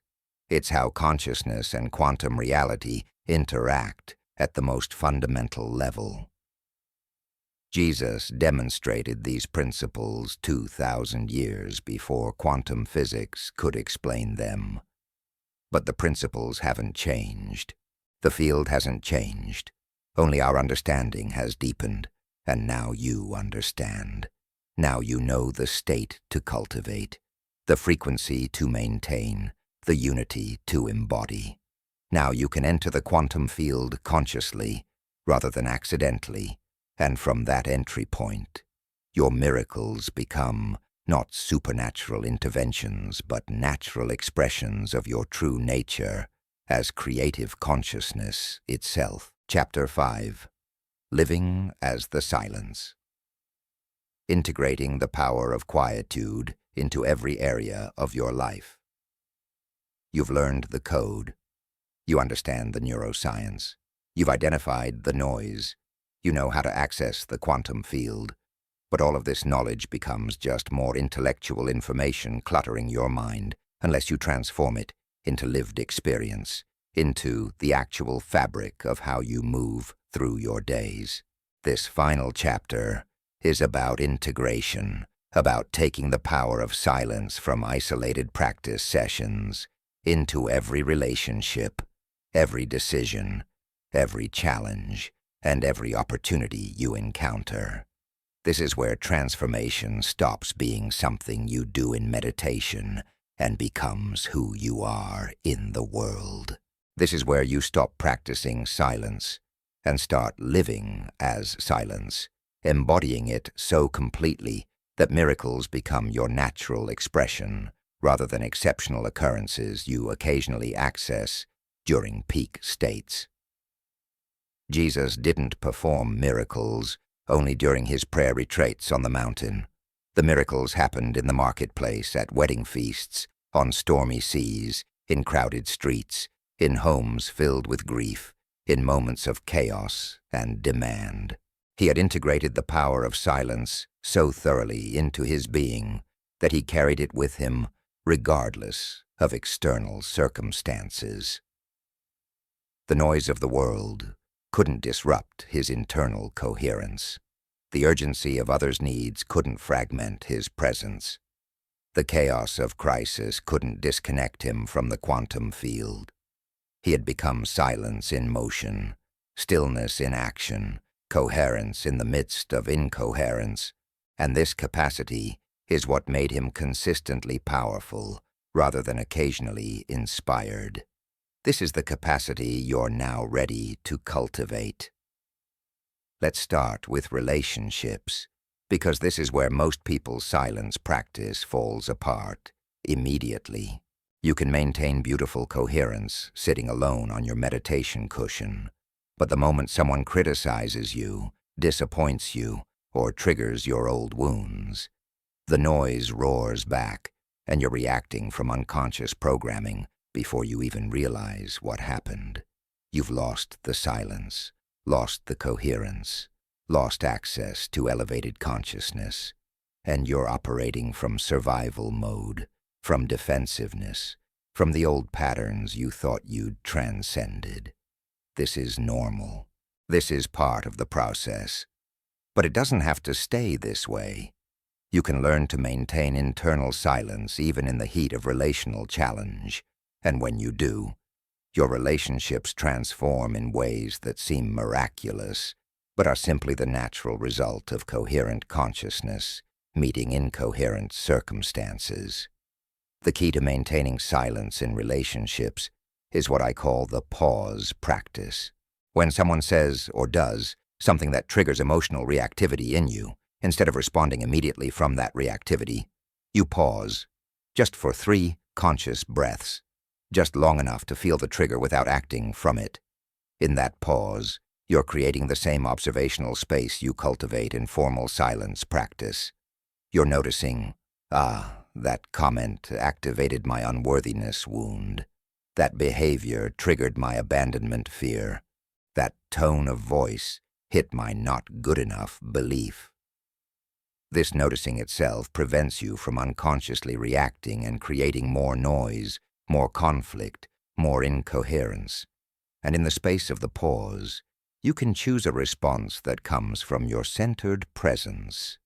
It's how consciousness and quantum reality interact at the most fundamental level. Jesus demonstrated these principles 2,000 years before quantum physics could explain them. But the principles haven't changed. The field hasn't changed. Only our understanding has deepened, and now you understand. Now you know the state to cultivate, the frequency to maintain, the unity to embody. Now you can enter the quantum field consciously, rather than accidentally, and from that entry point, your miracles become not supernatural interventions, but natural expressions of your true nature as creative consciousness itself. Chapter 5. Living as the Silence. Integrating the power of quietude into every area of your life. You've learned the code. You understand the neuroscience. You've identified the noise. You know how to access the quantum field. But all of this knowledge becomes just more intellectual information cluttering your mind unless you transform it into lived experience, into the actual fabric of how you move through your days. This final chapter is about integration, about taking the power of silence from isolated practice sessions into every relationship, every decision, every challenge, and every opportunity you encounter. This is where transformation stops being something you do in meditation and becomes who you are in the world. This is where you stop practicing silence and start living as silence, embodying it so completely that miracles become your natural expression rather than exceptional occurrences you occasionally access during peak states. Jesus didn't perform miracles only during his prayer retreats on the mountain. The miracles happened in the marketplace, at wedding feasts, on stormy seas, in crowded streets, in homes filled with grief, in moments of chaos and demand. He had integrated the power of silence so thoroughly into his being that he carried it with him regardless of external circumstances. The noise of the world couldn't disrupt his internal coherence. The urgency of others' needs couldn't fragment his presence. The chaos of crisis couldn't disconnect him from the quantum field. He had become silence in motion, stillness in action, coherence in the midst of incoherence, and this capacity is what made him consistently powerful rather than occasionally inspired. This is the capacity you're now ready to cultivate. Let's start with relationships, because this is where most people's silence practice falls apart immediately. You can maintain beautiful coherence sitting alone on your meditation cushion, but the moment someone criticizes you, disappoints you, or triggers your old wounds, the noise roars back, and you're reacting from unconscious programming before you even realize what happened. You've lost the silence, lost the coherence, lost access to elevated consciousness, and you're operating from survival mode, from defensiveness, from the old patterns you thought you'd transcended. This is normal. This is part of the process. But it doesn't have to stay this way. You can learn to maintain internal silence even in the heat of relational challenge. And when you do, your relationships transform in ways that seem miraculous, but are simply the natural result of coherent consciousness meeting incoherent circumstances. The key to maintaining silence in relationships is what I call the pause practice. When someone says or does something that triggers emotional reactivity in you, instead of responding immediately from that reactivity, you pause, just for 3 conscious breaths. Just long enough to feel the trigger without acting from it. In that pause, you're creating the same observational space you cultivate in formal silence practice. You're noticing, that comment activated my unworthiness wound. That behavior triggered my abandonment fear. That tone of voice hit my not good enough belief. This noticing itself prevents you from unconsciously reacting and creating more noise, more conflict, more incoherence. And in the space of the pause, you can choose a response that comes from your centered presence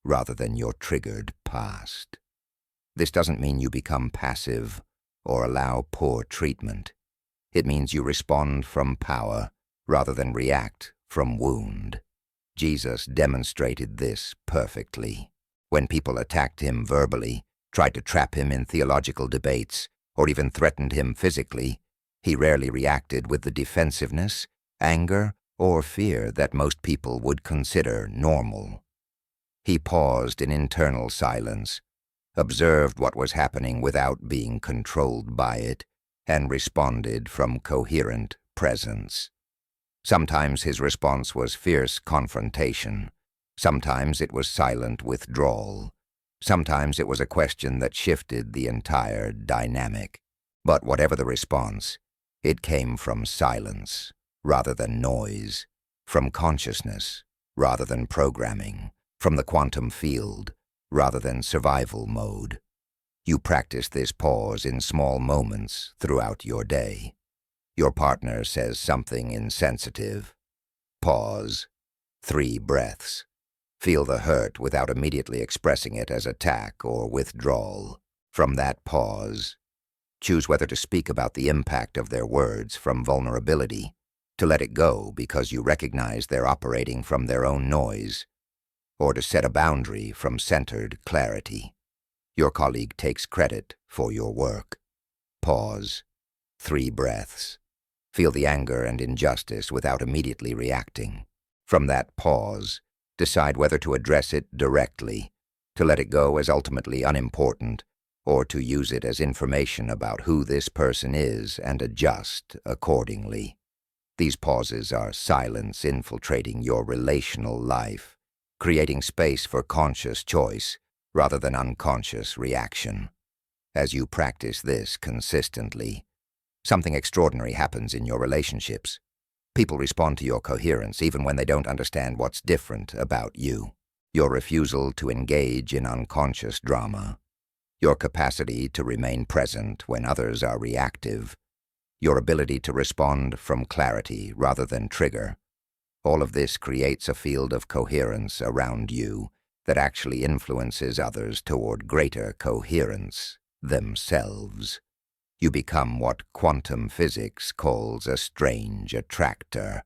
rather than your triggered past. This doesn't mean you become passive or allow poor treatment. It means you respond from power rather than react from wound. Jesus demonstrated this perfectly. When people attacked him verbally, tried to trap him in theological debates, or even threatened him physically, he rarely reacted with the defensiveness, anger, or fear that most people would consider normal. He paused in internal silence, observed what was happening without being controlled by it, and responded from coherent presence. Sometimes his response was fierce confrontation. Sometimes it was silent withdrawal. Sometimes it was a question that shifted the entire dynamic. But whatever the response, it came from silence rather than noise, from consciousness rather than programming, from the quantum field rather than survival mode. You practice this pause in small moments throughout your day. Your partner says something insensitive. Pause. 3 breaths. Feel the hurt without immediately expressing it as attack or withdrawal. From that pause, choose whether to speak about the impact of their words from vulnerability, to let it go because you recognize they're operating from their own noise, or to set a boundary from centered clarity. Your colleague takes credit for your work. Pause. 3 breaths. Feel the anger and injustice without immediately reacting. From that pause, decide whether to address it directly, to let it go as ultimately unimportant, or to use it as information about who this person is and adjust accordingly. These pauses are silence infiltrating your relational life, creating space for conscious choice rather than unconscious reaction. As you practice this consistently, something extraordinary happens in your relationships. People respond to your coherence even when they don't understand what's different about you. Your refusal to engage in unconscious drama, your capacity to remain present when others are reactive, your ability to respond from clarity rather than trigger. All of this creates a field of coherence around you that actually influences others toward greater coherence themselves. You become what quantum physics calls a strange attractor,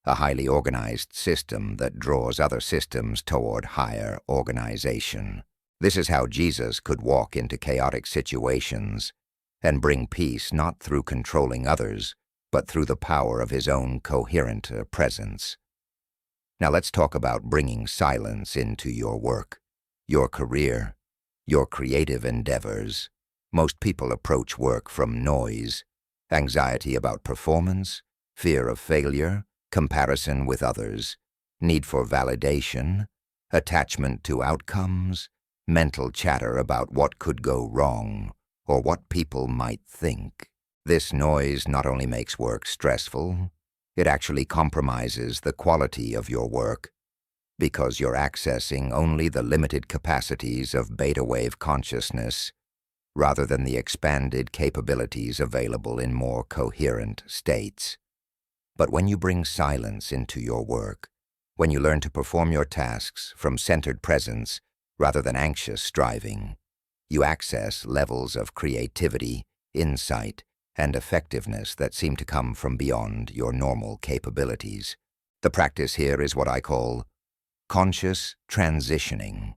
a highly organized system that draws other systems toward higher organization. This is how Jesus could walk into chaotic situations and bring peace not through controlling others, but through the power of his own coherent presence. Now let's talk about bringing silence into your work, your career, your creative endeavors. Most people approach work from noise, anxiety about performance, fear of failure, comparison with others, need for validation, attachment to outcomes, mental chatter about what could go wrong or what people might think. This noise not only makes work stressful, it actually compromises the quality of your work because you're accessing only the limited capacities of beta wave consciousness rather than the expanded capabilities available in more coherent states. But when you bring silence into your work, when you learn to perform your tasks from centered presence rather than anxious striving, you access levels of creativity, insight, and effectiveness that seem to come from beyond your normal capabilities. The practice here is what I call conscious transitioning.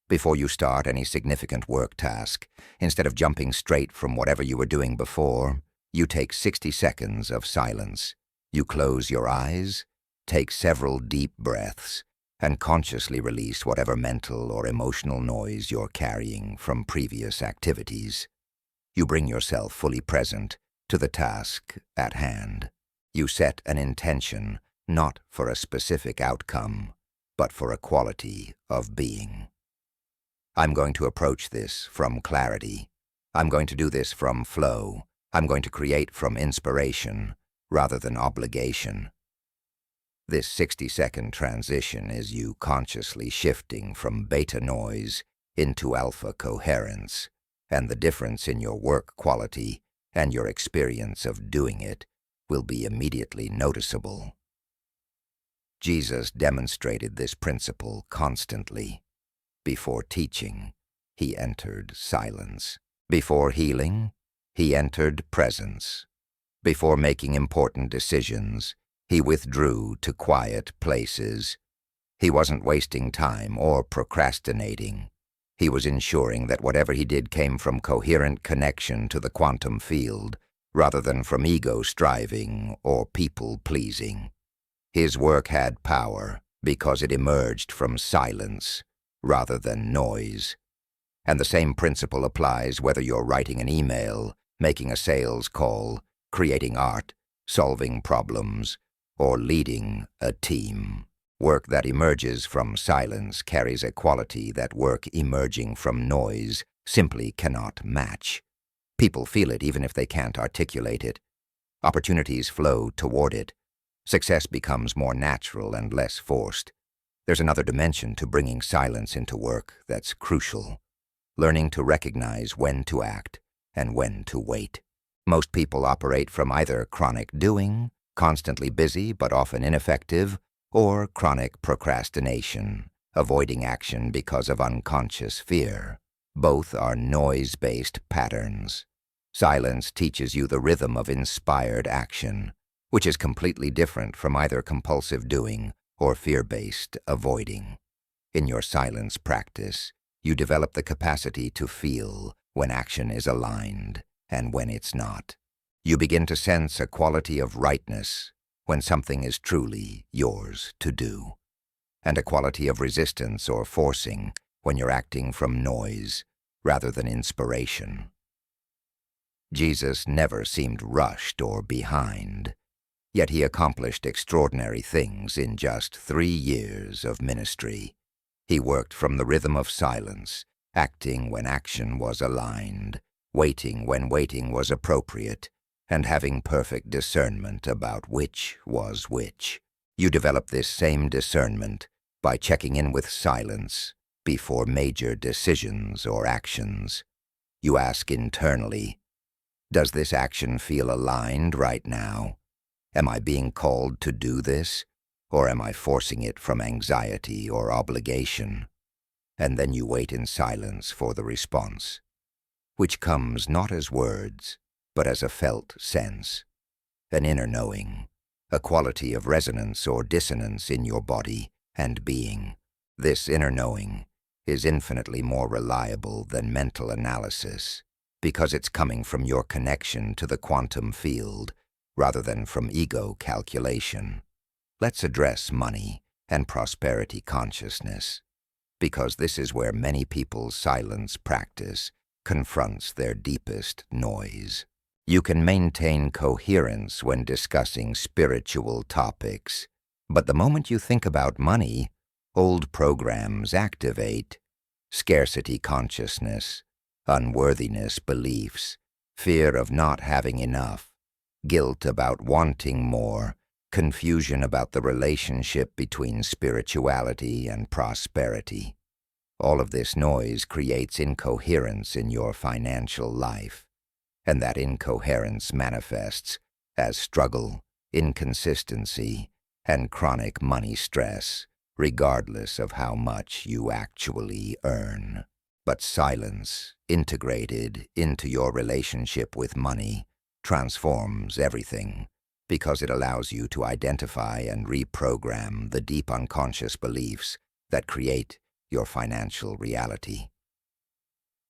Before you start any significant work task, instead of jumping straight from whatever you were doing before, you take 60 seconds of silence. You close your eyes, take several deep breaths, and consciously release whatever mental or emotional noise you're carrying from previous activities. You bring yourself fully present to the task at hand. You set an intention, not for a specific outcome, but for a quality of being. I'm going to approach this from clarity. I'm going to do this from flow. I'm going to create from inspiration rather than obligation. This 60-second transition is you consciously shifting from beta noise into alpha coherence, and the difference in your work quality and your experience of doing it will be immediately noticeable. Jesus demonstrated this principle constantly. Before teaching, he entered silence. Before healing, he entered presence. Before making important decisions, he withdrew to quiet places. He wasn't wasting time or procrastinating. He was ensuring that whatever he did came from coherent connection to the quantum field, rather than from ego striving or people-pleasing. His work had power because it emerged from silence rather than noise. And the same principle applies whether you're writing an email, making a sales call, creating art, solving problems, or leading a team. Work that emerges from silence carries a quality that work emerging from noise simply cannot match. People feel it even if they can't articulate it. Opportunities flow toward it. Success becomes more natural and less forced. There's another dimension to bringing silence into work that's crucial. Learning to recognize when to act and when to wait. Most people operate from either chronic doing, constantly busy but often ineffective, or chronic procrastination, avoiding action because of unconscious fear. Both are noise-based patterns. Silence teaches you the rhythm of inspired action, which is completely different from either compulsive doing or fear-based avoiding. In your silence practice, you develop the capacity to feel when action is aligned and when it's not. You begin to sense a quality of rightness when something is truly yours to do, and a quality of resistance or forcing when you're acting from noise rather than inspiration. Jesus never seemed rushed or behind, yet he accomplished extraordinary things in just 3 years of ministry. He worked from the rhythm of silence, acting when action was aligned, waiting when waiting was appropriate, and having perfect discernment about which was which. You develop this same discernment by checking in with silence before major decisions or actions. You ask internally, does this action feel aligned right now? Am I being called to do this, or am I forcing it from anxiety or obligation? And then you wait in silence for the response, which comes not as words, but as a felt sense, an inner knowing, a quality of resonance or dissonance in your body and being. This inner knowing is infinitely more reliable than mental analysis because it's coming from your connection to the quantum field rather than from ego calculation. Let's address money and prosperity consciousness, because this is where many people's silence practice confronts their deepest noise. You can maintain coherence when discussing spiritual topics, but the moment you think about money, old programs activate. Scarcity consciousness, unworthiness beliefs, fear of not having enough, guilt about wanting more, confusion about the relationship between spirituality and prosperity. All of this noise creates incoherence in your financial life, and that incoherence manifests as struggle, inconsistency, and chronic money stress, regardless of how much you actually earn. But silence, integrated into your relationship with money, transforms everything, because it allows you to identify and reprogram the deep unconscious beliefs that create your financial reality.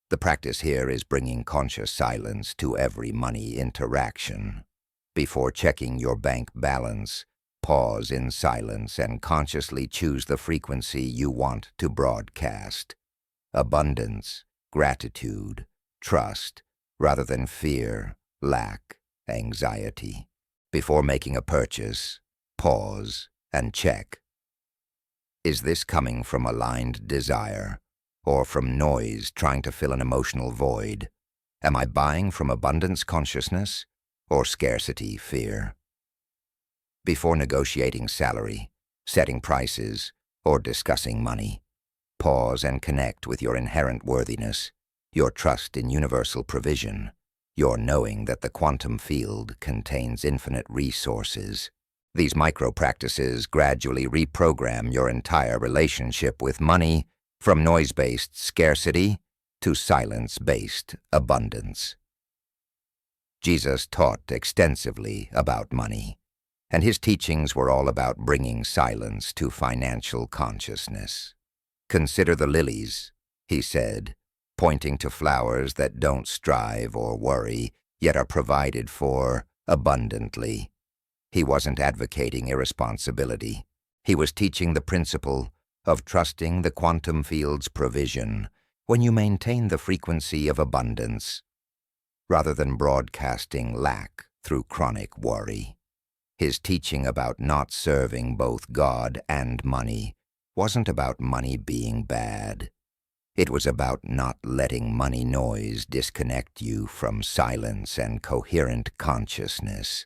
The practice here is bringing conscious silence to every money interaction. Before checking your bank balance, pause in silence and consciously choose the frequency you want to broadcast. Abundance, gratitude, trust, rather than fear, lack, anxiety. Before making a purchase, pause and check. Is this coming from aligned desire, or from noise trying to fill an emotional void? Am I buying from abundance consciousness or scarcity fear? Before negotiating salary, setting prices, or discussing money. Pause and connect with your inherent worthiness, your trust in universal provision, your knowing that the quantum field contains infinite resources. These micro-practices gradually reprogram your entire relationship with money from noise-based scarcity to silence-based abundance. Jesus taught extensively about money, and his teachings were all about bringing silence to financial consciousness. "Consider the lilies," he said, pointing to flowers that don't strive or worry, yet are provided for abundantly. He wasn't advocating irresponsibility. He was teaching the principle of trusting the quantum field's provision when you maintain the frequency of abundance, rather than broadcasting lack through chronic worry. His teaching about not serving both God and money wasn't about money being bad. It was about not letting money noise disconnect you from silence and coherent consciousness.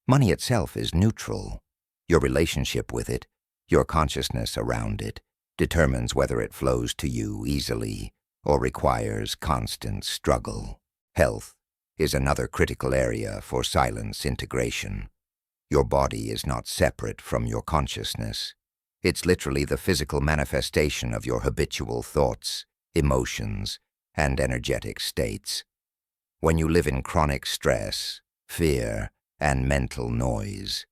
Money itself is neutral. Your relationship with it, your consciousness around it, determines whether it flows to you easily or requires constant struggle. Health is another critical area for silence integration. Your body is not separate from your consciousness. It's literally the physical manifestation of your habitual thoughts, emotions, and energetic states. When you live in chronic stress, fear, and mental noise,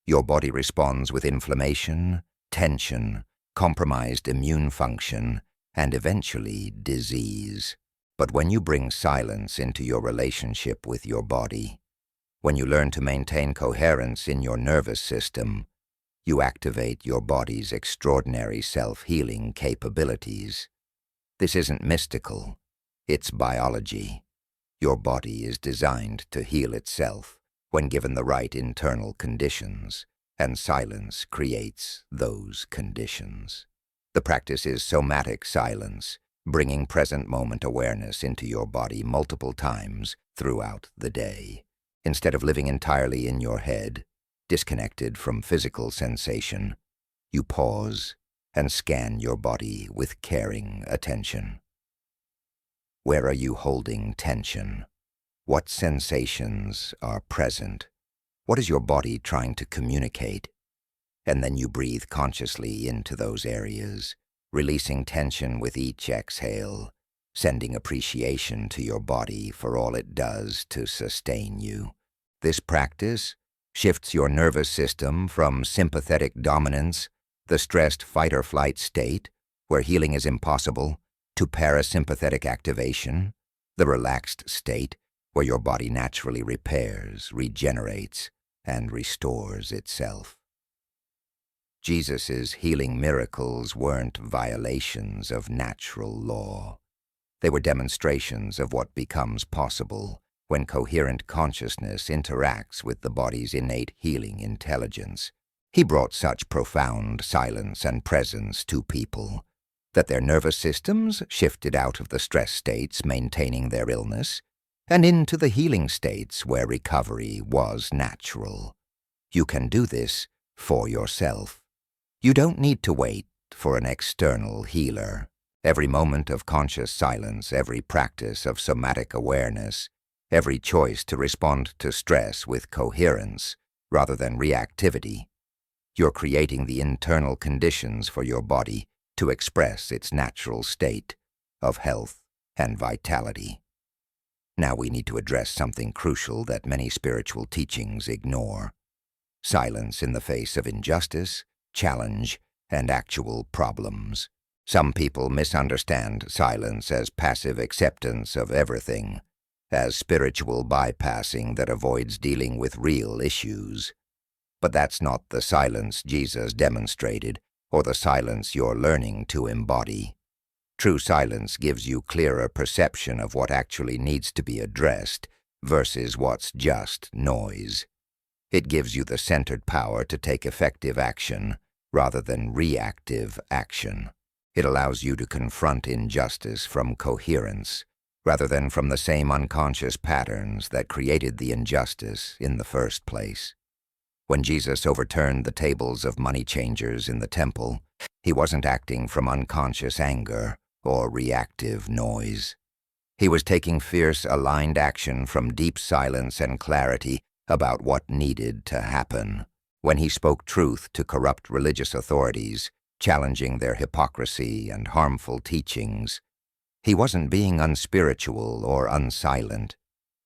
your body responds with inflammation, tension, compromised immune function, and eventually disease. But when you bring silence into your relationship with your body, when you learn to maintain coherence in your nervous system, you activate your body's extraordinary self-healing capabilities. This isn't mystical, it's biology. Your body is designed to heal itself when given the right internal conditions, and silence creates those conditions. The practice is somatic silence, bringing present moment awareness into your body multiple times throughout the day. Instead of living entirely in your head, disconnected from physical sensation, you pause and scan your body with caring attention. Where are you holding tension? What sensations are present? What is your body trying to communicate? And then you breathe consciously into those areas, releasing tension with each exhale, sending appreciation to your body for all it does to sustain you. This practice shifts your nervous system from sympathetic dominance, the stressed fight-or-flight state, where healing is impossible, to parasympathetic activation, the relaxed state, where your body naturally repairs, regenerates, and restores itself. Jesus' healing miracles weren't violations of natural law. They were demonstrations of what becomes possible when coherent consciousness interacts with the body's innate healing intelligence. He brought such profound silence and presence to people that their nervous systems shifted out of the stress states maintaining their illness and into the healing states where recovery was natural. You can do this for yourself. You don't need to wait for an external healer. Every moment of conscious silence, every practice of somatic awareness, every choice to respond to stress with coherence rather than reactivity, you're creating the internal conditions for your body to express its natural state of health and vitality. Now we need to address something crucial that many spiritual teachings ignore: silence in the face of injustice, challenge, and actual problems. Some people misunderstand silence as passive acceptance of everything, as spiritual bypassing that avoids dealing with real issues. But that's not the silence Jesus demonstrated, or the silence you're learning to embody. True silence gives you clearer perception of what actually needs to be addressed versus what's just noise. It gives you the centered power to take effective action rather than reactive action. It allows you to confront injustice from coherence rather than from the same unconscious patterns that created the injustice in the first place. When Jesus overturned the tables of money changers in the temple, he wasn't acting from unconscious anger or reactive noise. He was taking fierce, aligned action from deep silence and clarity about what needed to happen. When he spoke truth to corrupt religious authorities, challenging their hypocrisy and harmful teachings, he wasn't being unspiritual or unsilent.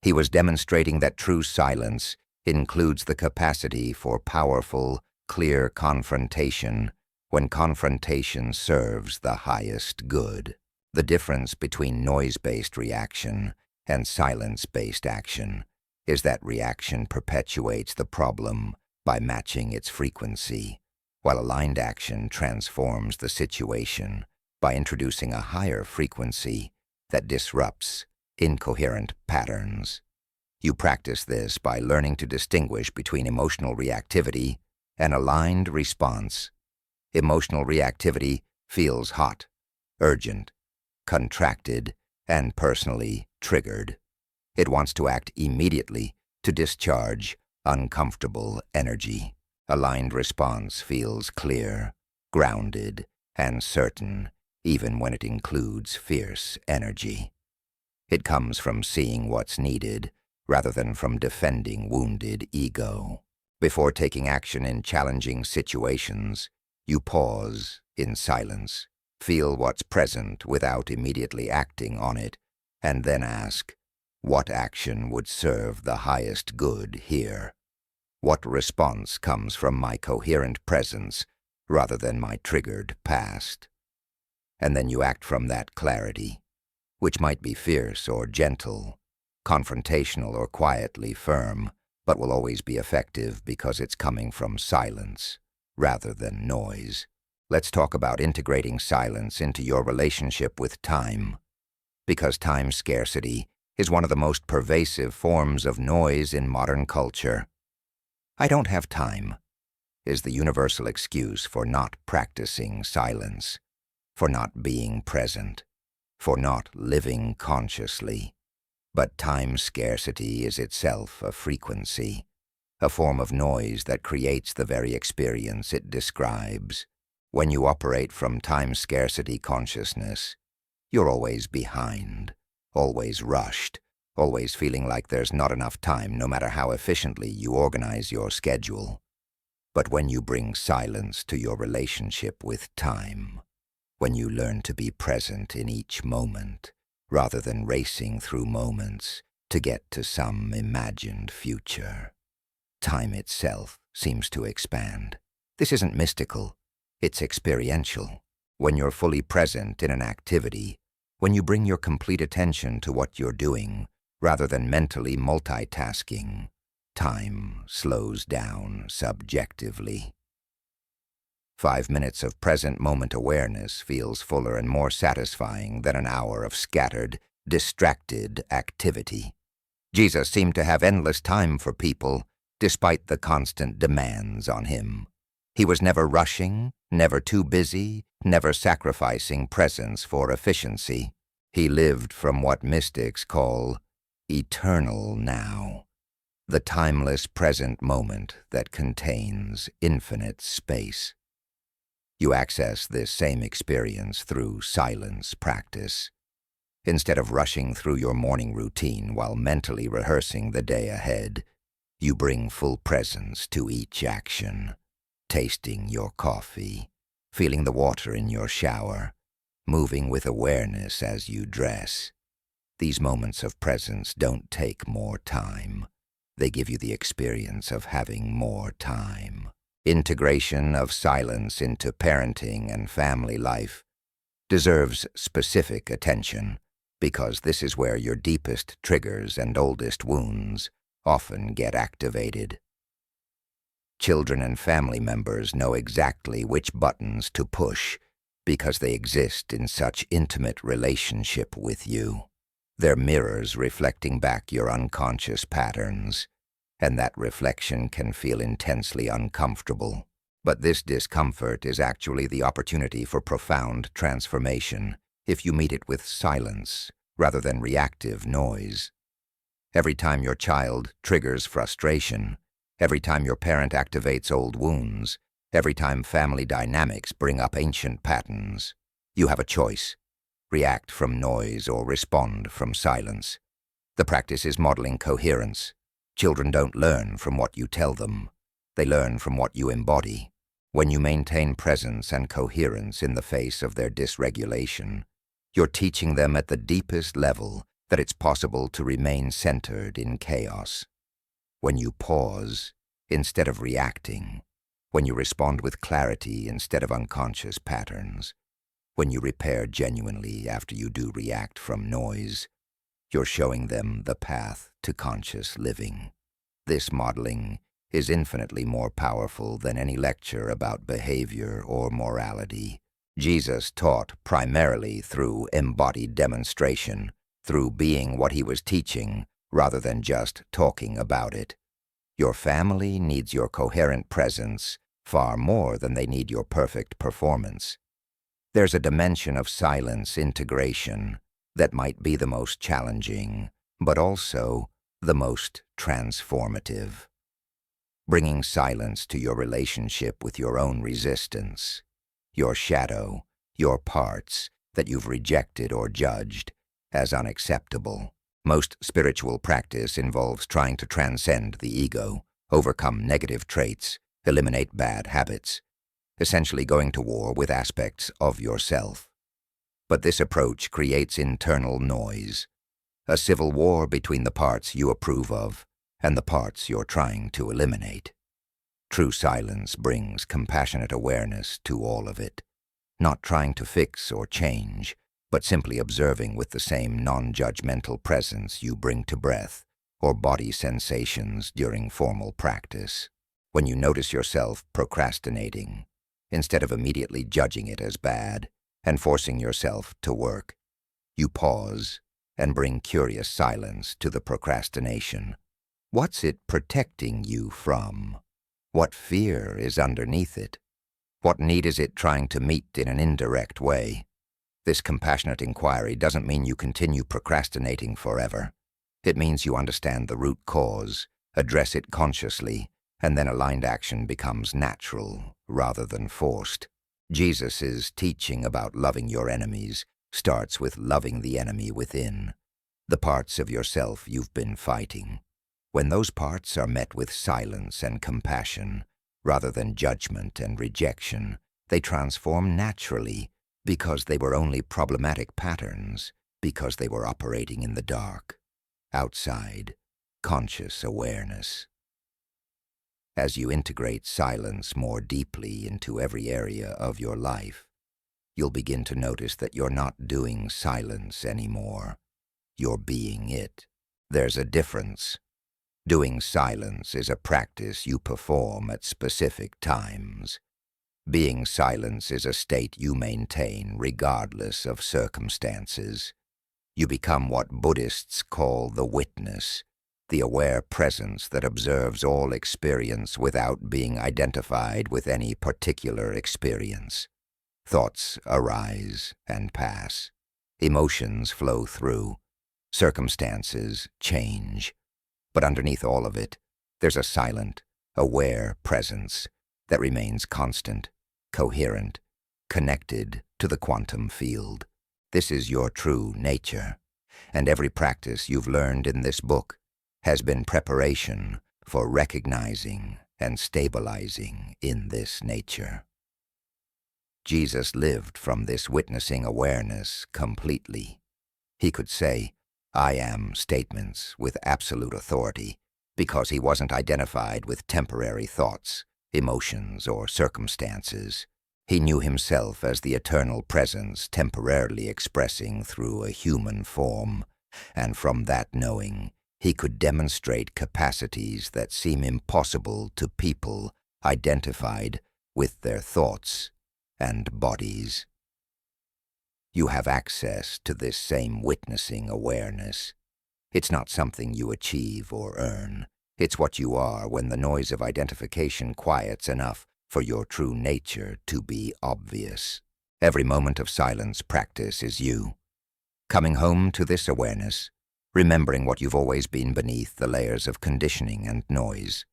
He was demonstrating that true silence includes the capacity for powerful, clear confrontation when confrontation serves the highest good. The difference between noise-based reaction and silence-based action is that reaction perpetuates the problem by matching its frequency, while aligned action transforms the situation by introducing a higher frequency that disrupts incoherent patterns. You practice this by learning to distinguish between emotional reactivity and aligned response. Emotional reactivity feels hot, urgent, contracted, and personally triggered. It wants to act immediately to discharge uncomfortable energy. Aligned response feels clear, grounded, and certain, even when it includes fierce energy. It comes from seeing what's needed rather than from defending wounded ego. Before taking action in challenging situations, you pause in silence, feel what's present without immediately acting on it, and then ask, what action would serve the highest good here? What response comes from my coherent presence rather than my triggered past? And then you act from that clarity, which might be fierce or gentle, confrontational or quietly firm, but will always be effective because it's coming from silence rather than noise. Let's talk about integrating silence into your relationship with time, because time scarcity is one of the most pervasive forms of noise in modern culture. "I don't have time" is the universal excuse for not practicing silence, for not being present, for not living consciously. But time scarcity is itself a frequency, a form of noise that creates the very experience it describes. When you operate from time scarcity consciousness, you're always behind, always rushed, always feeling like there's not enough time no matter how efficiently you organize your schedule. But when you bring silence to your relationship with time, when you learn to be present in each moment, rather than racing through moments to get to some imagined future, time itself seems to expand. This isn't mystical, it's experiential. When you're fully present in an activity, when you bring your complete attention to what you're doing, rather than mentally multitasking, time slows down subjectively. 5 minutes of present moment awareness feels fuller and more satisfying than an hour of scattered, distracted activity. Jesus seemed to have endless time for people, despite the constant demands on him. He was never rushing, never too busy, never sacrificing presence for efficiency. He lived from what mystics call eternal now, the timeless present moment that contains infinite space. You access this same experience through silence practice. Instead of rushing through your morning routine while mentally rehearsing the day ahead, you bring full presence to each action, tasting your coffee, feeling the water in your shower, moving with awareness as you dress. These moments of presence don't take more time. They give you the experience of having more time. Integration of silence into parenting and family life deserves specific attention, because this is where your deepest triggers and oldest wounds often get activated. Children and family members know exactly which buttons to push because they exist in such intimate relationship with you. They're mirrors reflecting back your unconscious patterns, and that reflection can feel intensely uncomfortable. But this discomfort is actually the opportunity for profound transformation if you meet it with silence rather than reactive noise. Every time your child triggers frustration, every time your parent activates old wounds, every time family dynamics bring up ancient patterns. You have a choice: react from noise or respond from silence. The practice is modeling coherence. Children don't learn from what you tell them. They learn from what you embody. When you maintain presence and coherence in the face of their dysregulation, you're teaching them at the deepest level that it's possible to remain centered in chaos. When you pause instead of reacting, when you respond with clarity instead of unconscious patterns, when you repair genuinely after you do react from noise, you're showing them the path to conscious living. This modeling is infinitely more powerful than any lecture about behavior or morality. Jesus taught primarily through embodied demonstration, through being what he was teaching rather than just talking about it. Your family needs your coherent presence far more than they need your perfect performance. There's a dimension of silence integration that might be the most challenging, but also the most transformative. Bringing silence to your relationship with your own resistance, your shadow, your parts that you've rejected or judged as unacceptable. Most spiritual practice involves trying to transcend the ego, overcome negative traits, eliminate bad habits, essentially going to war with aspects of yourself. But this approach creates internal noise, a civil war between the parts you approve of and the parts you're trying to eliminate. True silence brings compassionate awareness to all of it, not trying to fix or change, but simply observing with the same non-judgmental presence you bring to breath or body sensations during formal practice. When you notice yourself procrastinating, instead of immediately judging it as bad and forcing yourself to work, you pause and bring curious silence to the procrastination. What's it protecting you from? What fear is underneath it? What need is it trying to meet in an indirect way? This compassionate inquiry doesn't mean you continue procrastinating forever. It means you understand the root cause, address it consciously, and then aligned action becomes natural rather than forced. Jesus' teaching about loving your enemies starts with loving the enemy within, the parts of yourself you've been fighting. When those parts are met with silence and compassion, rather than judgment and rejection, they transform naturally because they were only problematic patterns, because they were operating in the dark, outside conscious awareness. As you integrate silence more deeply into every area of your life, you'll begin to notice that you're not doing silence anymore. You're being it. There's a difference. Doing silence is a practice you perform at specific times. Being silence is a state you maintain regardless of circumstances. You become what Buddhists call the witness, the aware presence that observes all experience without being identified with any particular experience. Thoughts arise and pass. Emotions flow through. Circumstances change. But underneath all of it, there's a silent, aware presence that remains constant, coherent, connected to the quantum field. This is your true nature, and every practice you've learned in this book has been preparation for recognizing and stabilizing in this nature. Jesus lived from this witnessing awareness completely. He could say, "I am" statements with absolute authority because he wasn't identified with temporary thoughts, emotions, or circumstances. He knew himself as the eternal presence temporarily expressing through a human form, and from that knowing, he could demonstrate capacities that seem impossible to people identified with their thoughts and bodies. You have access to this same witnessing awareness. It's not something you achieve or earn. It's what you are when the noise of identification quiets enough for your true nature to be obvious. Every moment of silence practice is you, coming home to this awareness, remembering what you've always been beneath the layers of conditioning and noise.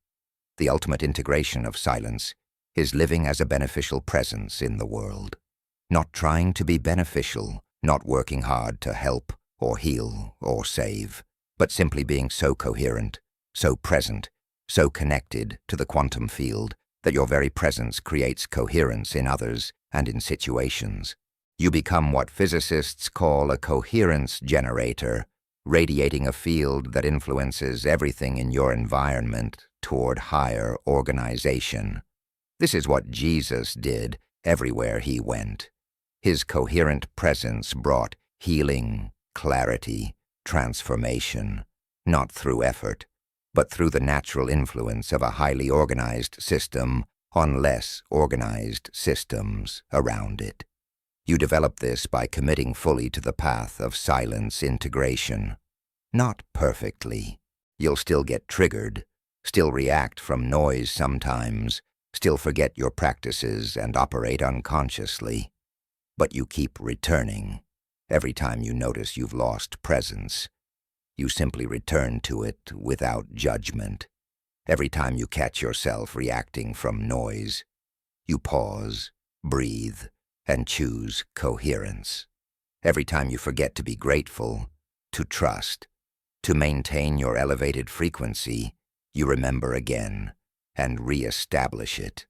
The ultimate integration of silence is living as a beneficial presence in the world. Not trying to be beneficial, not working hard to help or heal or save, but simply being so coherent, so present, so connected to the quantum field that your very presence creates coherence in others and in situations. You become what physicists call a coherence generator, radiating a field that influences everything in your environment toward higher organization. This is what Jesus did everywhere he went. His coherent presence brought healing, clarity, transformation, not through effort, but through the natural influence of a highly organized system on less organized systems around it. You develop this by committing fully to the path of silence integration. Not perfectly. You'll still get triggered, still react from noise sometimes, still forget your practices and operate unconsciously. But you keep returning. Every time you notice you've lost presence, you simply return to it without judgment. Every time you catch yourself reacting from noise, you pause, breathe, and choose coherence. Every time you forget to be grateful, to trust, to maintain your elevated frequency, you remember again and re-establish it.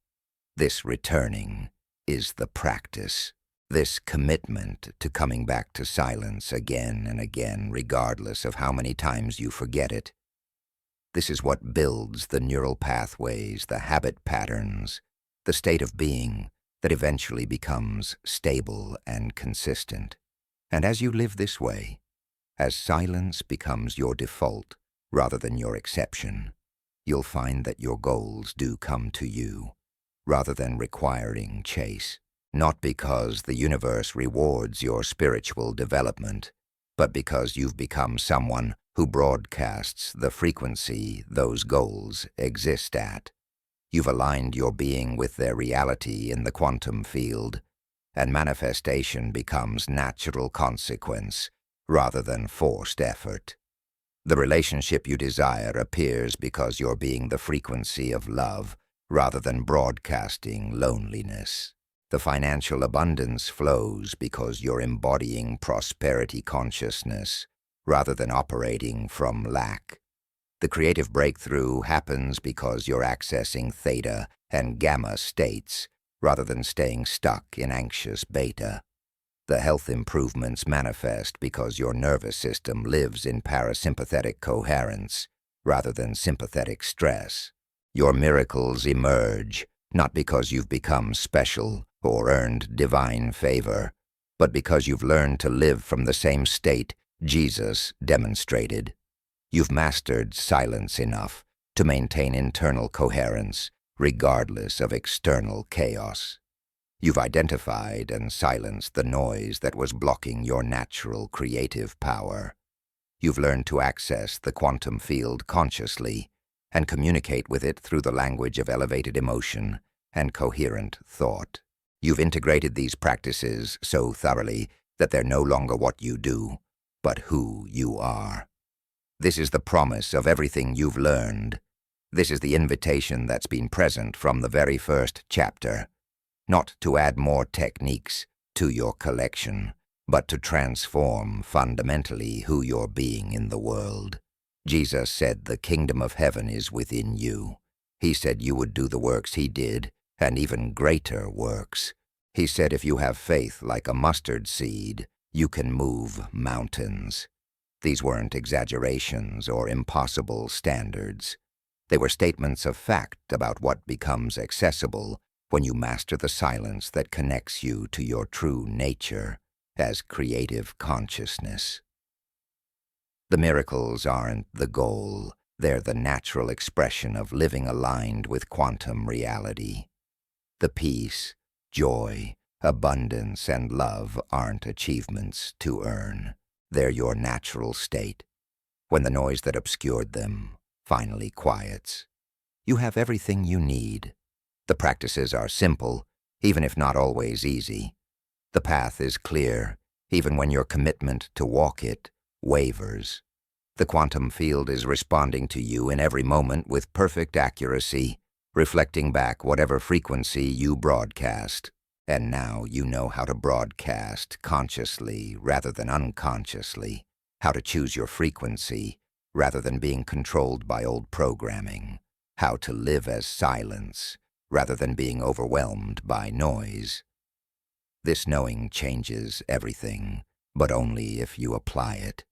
This returning is the practice. This commitment to coming back to silence again and again, regardless of how many times you forget it. This is what builds the neural pathways, the habit patterns, the state of being that eventually becomes stable and consistent. And as you live this way, as silence becomes your default rather than your exception, you'll find that your goals do come to you, rather than requiring chase. Not because the universe rewards your spiritual development, but because you've become someone who broadcasts the frequency those goals exist at. You've aligned your being with their reality in the quantum field, and manifestation becomes natural consequence rather than forced effort. The relationship you desire appears because you're being the frequency of love rather than broadcasting loneliness. The financial abundance flows because you're embodying prosperity consciousness rather than operating from lack. The creative breakthrough happens because you're accessing theta and gamma states rather than staying stuck in anxious beta. The health improvements manifest because your nervous system lives in parasympathetic coherence rather than sympathetic stress. Your miracles emerge not because you've become special or earned divine favor, but because you've learned to live from the same state Jesus demonstrated. You've mastered silence enough to maintain internal coherence, regardless of external chaos. You've identified and silenced the noise that was blocking your natural creative power. You've learned to access the quantum field consciously and communicate with it through the language of elevated emotion and coherent thought. You've integrated these practices so thoroughly that they're no longer what you do, but who you are. This is the promise of everything you've learned. This is the invitation that's been present from the very first chapter. Not to add more techniques to your collection, but to transform fundamentally who you're being in the world. Jesus said the kingdom of heaven is within you. He said you would do the works he did, and even greater works. He said if you have faith like a mustard seed, you can move mountains. These weren't exaggerations or impossible standards. They were statements of fact about what becomes accessible when you master the silence that connects you to your true nature as creative consciousness. The miracles aren't the goal. They're the natural expression of living aligned with quantum reality. The peace, joy, abundance, and love aren't achievements to earn. They're your natural state. When the noise that obscured them finally quiets, you have everything you need. The practices are simple, even if not always easy. The path is clear, even when your commitment to walk it wavers. The quantum field is responding to you in every moment with perfect accuracy, reflecting back whatever frequency you broadcast. And now you know how to broadcast consciously rather than unconsciously, how to choose your frequency rather than being controlled by old programming, how to live as silence rather than being overwhelmed by noise. This knowing changes everything, but only if you apply it.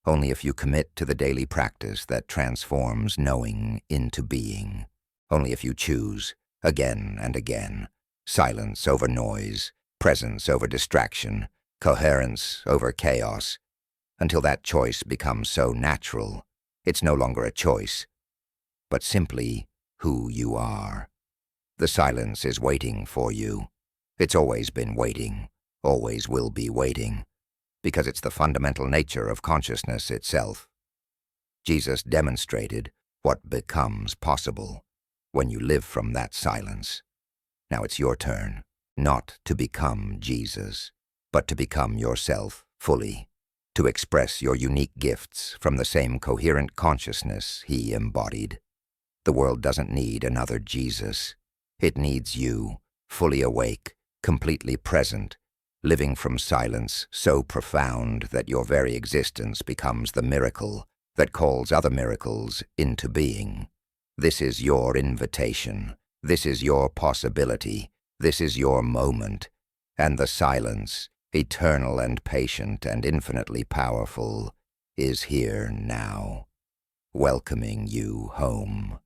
Only if you commit to the daily practice that transforms knowing into being. Only if you choose, again and again, silence over noise, presence over distraction, coherence over chaos, until that choice becomes so natural, it's no longer a choice, but simply who you are. The silence is waiting for you. It's always been waiting, always will be waiting, because it's the fundamental nature of consciousness itself. Jesus demonstrated what becomes possible when you live from that silence. Now it's your turn, not to become Jesus, but to become yourself fully, to express your unique gifts from the same coherent consciousness he embodied. The world doesn't need another Jesus. It needs you, fully awake, completely present, living from silence so profound that your very existence becomes the miracle that calls other miracles into being. This is your invitation. This is your possibility. This is your moment. And the silence, eternal and patient and infinitely powerful, is here now, welcoming you home.